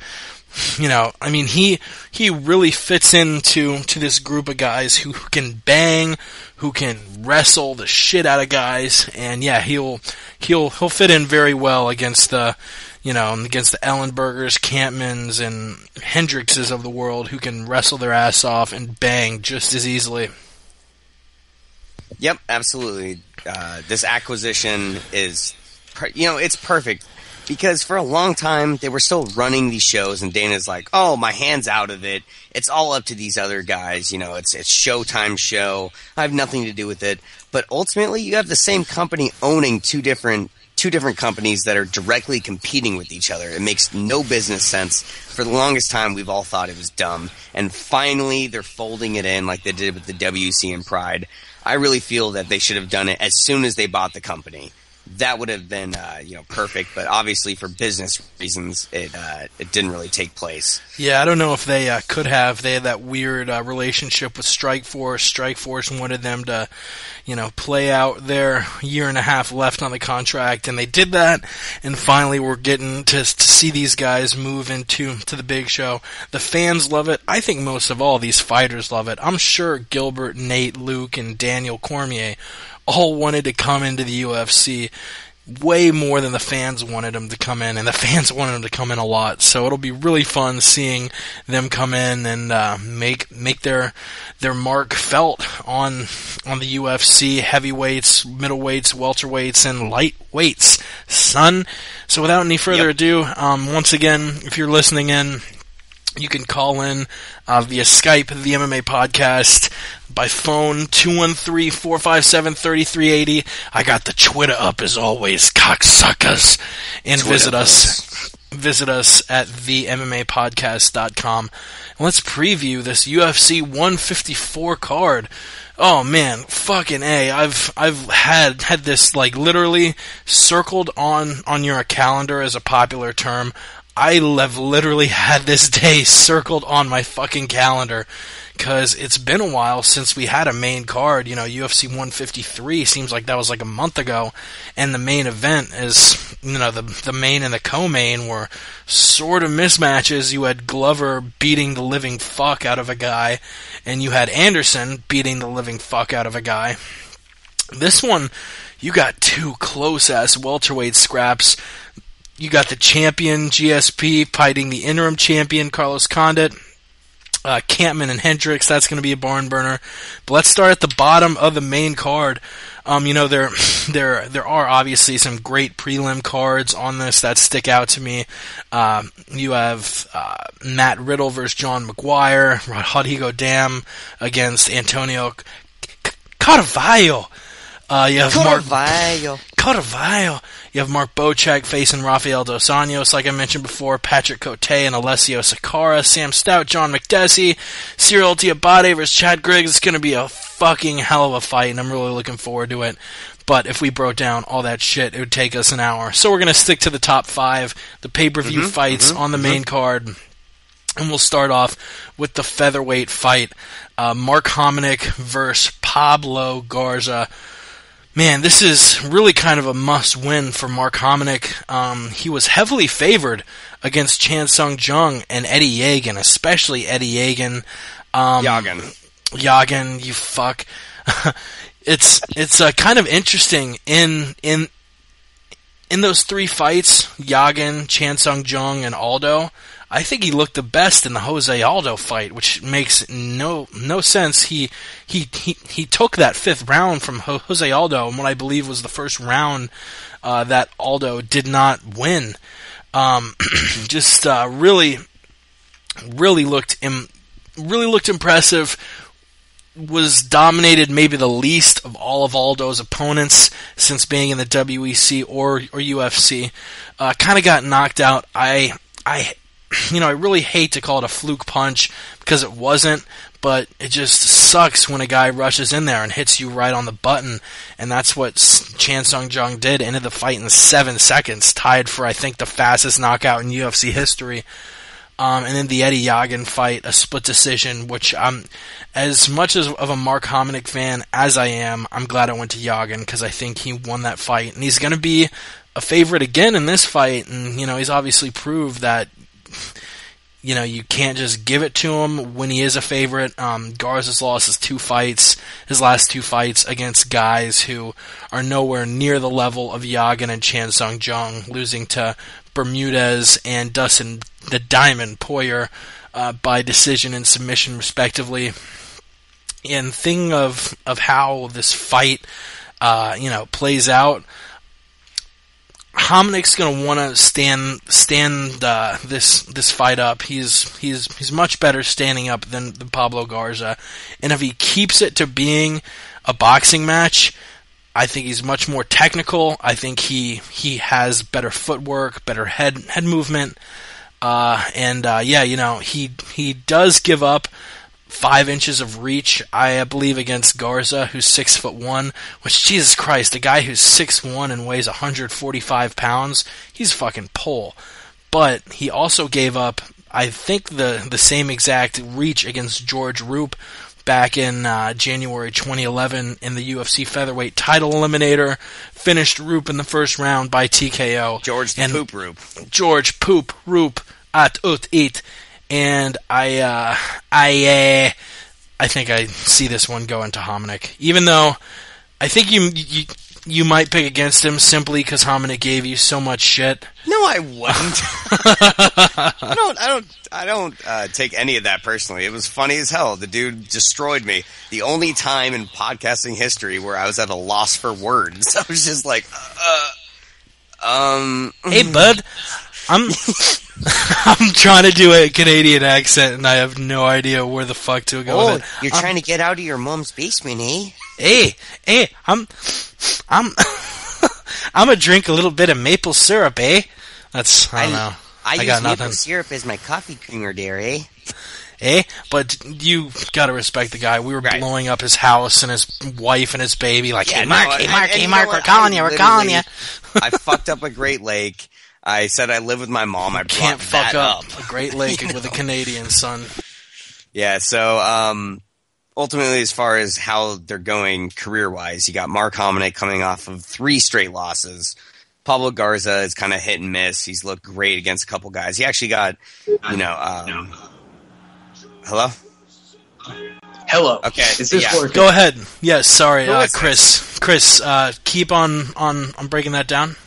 Speaker 1: I mean, he really fits into this group of guys who can bang, who can wrestle the shit out of guys, and yeah, he'll fit in very well against the Ellenbergers, Campmans, and Hendrickses of the world who can wrestle their ass off and bang just as easily.
Speaker 4: Yep, absolutely. This acquisition is, it's perfect. Because for a long time, they were still running these shows, and Dana's like, oh, my hand's out of it. It's all up to these other guys. It's Showtime show. I have nothing to do with it. But ultimately, you have the same company owning two different companies that are directly competing with each other. It makes no business sense. For the longest time, we've all thought it was dumb. And finally, they're folding it in like they did with the WC and Pride. I really feel that they should have done it as soon as they bought the company. That would have been, perfect, but obviously for business reasons, it didn't really take place.
Speaker 1: Yeah, I don't know if they could have. They had that weird relationship with Strikeforce. Strikeforce wanted them to, play out their year and a half left on the contract, and they did that. And finally, we're getting to see these guys move to the big show. The fans love it. I think most of all, these fighters love it. I'm sure Gilbert, Nate, Luke, and Daniel Cormier all wanted to come into the UFC way more than the fans wanted them to come in, and the fans wanted them to come in a lot. So it'll be really fun seeing them come in and make their mark felt on the UFC heavyweights, middleweights, welterweights, and lightweights, son. So without any further ado, once again, if you're listening in, you can call in via Skype, the MMA Podcast, by phone, 213-457-3380. I got the Twitter up as always, cocksuckers. And visit us at themmapodcast.com. And let's preview this UFC 154 card. Oh man, fucking A. I've had this literally circled on your calendar as a popular term. I have literally had this day circled on my fucking calendar because it's been a while since we had a main card. UFC 153 seems like that was like a month ago, and the main event is, the main and the co-main were sort of mismatches. You had Glover beating the living fuck out of a guy, and you had Anderson beating the living fuck out of a guy. This one, you got two close-ass welterweight scraps. You got the champion, GSP, fighting the interim champion, Carlos Condit. Campman and Hendricks, that's going to be a barn burner. But let's start at the bottom of the main card. There are obviously some great prelim cards on this that stick out to me. You have Matt Riddle versus John McGuire, Rodrigo Dam against Antonio Carvalho. You have Carvalho. You have Mark Bocek facing Rafael Dos Anjos, like I mentioned before, Patrick Cote and Alessio Sakara, Sam Stout, John McDessie, Cyril Diabate versus Chad Griggs. It's going to be a fucking hell of a fight, and I'm really looking forward to it. But if we broke down all that shit, it would take us an hour. So we're going to stick to the top 5, the pay-per-view fights on the main card. And we'll start off with the featherweight fight. Mark Hominick versus Pablo Garza. Man, this is really kind of a must-win for Mark Hominick. He was heavily favored against Chan Sung Jung and Eddie Yagan, especially Eddie Yagan. Yagan, you fuck. it's kind of interesting in those three fights, Yagin, Chan Sung Jung, and Aldo. I think he looked the best in the Jose Aldo fight, which makes no sense. He took that fifth round from Jose Aldo, and what I believe was the first round that Aldo did not win. Really looked impressive. Was dominated maybe the least of all of Aldo's opponents since being in the WEC or UFC. Kind of got knocked out. I really hate to call it a fluke punch because it wasn't, but it just sucks when a guy rushes in there and hits you right on the button, and that's what Chan Sung Jung did. Ended the fight in 7 seconds, tied for, I think, the fastest knockout in UFC history. And then the Eddie Yagin fight, a split decision, which I'm, as much of a Mark Hominick fan as I am, I'm glad I went to Yagin because I think he won that fight. And he's going to be a favorite again in this fight, and, he's obviously proved that, you can't just give it to him when he is a favorite. Garza's lost his last two fights against guys who are nowhere near the level of Yagin and Chan Sung Jung, losing to Bermudez and Dustin the Diamond Poirier by decision and submission, respectively. And thing of how this fight, plays out, Hominick's going to want to stand this fight up. He's much better standing up than Pablo Garza, and if he keeps it to being a boxing match, I think he's much more technical. I think he has better footwork, better head movement, he does give up 5 inches of reach, I believe, against Garza, who's 6'1", which, Jesus Christ, a guy who's 6'1" and weighs 145 pounds, he's fucking pole. But he also gave up, I think, the same exact reach against George Roop back in January 2011 in the UFC featherweight title eliminator. Finished Roop in the first round by TKO.
Speaker 4: George the Poop Roop.
Speaker 1: George Poop Roop at ut eat. And I think I see this one going to Hominick, even though I think you might pick against him simply because Hominick gave you so much shit.
Speaker 4: No, I wouldn't. I don't take any of that personally. It was funny as hell. The dude destroyed me. The only time in podcasting history where I was at a loss for words. I was just like,
Speaker 1: Hey, bud, I'm trying to do a Canadian accent, and I have no idea where the fuck to go with it.
Speaker 3: You're trying to get out of your mom's basement, eh?
Speaker 1: Hey, I'm gonna drink a little bit of maple syrup, eh? I don't know.
Speaker 3: I use
Speaker 1: got
Speaker 3: maple
Speaker 1: nothing.
Speaker 3: syrup as my coffee creamer there, eh?
Speaker 1: But you gotta respect the guy. We were blowing up his house and his wife and his baby, like, hey, Mark, we're calling you.
Speaker 4: I fucked up a Great Lake. I said I live with my mom. I
Speaker 1: can't fuck
Speaker 4: that
Speaker 1: up a Great Lake with a Canadian, son.
Speaker 4: Yeah, so ultimately, as far as how they're going career-wise, you got Mark Hominick coming off of 3 straight losses. Pablo Garza is kind of hit and miss. He's looked great against a couple guys. He actually got, hello?
Speaker 5: Hello.
Speaker 4: Okay.
Speaker 5: Is this working?
Speaker 1: Go ahead. Yes, sorry, Chris. Chris, keep on breaking that down.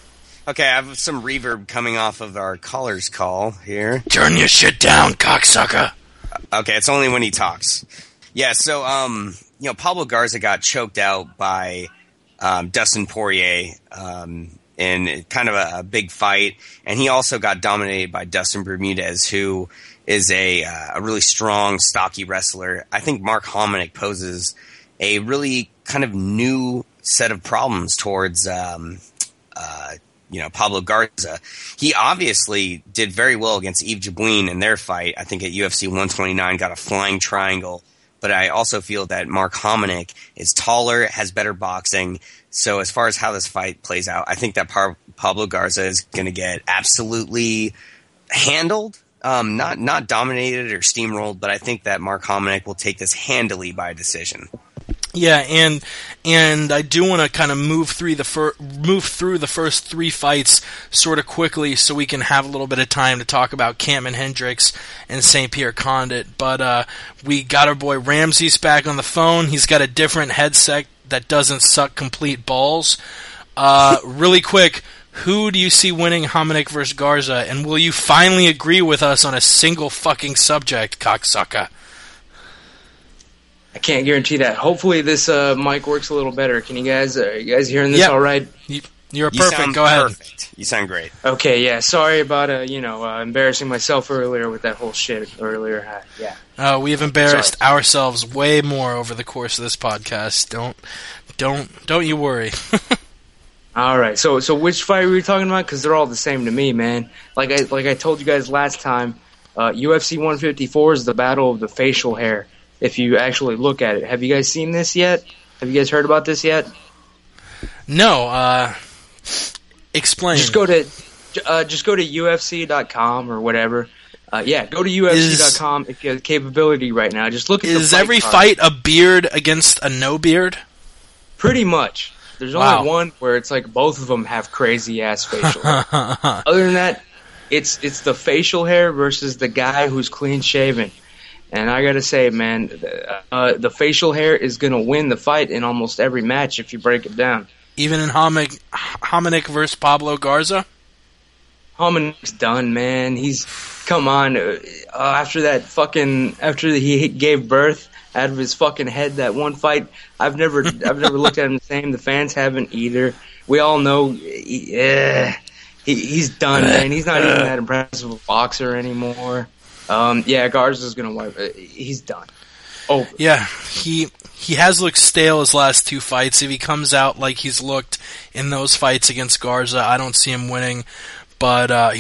Speaker 4: Okay, I have some reverb coming off of our caller's call here.
Speaker 1: Turn your shit down, cocksucker.
Speaker 4: Okay, it's only when he talks. Yeah, so, Pablo Garza got choked out by Dustin Poirier in kind of a big fight, and he also got dominated by Dustin Bermudez, who is a really strong, stocky wrestler. I think Mark Hominick poses a really kind of new set of problems towards Pablo Garza. He obviously did very well against Yves Jabouin in their fight. I think at UFC 129 got a flying triangle. But I also feel that Mark Hominick is taller, has better boxing. So as far as how this fight plays out, I think that Pablo Garza is going to get absolutely handled. Not dominated or steamrolled, but I think that Mark Hominick will take this handily by decision.
Speaker 1: Yeah, and I do want to kind of move through the first three fights sort of quickly so we can have a little bit of time to talk about Campman Hendricks and St-Pierre Condit. But we got our boy Ramses back on the phone. He's got a different headset that doesn't suck complete balls. Really quick, who do you see winning Hominick versus Garza? And will you finally agree with us on a single fucking subject, cocksucker?
Speaker 5: I can't guarantee that. Hopefully this mic works a little better. Can you guys, are you guys hearing this all right?
Speaker 1: You're perfect. Go ahead.
Speaker 4: Perfect. You sound great.
Speaker 5: Okay, yeah. Sorry about embarrassing myself earlier with that whole shit earlier. Yeah.
Speaker 1: We have embarrassed ourselves way more over the course of this podcast. Don't you worry.
Speaker 5: All right. So which fight were we talking about? Because they're all the same to me, man. Like I told you guys last time, UFC 154 is the battle of the facial hair. If you actually look at it, have you guys seen this yet? Have you guys heard about this yet?
Speaker 1: No. Explain.
Speaker 5: Just go to UFC.com or whatever. Go to UFC.com if you have the capability right now. Just look at the fight
Speaker 1: every
Speaker 5: card.
Speaker 1: fight a beard against a no beard?
Speaker 5: Pretty much. There's only one where it's like both of them have crazy ass facial hair. Other than that, it's the facial hair versus the guy who's clean shaven. And I gotta say, man, the facial hair is gonna win the fight in almost every match if you break it down.
Speaker 1: Even in Hominick versus Pablo Garza?
Speaker 5: Hominick's done, man. Come on. After he gave birth out of his fucking head that one fight, I've never looked at him the same. The fans haven't either. We all know he's done, man. He's not even that impressive a boxer anymore. Garza's gonna wipe it. He's done. Over. Yeah,
Speaker 1: he has looked stale his last two fights. If he comes out like he's looked in those fights against Garza, I don't see him winning. But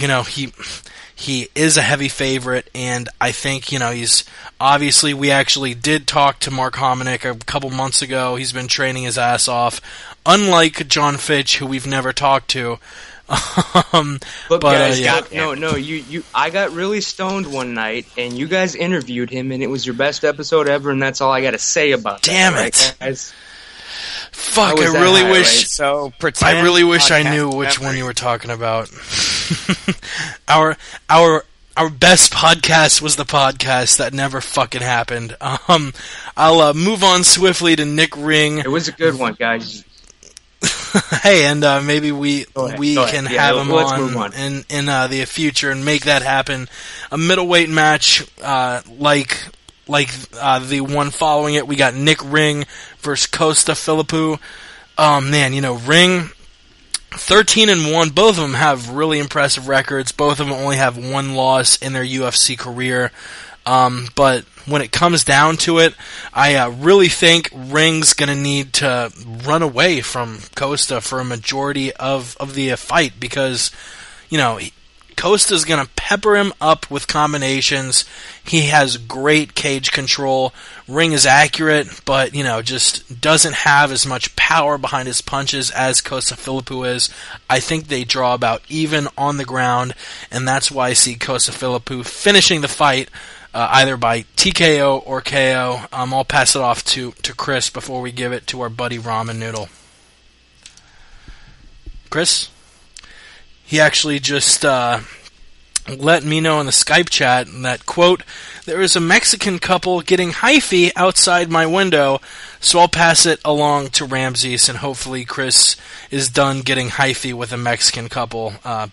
Speaker 1: he is a heavy favorite, and I think he's obviously. We actually did talk to Mark Hominick a couple months ago. He's been training his ass off, unlike John Fitch, who we've never talked to.
Speaker 5: Look, guys, I got really stoned one night, and you guys interviewed him, and it was your best episode ever, and that's all I got to say about
Speaker 1: Damn
Speaker 5: that.
Speaker 1: it.
Speaker 5: Right, guys?
Speaker 1: Fuck, I really wish.
Speaker 4: Right? So
Speaker 1: I really wish I knew which one you were talking about. Our best podcast was the podcast that never fucking happened. I'll move on swiftly to Nick Ring.
Speaker 5: It was a good one, guys.
Speaker 1: Hey, and maybe we can have him on in the future and make that happen. A middleweight match like the one following it. We got Nick Ring versus Costa Philippou. Ring 13-1. Both of them have really impressive records. Both of them only have one loss in their UFC career. But when it comes down to it, I really think Ring's going to need to run away from Costa for a majority of the fight because, Costa's going to pepper him up with combinations. He has great cage control. Ring is accurate, but, just doesn't have as much power behind his punches as Costa Philippou is. I think they draw about even on the ground, and that's why I see Costa Philippou finishing the fight either by TKO or KO. I'll pass it off to Chris before we give it to our buddy Ramen Noodle. Chris? He actually just let me know in the Skype chat that, quote, there is a Mexican couple getting hyphy outside my window, so I'll pass it along to Ramses, and hopefully Chris is done getting hyphy with a Mexican couple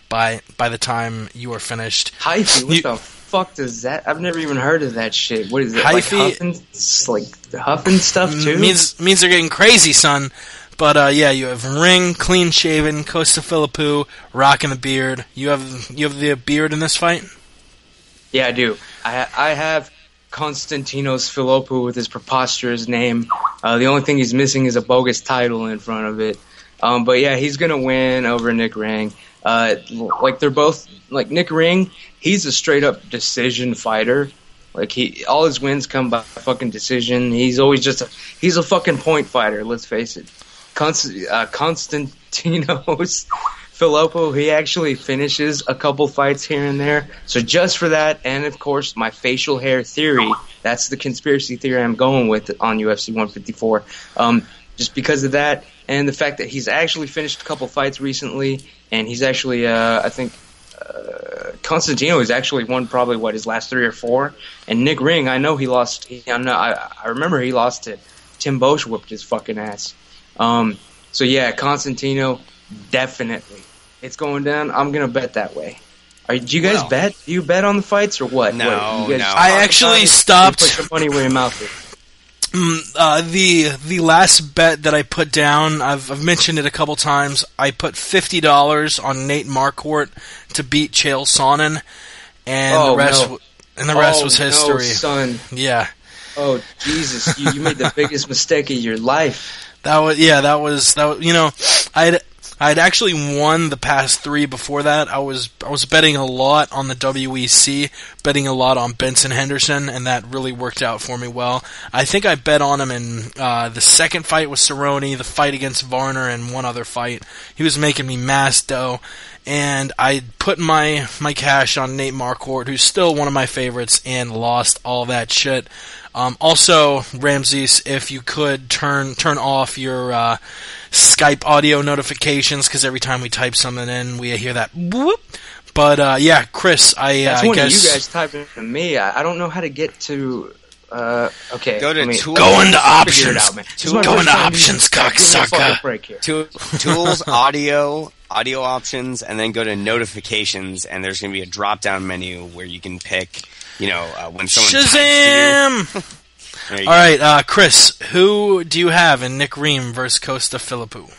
Speaker 1: by the time you are finished.
Speaker 5: Hyphy? What the fuck does that? I've never even heard of that shit. What is it?
Speaker 1: Hyphy,
Speaker 5: like huffing stuff too?
Speaker 1: Means they're getting crazy, son. But you have Ring, clean shaven, Costa Philippou, rocking the beard. You have the beard in this fight?
Speaker 5: Yeah, I do. I have Konstantinos Philippou with his preposterous name. The only thing he's missing is a bogus title in front of it. But yeah, he's gonna win over Nick Ring. They're both Nick Ring. He's a straight up decision fighter. All his wins come by fucking decision. He's always he's a fucking point fighter. Let's face it. Konstantinos Filippo, he actually finishes a couple fights here and there. So just for that, and of course my facial hair theory, that's the conspiracy theory I'm going with on UFC 154. Just because of that, and the fact that he's actually finished a couple fights recently, and he's actually, I think, Constantino has actually won probably his last 3 or 4, and Nick Ring, I know he lost. I remember he lost to Tim Boesch, whooped his fucking ass. So yeah, Constantino, definitely, it's going down. I'm gonna bet that way. Do you guys bet? Do you bet on the fights or what?
Speaker 4: No,
Speaker 5: what,
Speaker 4: no.
Speaker 1: I actually stopped.
Speaker 5: Put your money where your mouth is.
Speaker 1: The last bet that I put down, I've mentioned it a couple times. I put $50 on Nate Marquardt to beat Chael Sonnen, and the rest was history.
Speaker 5: No, son.
Speaker 1: Yeah.
Speaker 5: Oh Jesus! You made the biggest mistake of your life.
Speaker 1: That was. You know, I'd actually won the past 3 before that. I was betting a lot on the WEC, betting a lot on Benson Henderson, and that really worked out for me well. I think I bet on him in the second fight with Cerrone, the fight against Varner, and one other fight. He was making me mass dough, and I put my cash on Nate Marquardt, who's still one of my favorites, and lost all that shit. Also, Ramses, if you could turn off your Skype audio notifications, because every time we type something in, we hear that whoop. But yeah, Chris,
Speaker 5: That's one
Speaker 1: guess
Speaker 5: of you guys typing to me. I don't know how to get to. Okay,
Speaker 4: Go to tools.
Speaker 1: go into options.
Speaker 5: Figure it out, man.
Speaker 1: Go into options, cocksucker.
Speaker 5: Break here.
Speaker 4: Tools, audio options, and then go to notifications, and there's going to be a drop-down menu where you can pick, when someone
Speaker 1: Shazam!
Speaker 4: types to you. There you
Speaker 1: All
Speaker 4: go.
Speaker 1: right, Chris, who do you have in Nick Ream versus Costa Philippou?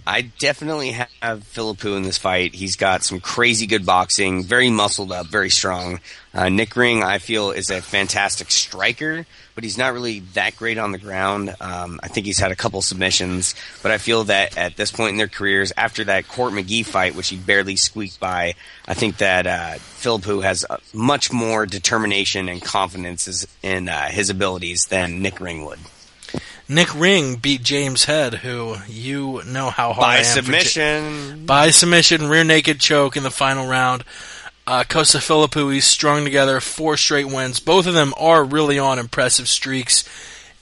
Speaker 4: I definitely have Philippou in this fight. He's got some crazy good boxing, very muscled up, very strong. Nick Ring, I feel, is a fantastic striker, but he's not really that great on the ground. I think he's had a couple submissions, but I feel that at this point in their careers, after that Court McGee fight, which he barely squeaked by, I think that Philippou has much more determination and confidence in his abilities than Nick Ring would.
Speaker 1: Nick Ring beat James Head, who you know how hard I
Speaker 4: By
Speaker 1: am
Speaker 4: submission.
Speaker 1: By submission, rear naked choke in the final round. Costa Philippou, he's strung together 4 straight wins. Both of them are really on impressive streaks.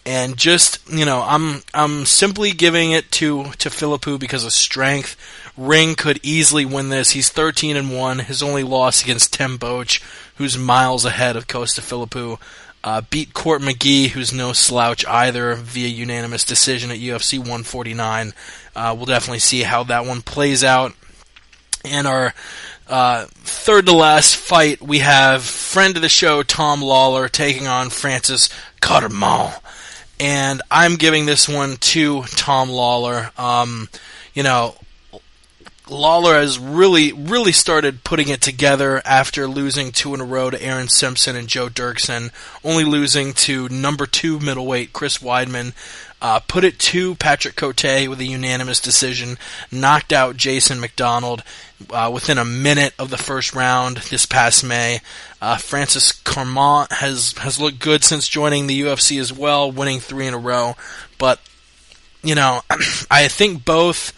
Speaker 1: And just, I'm simply giving it to Philippou because of strength. Ring could easily win this. He's 13-1. His only loss against Tim Boesch, who's miles ahead of Costa Philippou. Beat Court McGee, who's no slouch either, via unanimous decision at UFC 149. We'll definitely see how that one plays out. And our third to last fight, we have friend of the show Tom Lawler taking on Francis Carmon. And I'm giving this one to Tom Lawler. Lawler has really started putting it together after losing 2 in a row to Aaron Simpson and Joe Dirksen, only losing to number 2 middleweight Chris Weidman. Put it to Patrick Cote with a unanimous decision, knocked out Jason McDonald within a minute of the first round this past May. Francis Carmon has looked good since joining the UFC as well, winning 3 in a row. But, I think both...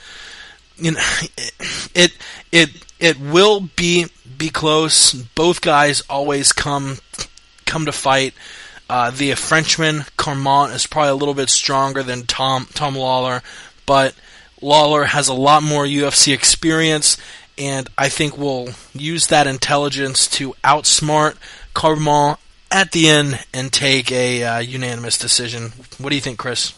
Speaker 1: it will be close. Both guys always come to fight. The Frenchman Carmon is probably a little bit stronger than Tom Lawler, but Lawler has a lot more UFC experience, and I think will use that intelligence to outsmart Carmon at the end and take a unanimous decision. What do you think, Chris?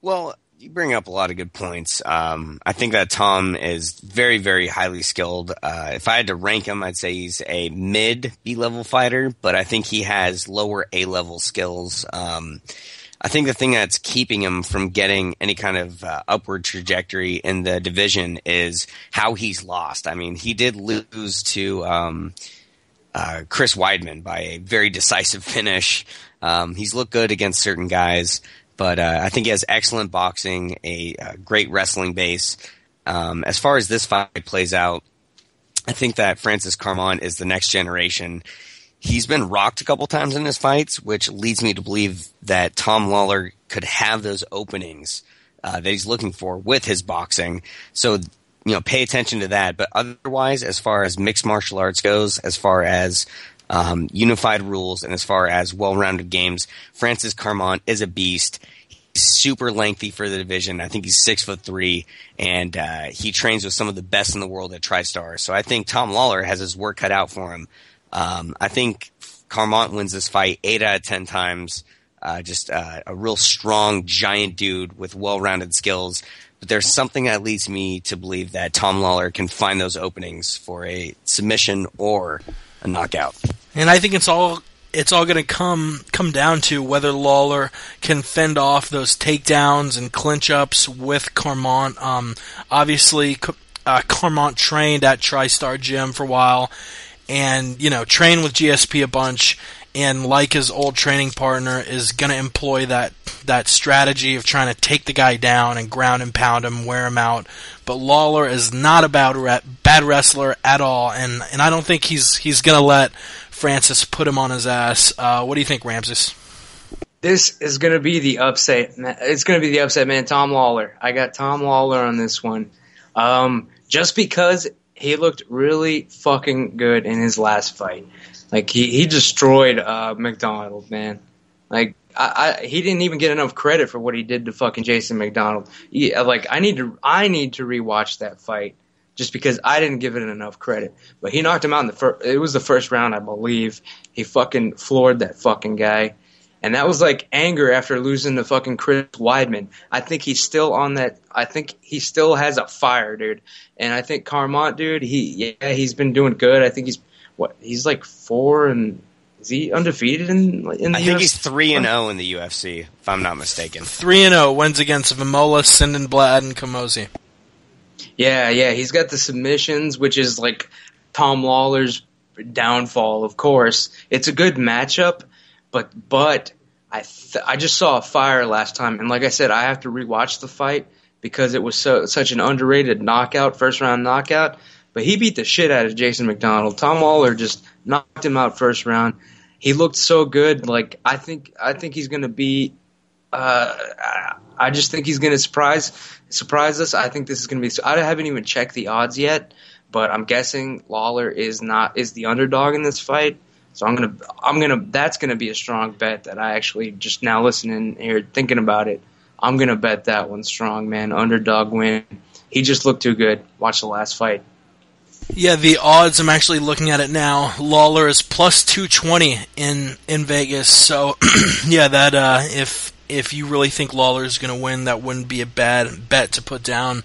Speaker 4: Well, you bring up a lot of good points. I think that Tom is very, very highly skilled. If I had to rank him, I'd say he's a mid B-level fighter, but I think he has lower A-level skills. I think the thing that's keeping him from getting any kind of upward trajectory in the division is how he's lost. I mean, he did lose to Chris Weidman by a very decisive finish. He's looked good against certain guys. But I think he has excellent boxing, a great wrestling base. As far as this fight plays out, I think that Francis Carmon is the next generation. He's been rocked a couple times in his fights, which leads me to believe that Tom Lawler could have those openings that he's looking for with his boxing. So, pay attention to that. But otherwise, as far as mixed martial arts goes, as far as unified rules, and as far as well-rounded games, Francis Carmont is a beast. He's super lengthy for the division. I think he's 6'3", and he trains with some of the best in the world at TriStar. So I think Tom Lawler has his work cut out for him. I think Carmont wins this fight 8 out of 10 times. Just a real strong, giant dude with well-rounded skills. But there's something that leads me to believe that Tom Lawler can find those openings for a submission or a knockout.
Speaker 1: And I think it's all going to come down to whether Lawler can fend off those takedowns and clinch-ups with Carmont. Obviously, Carmont trained at TriStar Gym for a while and, trained with GSP a bunch, and like his old training partner, is going to employ that strategy of trying to take the guy down and ground and pound him, wear him out. But Lawler is not a bad wrestler at all, and I don't think he's going to let Francis put him on his ass. What do you think, Ramses?
Speaker 5: This is going to be the upset. It's going to be the upset, man. Tom Lawler. I got Tom Lawler on this one. Just because he looked really fucking good in his last fight. Like, he destroyed McDonald, man. Like, he didn't even get enough credit for what he did to fucking Jason McDonald. I need to rewatch that fight just because I didn't give it enough credit. But he knocked him out in it was the first round, I believe. He fucking floored that fucking guy. And that was like anger after losing to fucking Chris Weidman. I think he's still on that. I think he still has a fire, dude. And I think Carmont, dude, he's been doing good. I think he's like 4 and is he undefeated in the UFC?
Speaker 4: I think he's 3-0 in the UFC, if I'm not mistaken.
Speaker 1: 3-0 wins against Vimola, Sindenblad, and Kamosi.
Speaker 5: Yeah, he's got the submissions, which is like Tom Lawler's downfall, of course. It's a good matchup, but I just saw a fire last time, and like I said, I have to rewatch the fight because it was such an underrated knockout, first round knockout. But he beat the shit out of Jason McDonald. Tom Lawler just knocked him out first round. He looked so good. Like I think he's going to be. I just think he's going to surprise us. I think this is going to be. I haven't even checked the odds yet, but I'm guessing Lawler is the underdog in this fight. So that's gonna be a strong bet that I actually just now listening here thinking about it. I'm gonna bet that one strong, man. Underdog win. He just looked too good. Watch the last fight.
Speaker 1: Yeah, the odds, I'm actually looking at it now. Lawler is plus 220 in Vegas. So yeah, that if you really think Lawler is gonna win, that wouldn't be a bad bet to put down.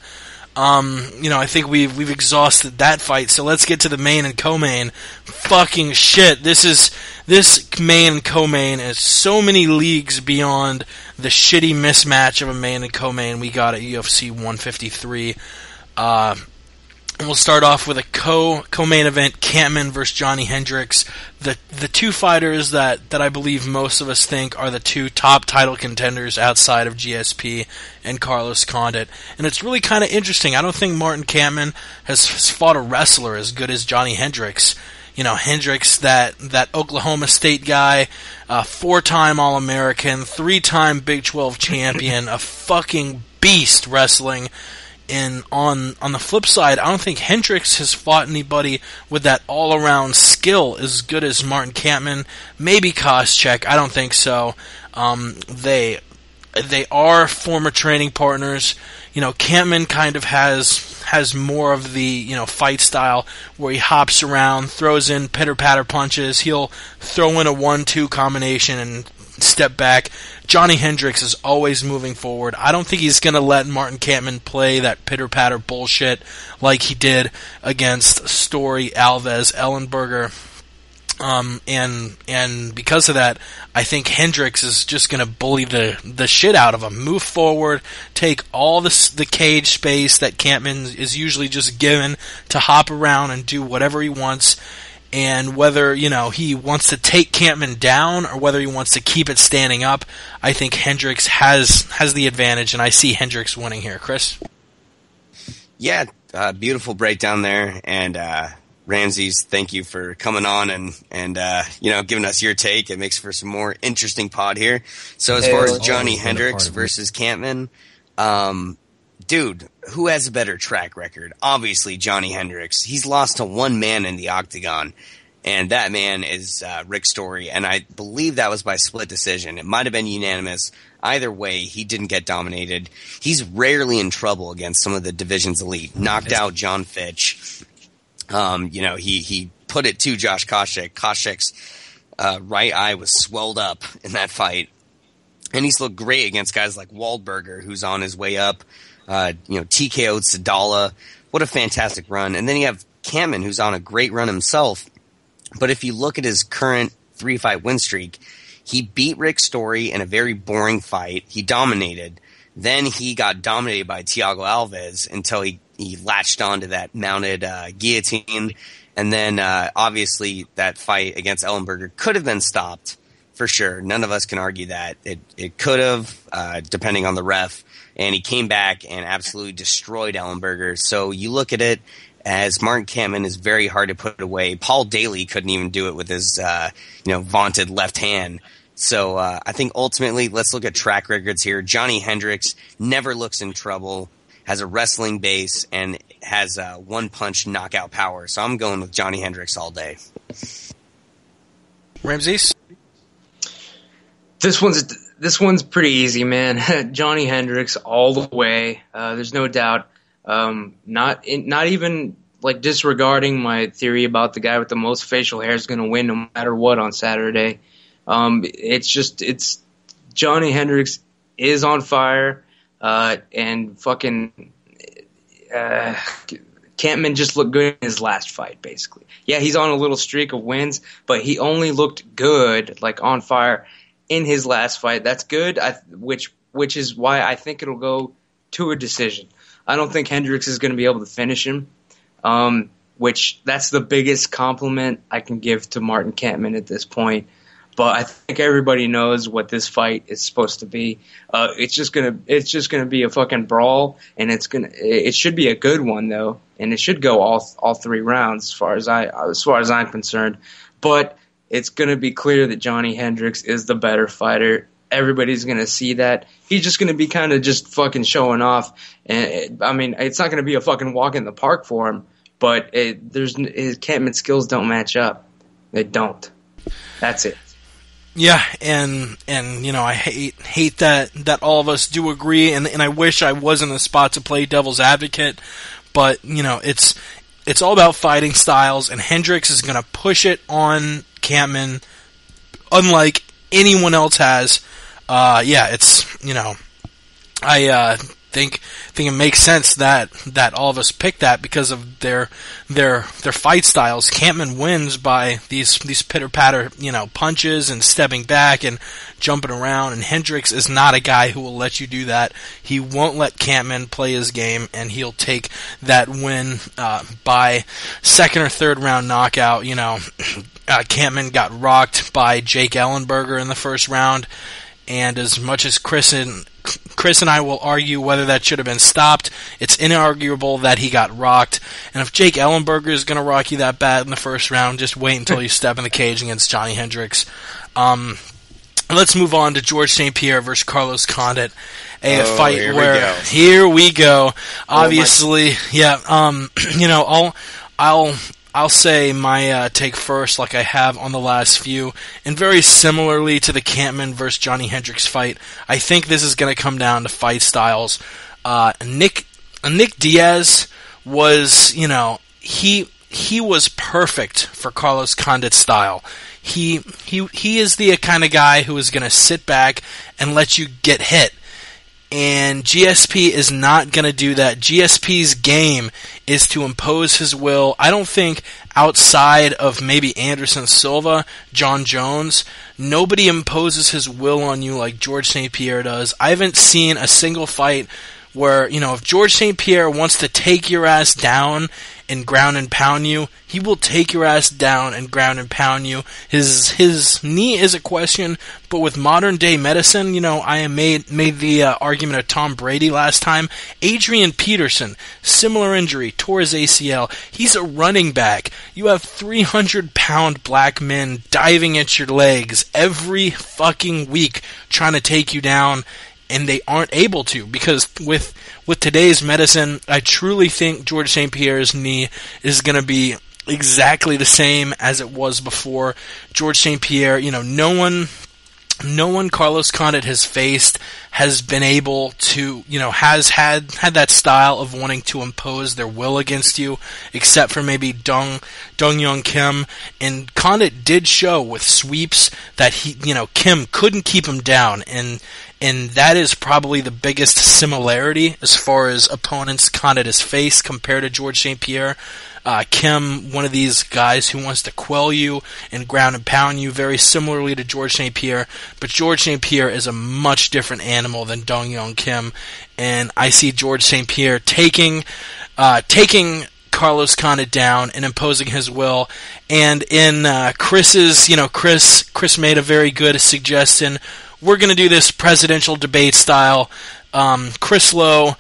Speaker 1: I think we've exhausted that fight, so let's get to the main and co-main. Fucking shit, this main and co-main is so many leagues beyond the shitty mismatch of a main and co-main we got at UFC 153. And we'll start off with a co-main event, Kampman versus Johnny Hendricks. The two fighters that I believe most of us think are the two top title contenders outside of GSP and Carlos Condit. And it's really kind of interesting. I don't think Martin Kampman has fought a wrestler as good as Johnny Hendricks. Hendricks, that Oklahoma State guy, 4-time All-American, 3-time Big 12 champion, a fucking beast wrestling. And on the flip side, I don't think Hendricks has fought anybody with that all-around skill as good as Martin Kampman. Maybe Koscheck. I don't think so. They are former training partners. Kampman kind of has more of the fight style where he hops around, throws in pitter-patter punches. He'll throw in a 1-2 combination and step back. Johnny Hendricks is always moving forward. I don't think he's going to let Martin Kampman play that pitter-patter bullshit like he did against Story, Alves, Ellenberger. And because of that, I think Hendricks is just going to bully the shit out of him. Move forward, take all the cage space that Kampman is usually just given to hop around and do whatever he wants. And whether, he wants to take Kampman down or whether he wants to keep it standing up, I think Hendricks has the advantage, and I see Hendricks winning here. Chris?
Speaker 4: Yeah, beautiful breakdown there. And Ramses, thank you for coming on and giving us your take. It makes for some more interesting pod here. So as far as Johnny Hendricks versus Kampman, Dude, who has a better track record? Obviously, Johnny Hendricks. He's lost to one man in the octagon, and that man is Rick Story, and I believe that was by split decision. It might have been unanimous. Either way, he didn't get dominated. He's rarely in trouble against some of the division's elite. Knocked out John Fitch. He put it to Josh Koscheck. Koscheck's right eye was swelled up in that fight. And he's looked great against guys like Waldberger, who's on his way up. TKO'd Sadala. What a fantastic run. And then you have Kampman, who's on a great run himself. But if you look at his current 3-fight win streak, he beat Rick Story in a very boring fight. He dominated. Then he got dominated by Thiago Alves until he latched onto that mounted guillotine. And then, obviously, that fight against Ellenberger could have been stopped, for sure. None of us can argue that. It could have, depending on the ref. And he came back and absolutely destroyed Ellenberger. So you look at it as Martin Kampman is very hard to put away. Paul Daly couldn't even do it with his, vaunted left hand. So I think ultimately, let's look at track records here. Johnny Hendricks never looks in trouble, has a wrestling base, and has one-punch knockout power. So I'm going with Johnny Hendricks all day.
Speaker 1: Ramses?
Speaker 5: This one's pretty easy, man. Johnny Hendricks all the way. There's no doubt. Not even like disregarding my theory about the guy with the most facial hair is going to win no matter what on Saturday. It's Johnny Hendricks is on fire, and fucking Kampman just looked good in his last fight, basically. Yeah, he's on a little streak of wins, but he only looked good, like on fire, in his last fight. That's good, which is why I think it'll go to a decision. I don't think Hendricks is going to be able to finish him, which that's the biggest compliment I can give to Martin Kampman at this point. But I think everybody knows what this fight is supposed to be. It's just gonna be a fucking brawl, and it should be a good one though, and it should go all 3 rounds as far as I'm concerned. But it's gonna be clear that Johnny Hendricks is the better fighter. Everybody's gonna see that. He's just gonna be kind of just fucking showing off, and it's not gonna be a fucking walk in the park for him. But his Kampman's skills don't match up. They don't. That's it.
Speaker 1: Yeah, and I hate that all of us do agree, and I wish I was in the spot to play devil's advocate, but it's all about fighting styles, and Hendricks is going to push it on Kampman, unlike anyone else has. I think it makes sense that all of us pick that because of their fight styles. Kampman wins by these pitter patter punches and stepping back and jumping around, and Hendricks is not a guy who will let you do that. He won't let Kampman play his game, and he'll take that win by second or third round knockout. Kampman got rocked by Jake Ellenberger in the first round, and as much as Chris and I will argue whether that should have been stopped, it's inarguable that he got rocked. And if Jake Ellenberger is going to rock you that bad in the first round, just wait until you step in the cage against Johnny Hendricks. Let's move on to George St-Pierre versus Carlos Condit. A fight here we go. Obviously, I'll say my take first, like I have on the last few, and very similarly to the Kampman versus Johnny Hendricks fight, I think this is going to come down to fight styles. Nick Diaz was, he was perfect for Carlos Condit's style. He is the kind of guy who is going to sit back and let you get hit. And GSP is not going to do that. GSP's game is to impose his will. I don't think outside of maybe Anderson Silva, John Jones, nobody imposes his will on you like George St-Pierre does. I haven't seen a single fight where, if George St-Pierre wants to take your ass down and ground and pound you, he will take your ass down and ground and pound you. His knee is a question, but with modern day medicine, I made the argument of Tom Brady last time. Adrian Peterson, similar injury, tore his ACL. He's a running back. You have 300-pound black men diving at your legs every fucking week trying to take you down. and they aren't able to, because with today's medicine, I truly think George St-Pierre's knee is going to be exactly the same as it was before. George St-Pierre, no one Carlos Condit has faced has been able to, has had that style of wanting to impose their will against you, except for maybe Dong Young Kim. And Condit did show with sweeps that Kim couldn't keep him down, and that is probably the biggest similarity as far as opponents Condit has faced compared to George St-Pierre. Kim, one of these guys who wants to quell you and ground and pound you, very similarly to George St-Pierre, but George St-Pierre is a much different animal than Dong Young Kim, and I see George St-Pierre taking Carlos Condit down and imposing his will. And in Chris's, Chris made a very good suggestion. We're going to do this presidential debate style. Chris Lowe,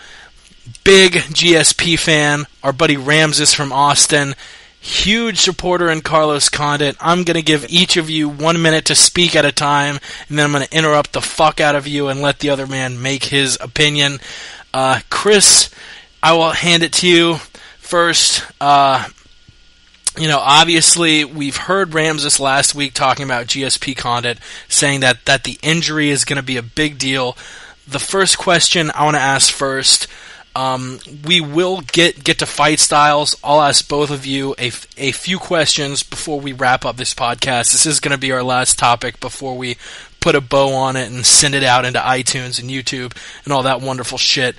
Speaker 1: big GSP fan. Our buddy Ramses from Austin, huge supporter in Carlos Condit. I'm going to give each of you 1 minute to speak at a time, and then I'm going to interrupt the fuck out of you and let the other man make his opinion. Chris, I will hand it to you first. Obviously, we've heard Ramses last week talking about GSP Condit, saying that the injury is going to be a big deal. The first question I want to ask first, we will get to fight styles. I'll ask both of you a few questions before we wrap up this podcast. This is going to be our last topic before we put a bow on it and send it out into iTunes and YouTube and all that wonderful shit.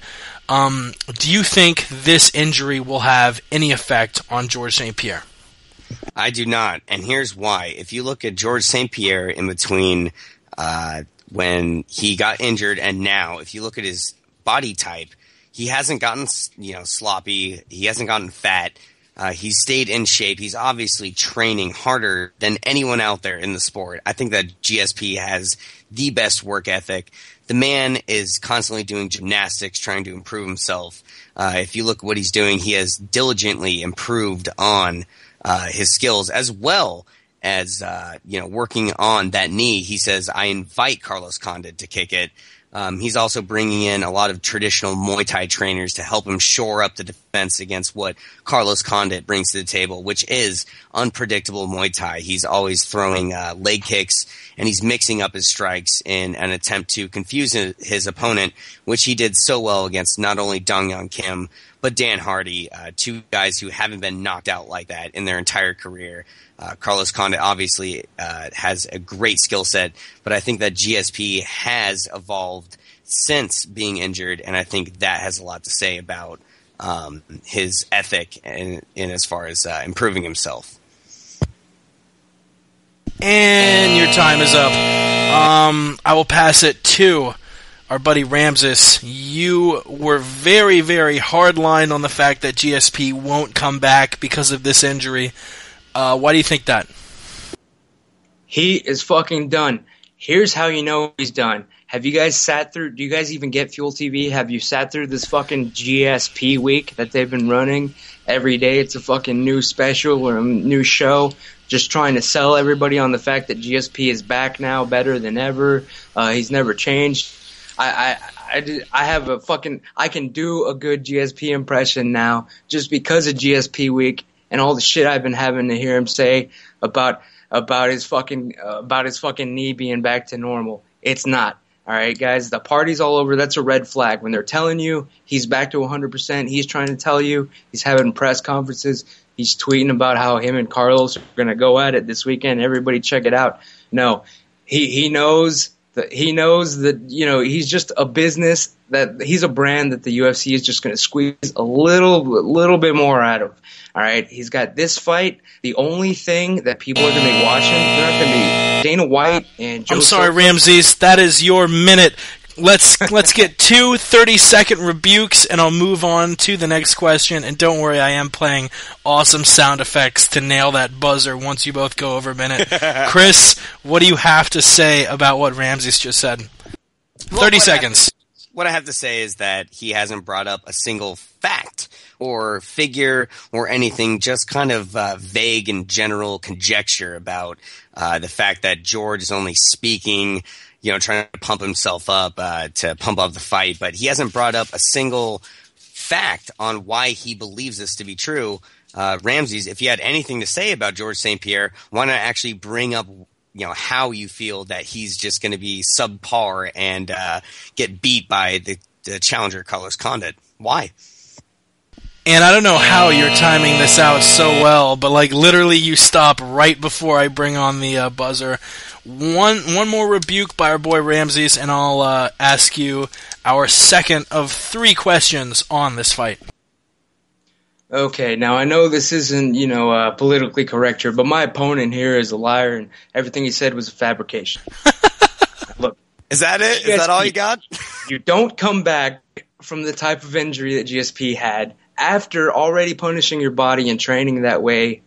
Speaker 1: Do you think this injury will have any effect on George St-Pierre?
Speaker 4: I do not, and here's why. If you look at George St-Pierre in between when he got injured and now, if you look at his body type, he hasn't gotten sloppy. He hasn't gotten fat. He's stayed in shape. He's obviously training harder than anyone out there in the sport. I think that GSP has the best work ethic. The man is constantly doing gymnastics, trying to improve himself. If you look at what he's doing, he has diligently improved on his skills, as well as working on that knee. He says, I invite Carlos Condit to kick it. He's also bringing in a lot of traditional Muay Thai trainers to help him shore up the defense against what Carlos Condit brings to the table, which is unpredictable Muay Thai. He's always throwing leg kicks, and he's mixing up his strikes in an attempt to confuse his opponent, which he did so well against not only Dong Young Kim, but Dan Hardy, two guys who haven't been knocked out like that in their entire career. Carlos Condit obviously has a great skill set, but I think that GSP has evolved since being injured, and I think that has a lot to say about his ethic in as far as improving himself.
Speaker 1: And your time is up. I will pass it to our buddy Ramses. You were very, very hardline on the fact that GSP won't come back because of this injury. Why do you think that?
Speaker 5: He is fucking done. Here's how you know he's done. Have you guys sat through, do you guys even get Fuel TV? Have you sat through this fucking GSP week that they've been running every day? It's a fucking new special or a new show, just trying to sell everybody on the fact that GSP is back now, better than ever. He's never changed. I have a fucking, I can do a good GSP impression now just because of GSP week and all the shit I've been having to hear him say about his fucking knee being back to normal. It's not. All right, guys, the party's all over. That's a red flag. When they're telling you he's back to 100%, he's trying to tell you, he's having press conferences, he's tweeting about how him and Carlos are going to go at it this weekend. Everybody check it out. No, he knows that he's just a business, that he's a brand that the UFC is just going to squeeze a little bit more out of. All right, he's got this fight. The only thing that people are going to be watching, they're not going to be Dana White and Joe.
Speaker 1: I'm sorry, Ramses. That is your minute. Let's get 2 30-second rebukes, and I'll move on to the next question. And don't worry, I am playing awesome sound effects to nail that buzzer once you both go over a minute. Chris, what do you have to say about what Ramses just said? 30 seconds.
Speaker 4: What I have to say is that he hasn't brought up a single fact or figure or anything, just kind of vague and general conjecture about the fact that George is only speaking, trying to pump himself up to pump up the fight, but he hasn't brought up a single fact on why he believes this to be true. Ramses, if you had anything to say about George St-Pierre, why not actually bring up how you feel that he's just going to be subpar and get beat by the challenger Carlos Condit? Why?
Speaker 1: And I don't know how you're timing this out so well, but literally you stop right before I bring on the buzzer. One more rebuke by our boy Ramses, and I'll ask you our second of 3 questions on this fight.
Speaker 5: Okay, now I know this isn't, politically correct here, but my opponent here is a liar, and everything he said was a fabrication. Look,
Speaker 4: is that it? Is that all you got?
Speaker 5: You don't come back from the type of injury that GSP had after already punishing your body and training that way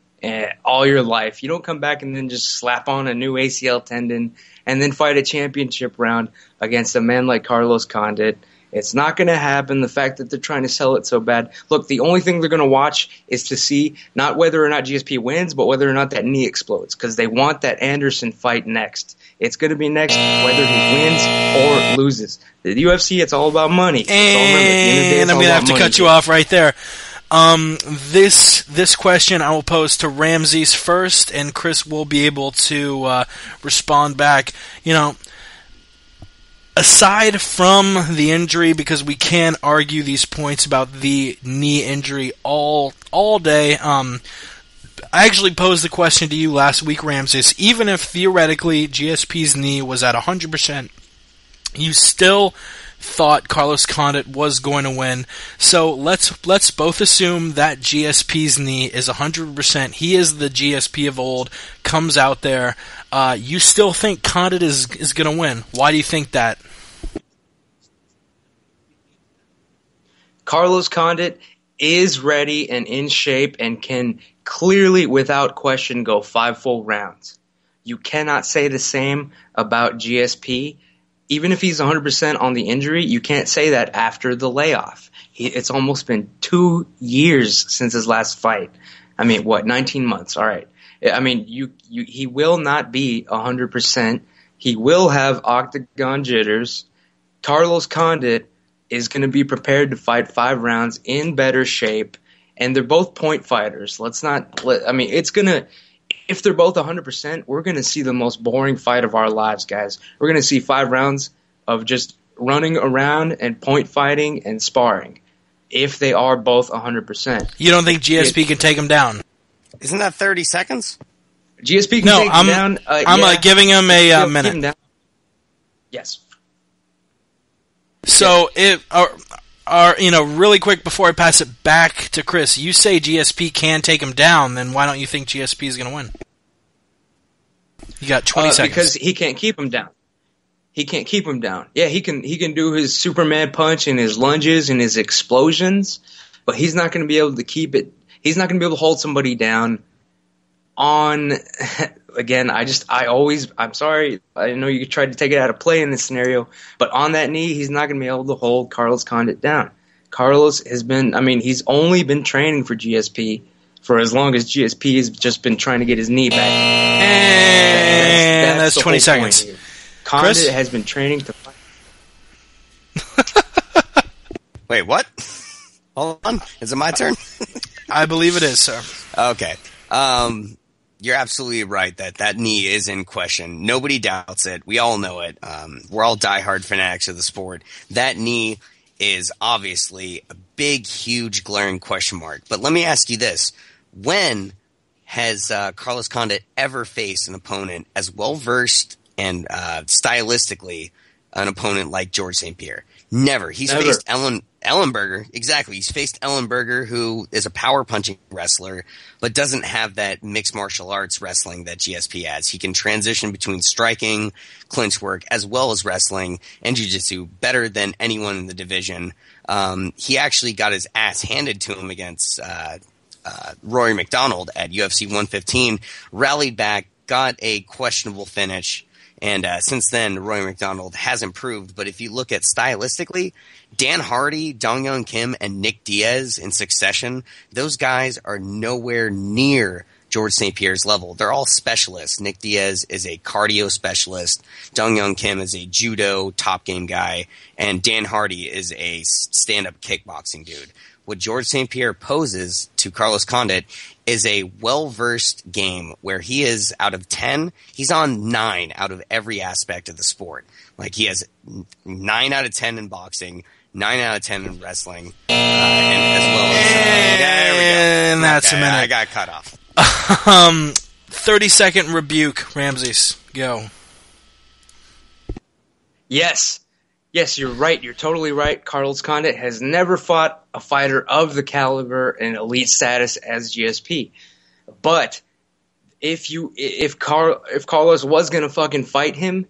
Speaker 5: all your life. You don't come back and then just slap on a new ACL tendon and then fight a championship round against a man like Carlos Condit. It's not going to happen. The fact that they're trying to sell it so bad. Look, the only thing they're going to watch is to see not whether or not GSP wins, but whether or not that knee explodes, because they want that Anderson fight next. It's going to be next whether he wins or loses. The UFC, it's all about money.
Speaker 1: And I'm going to have to cut you off right there. This question I will pose to Ramses first, and Chris will be able to respond back. Aside from the injury, because we can argue these points about the knee injury all day, I actually posed the question to you last week, Ramses. Even if theoretically GSP's knee was at 100%, you still thought Carlos Condit was going to win. So let's both assume that GSP's knee is 100%. He is the GSP of old, comes out there. You still think Condit is going to win. Why do you think that?
Speaker 5: Carlos Condit is ready and in shape and can clearly, without question, go 5 full rounds. You cannot say the same about GSP. Even if he's 100% on the injury, you can't say that after the layoff. It's almost been 2 years since his last fight. 19 months? All right. He will not be 100%. He will have octagon jitters. Carlos Condit is going to be prepared to fight 5 rounds in better shape, and they're both point fighters. If they're both 100%, we're going to see the most boring fight of our lives, guys. We're going to see 5 rounds of just running around and point fighting and sparring, if they are both 100%.
Speaker 1: You don't think GSP can take him down?
Speaker 4: Isn't that 30 seconds?
Speaker 5: GSP can take him down.
Speaker 1: I'm giving him a minute.
Speaker 5: Yes.
Speaker 1: So, really quick before I pass it back to Chris, you say GSP can take him down, then why don't you think GSP is going to win? You got 20 seconds.
Speaker 5: Because he can't keep him down. He can't keep him down. Yeah, he can do his Superman punch and his lunges and his explosions, but he's not going to be able to keep it. He's not going to be able to hold somebody down on... Again, I'm sorry. I know you tried to take it out of play in this scenario, but on that knee, he's not going to be able to hold Carlos Condit down. Carlos has been, he's only been training for GSP for as long as GSP has just been trying to get his knee back.
Speaker 1: And that's 20 seconds.
Speaker 5: Condit
Speaker 1: Chris?
Speaker 5: has been training to fight.
Speaker 4: Wait, what? Hold on. Is it my turn?
Speaker 1: I believe it is, sir.
Speaker 4: Okay. You're absolutely right that knee is in question. Nobody doubts it. We all know it. We're all diehard fanatics of the sport. That knee is obviously a big, huge, glaring question mark. But let me ask you this. When has Carlos Condit ever faced an opponent as well-versed and stylistically an opponent like George St-Pierre? Never. He's faced Ellenberger. Exactly. He's faced Ellenberger, who is a power punching wrestler, but doesn't have that mixed martial arts wrestling that GSP has. He can transition between striking, clinch work, as well as wrestling and jiu-jitsu better than anyone in the division. He actually got his ass handed to him against Rory McDonald at UFC 115, rallied back, got a questionable finish. And since then, Roy McDonald has improved. But if you look at stylistically, Dan Hardy, Dong Young Kim, and Nick Diaz in succession, those guys are nowhere near George St-Pierre's level. They're all specialists. Nick Diaz is a cardio specialist. Dong Young Kim is a judo top game guy. And Dan Hardy is a stand-up kickboxing dude. What George St-Pierre poses to Carlos Condit is a well-versed game where he is, out of 10, he's on 9 out of every aspect of the sport. Like, he has 9 out of 10 in boxing, 9 out of 10 in wrestling, and as well as... there we go.
Speaker 1: And that's
Speaker 4: okay,
Speaker 1: a minute.
Speaker 4: I got cut off.
Speaker 1: 30-second rebuke, Ramses. Go.
Speaker 5: Yes, you're right. You're totally right. Carlos Condit has never fought a fighter of the caliber and elite status as GSP. But if Carlos was gonna fucking fight him,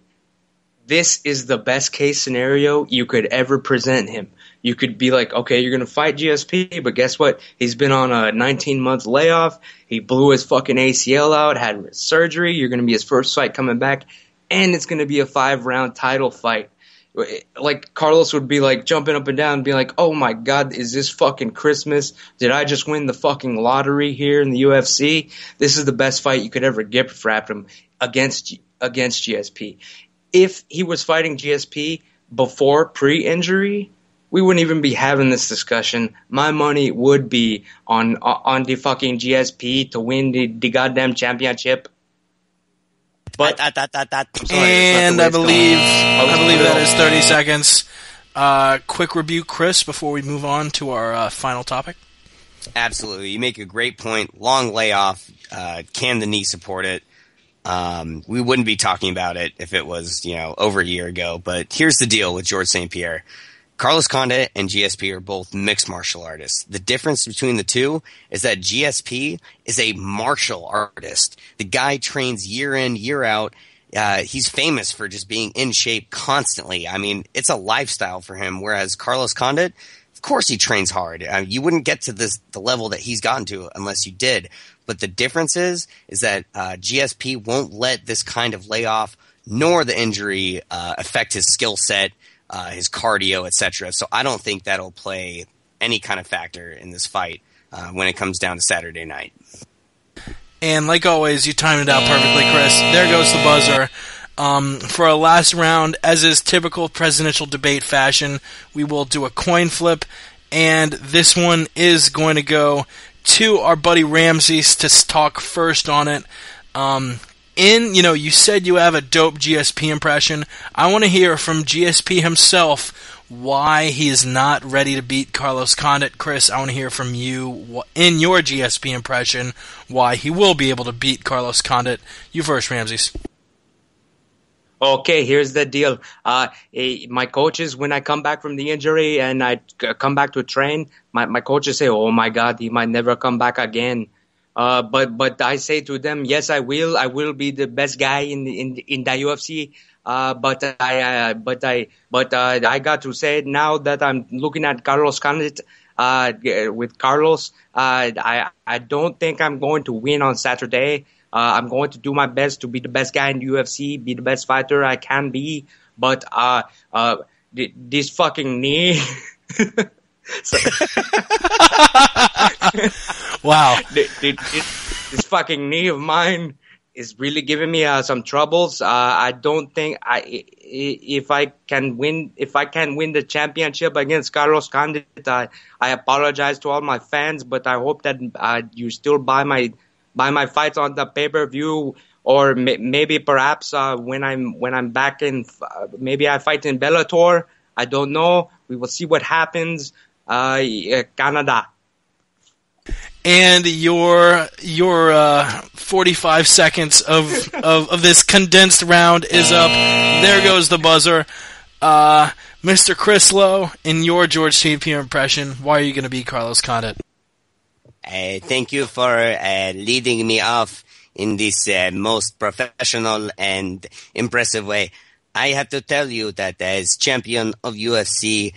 Speaker 5: this is the best case scenario you could ever present him. You could be like, okay, you're gonna fight GSP, but guess what? He's been on a 19-month layoff. He blew his fucking ACL out, had surgery. You're gonna be his first fight coming back, and it's gonna be a 5-round title fight. Like, Carlos would be like jumping up and down and be like, oh my god, is this fucking Christmas? Did I just win the fucking lottery here in the UFC? This is the best fight you could ever gift wrap him against GSP. If he was fighting GSP before pre-injury, we wouldn't even be having this discussion. My money would be on the fucking GSP to win the goddamn championship. But
Speaker 1: And I believe that is 30 seconds. Quick rebuke, Chris, before we move on to our final topic.
Speaker 4: Absolutely. You make a great point. Long layoff. Can the knee support it? We wouldn't be talking about it if it was, over a year ago. But here's the deal with George St-Pierre. Carlos Condit and GSP are both mixed martial artists. The difference between the two is that GSP is a martial artist. The guy trains year in, year out. He's famous for just being in shape constantly. I mean, it's a lifestyle for him, whereas Carlos Condit, of course he trains hard. You wouldn't get to the level that he's gotten to unless you did. But the difference is that GSP won't let this kind of layoff nor the injury affect his skill set, his cardio, etc. So I don't think that'll play any kind of factor in this fight when it comes down to Saturday night.
Speaker 1: And like always, you timed it out perfectly, Chris. There goes the buzzer. For our last round, as is typical presidential debate fashion, we will do a coin flip, and this one is going to go to our buddy Ramses to talk first on it. You said you have a dope GSP impression. I want to hear from GSP himself why he is not ready to beat Carlos Condit. Chris, I want to hear from you in your GSP impression why he will be able to beat Carlos Condit. You first, Ramses.
Speaker 5: Okay, here's the deal. My coaches, when I come back from the injury and I come back to train, my coaches say, oh my God, he might never come back again. But I say to them, yes, I will. I will be the best guy in the UFC. But I got to say now that I'm looking at Carlos Condit, with Carlos, I don't think I'm going to win on Saturday. I'm going to do my best to be the best guy in the UFC, be the best fighter I can be. But this fucking knee.
Speaker 1: Wow.
Speaker 5: This fucking knee of mine is really giving me some troubles. I don't think if I can win the championship against Carlos Condit, I apologize to all my fans, but I hope that you still buy my fights on the pay-per-view, or maybe perhaps when I'm back in, maybe I fight in Bellator. I don't know. We will see what happens. Canada.
Speaker 1: And your 45 seconds of this condensed round is up. There goes the buzzer. Mr. Chris Lowe, in your George St-Pierre impression, why are you going to beat Carlos Condit?
Speaker 3: Thank you for leading me off in this most professional and impressive way. I have to tell you that as champion of UFC,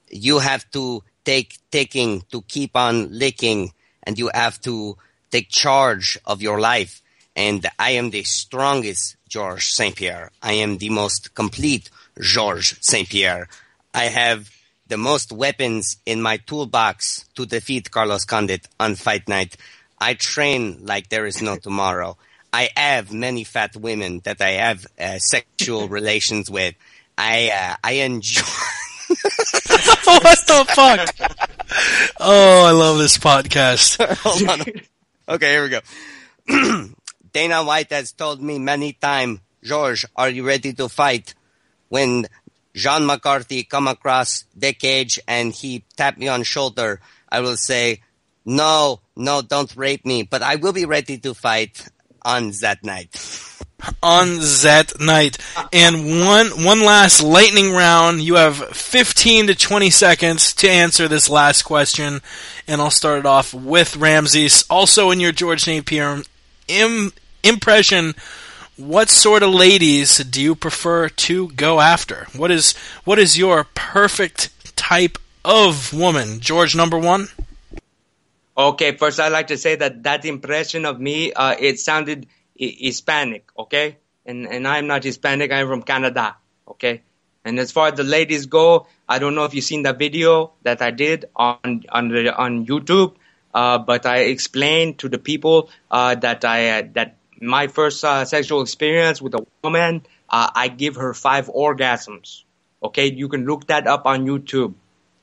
Speaker 3: you have to taking to keep on licking, and you have to take charge of your life. And I am the strongest George St-Pierre. I am the most complete George St-Pierre. I have the most weapons in my toolbox to defeat Carlos Condit on fight night. I train like there is no tomorrow. I have many fat women that I have sexual relations with. I enjoy.
Speaker 1: What the fuck? Oh, I love this podcast.
Speaker 3: Hold on. Okay, here we go. Dana White has told me many times, George, are you ready to fight? When John McCarthy come across the cage and he tap me on shoulder, I will say, no, don't rape me, but I will be ready to fight on that night.
Speaker 1: On that night. And one last lightning round. You have 15 to 20 seconds to answer this last question. And I'll start it off with Ramses. Also in your George St-Pierre impression, what sort of ladies do you prefer to go after? What is your perfect type of woman? George, number one?
Speaker 5: Okay, first I'd like to say that impression of me, it sounded Hispanic, okay? And I'm not Hispanic, I'm from Canada, okay? And as far as the ladies go, I don't know if you've seen the video that I did on YouTube, but I explained to the people that my first sexual experience with a woman, I give her 5 orgasms, okay? You can look that up on YouTube.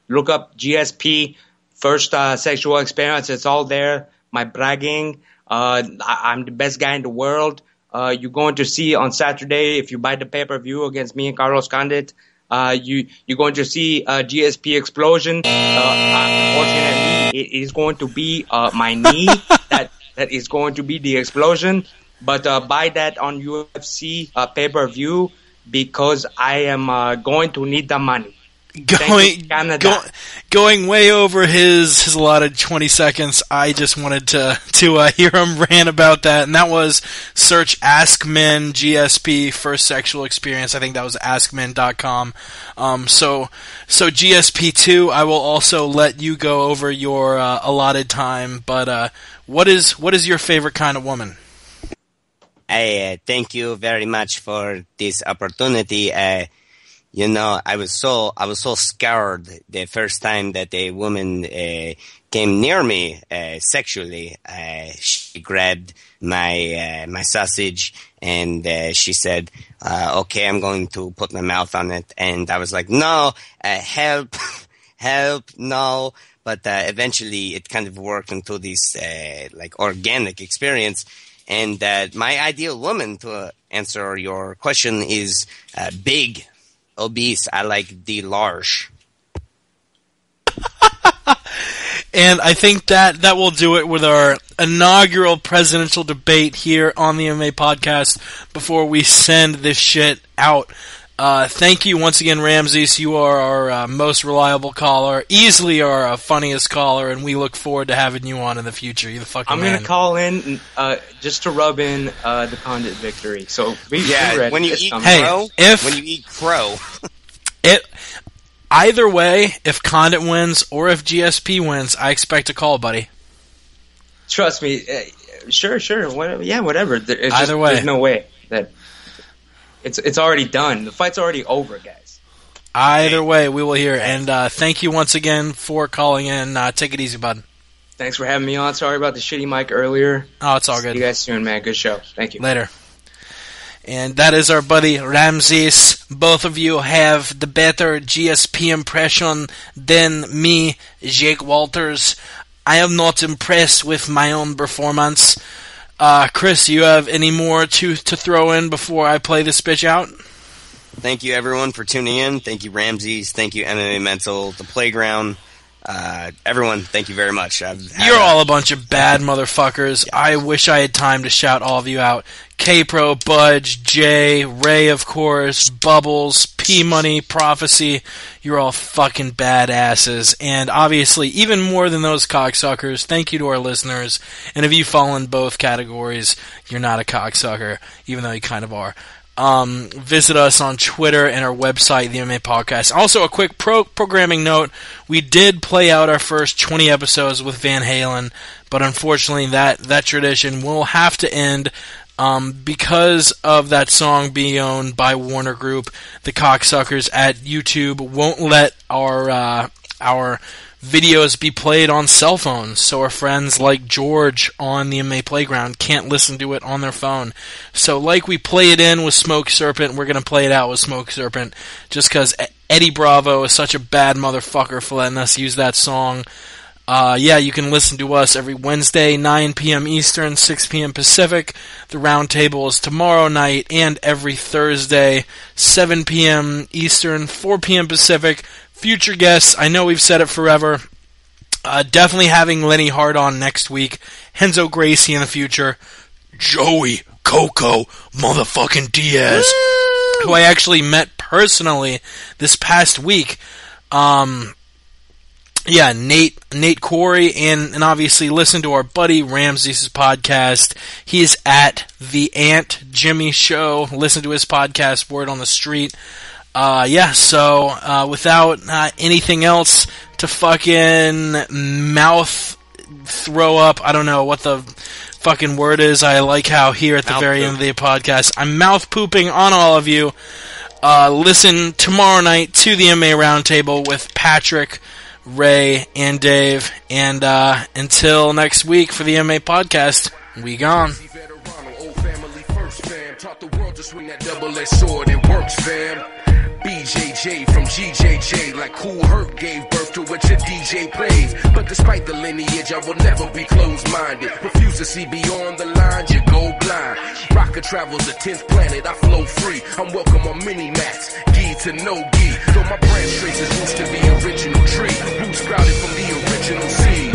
Speaker 5: Look up GSP, first sexual experience, it's all there. My bragging, I'm the best guy in the world. You're going to see on Saturday, if you buy the pay-per-view against me and Carlos Condit, you're going to see a GSP explosion. Unfortunately, it is going to be my knee that is going to be the explosion. But buy that on UFC pay-per-view because I am going to need the money.
Speaker 1: Going way over his allotted 20 seconds, I just wanted to hear him rant about that, and that was search Ask Men GSP first sexual experience. I think that was askmen.com. So GSP2, I will also let you go over your allotted time, but what is your favorite kind of woman?
Speaker 3: Thank you very much for this opportunity. You know, I was so scared the first time that a woman came near me sexually. She grabbed my sausage and she said, "Okay, I'm going to put my mouth on it." And I was like, "No, help, no." But eventually, it kind of worked into this like organic experience. And my ideal woman, to answer your question, is big. Obese. I like the large.
Speaker 1: And I think that will do it with our inaugural presidential debate here on the MMA Podcast before we send this shit out. Thank you once again, Ramses. You are our most reliable caller, easily our funniest caller, and we look forward to having you on in the future. You're the fucking man.
Speaker 5: I'm going to call in just to rub in the Condit victory. So be ready.
Speaker 3: When you eat crow,
Speaker 1: either way, if Condit wins or if GSP wins, I expect a call, buddy.
Speaker 5: Trust me. Sure. Whatever.
Speaker 1: Either way.
Speaker 5: There's no way that... It's already done. The fight's already over, guys.
Speaker 1: Either way, we will hear. And thank you once again for calling in. Take it easy, bud.
Speaker 5: Thanks for having me on. Sorry about the shitty mic earlier.
Speaker 1: Oh, it's all good.
Speaker 5: See you guys soon, man. Good show. Thank you.
Speaker 1: Later. And that is our buddy Ramses. Both of you have the better GSP impression than me, Jake Walters. I am not impressed with my own performance. Chris, you have any more to throw in before I play this bitch out?
Speaker 3: Thank you, everyone, for tuning in. Thank you, Ramses. Thank you, MMA Mental, The Playground. Everyone, thank you very much.
Speaker 1: You're all a bunch of bad motherfuckers. Yeah. I wish I had time to shout all of you out. K-Pro, Budge, Jay, Ray, of course, Bubbles, P-Money, Prophecy. You're all fucking badasses. And obviously, even more than those cocksuckers, thank you to our listeners. And if you fall in both categories, you're not a cocksucker, even though you kind of are. Visit us on Twitter and our website, the MMA Podcast. Also, a quick programming note. We did play out our first 20 episodes with Van Halen, but unfortunately that tradition will have to end because of that song being owned by Warner Group. The cocksuckers at YouTube won't let our videos be played on cell phones, so our friends like George on the MMA Playground can't listen to it on their phone. So like we play it in with Smoke Serpent, we're going to play it out with Smoke Serpent, just because Eddie Bravo is such a bad motherfucker for letting us use that song. You can listen to us every Wednesday, 9 p.m. Eastern, 6 p.m. Pacific. The roundtable is tomorrow night, and every Thursday, 7 p.m. Eastern, 4 p.m. Pacific. Future guests, I know we've said it forever. Definitely having Lenny Hart on next week. Henzo Gracie in the future. Joey Coco motherfucking Diaz, who I actually met personally this past week. Nate Corey, and obviously listen to our buddy Ramses' podcast. He's at the Aunt Jimmy Show. Listen to his podcast, Word on the Street. So without anything else to fucking mouth throw up, I don't know what the fucking word is. I like how here at the very end of the podcast, I'm mouth pooping on all of you. Listen tomorrow night to the MMA Roundtable with Patrick, Ray, and Dave. And until next week for the MMA Podcast, we gone. Taught the world to swing that double-edged sword. It works, fam. BJJ from GJJ, like Cool Herc gave birth to what your DJ plays. But despite the lineage, I will never be closed-minded. Refuse to see beyond the line, you go blind. Rocker travels the 10th planet, I flow free. I'm welcome on mini-mats, gi to no gi. Though my branch traces roots to the original tree. Roots sprouted from the original seed.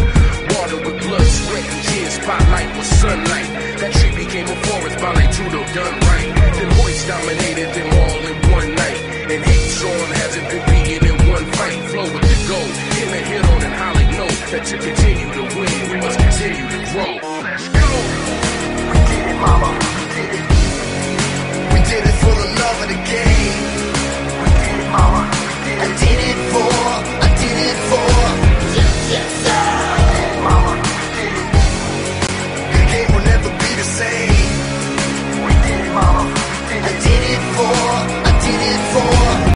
Speaker 1: Water with blood, sweat, and tears, spotlight with sunlight. That tree became a forest by like Tudo done right. Then Hoist dominated them all in one night. And hate song hasn't been beaten in one fight. Flow with the gold, in a hit on an holly note that took it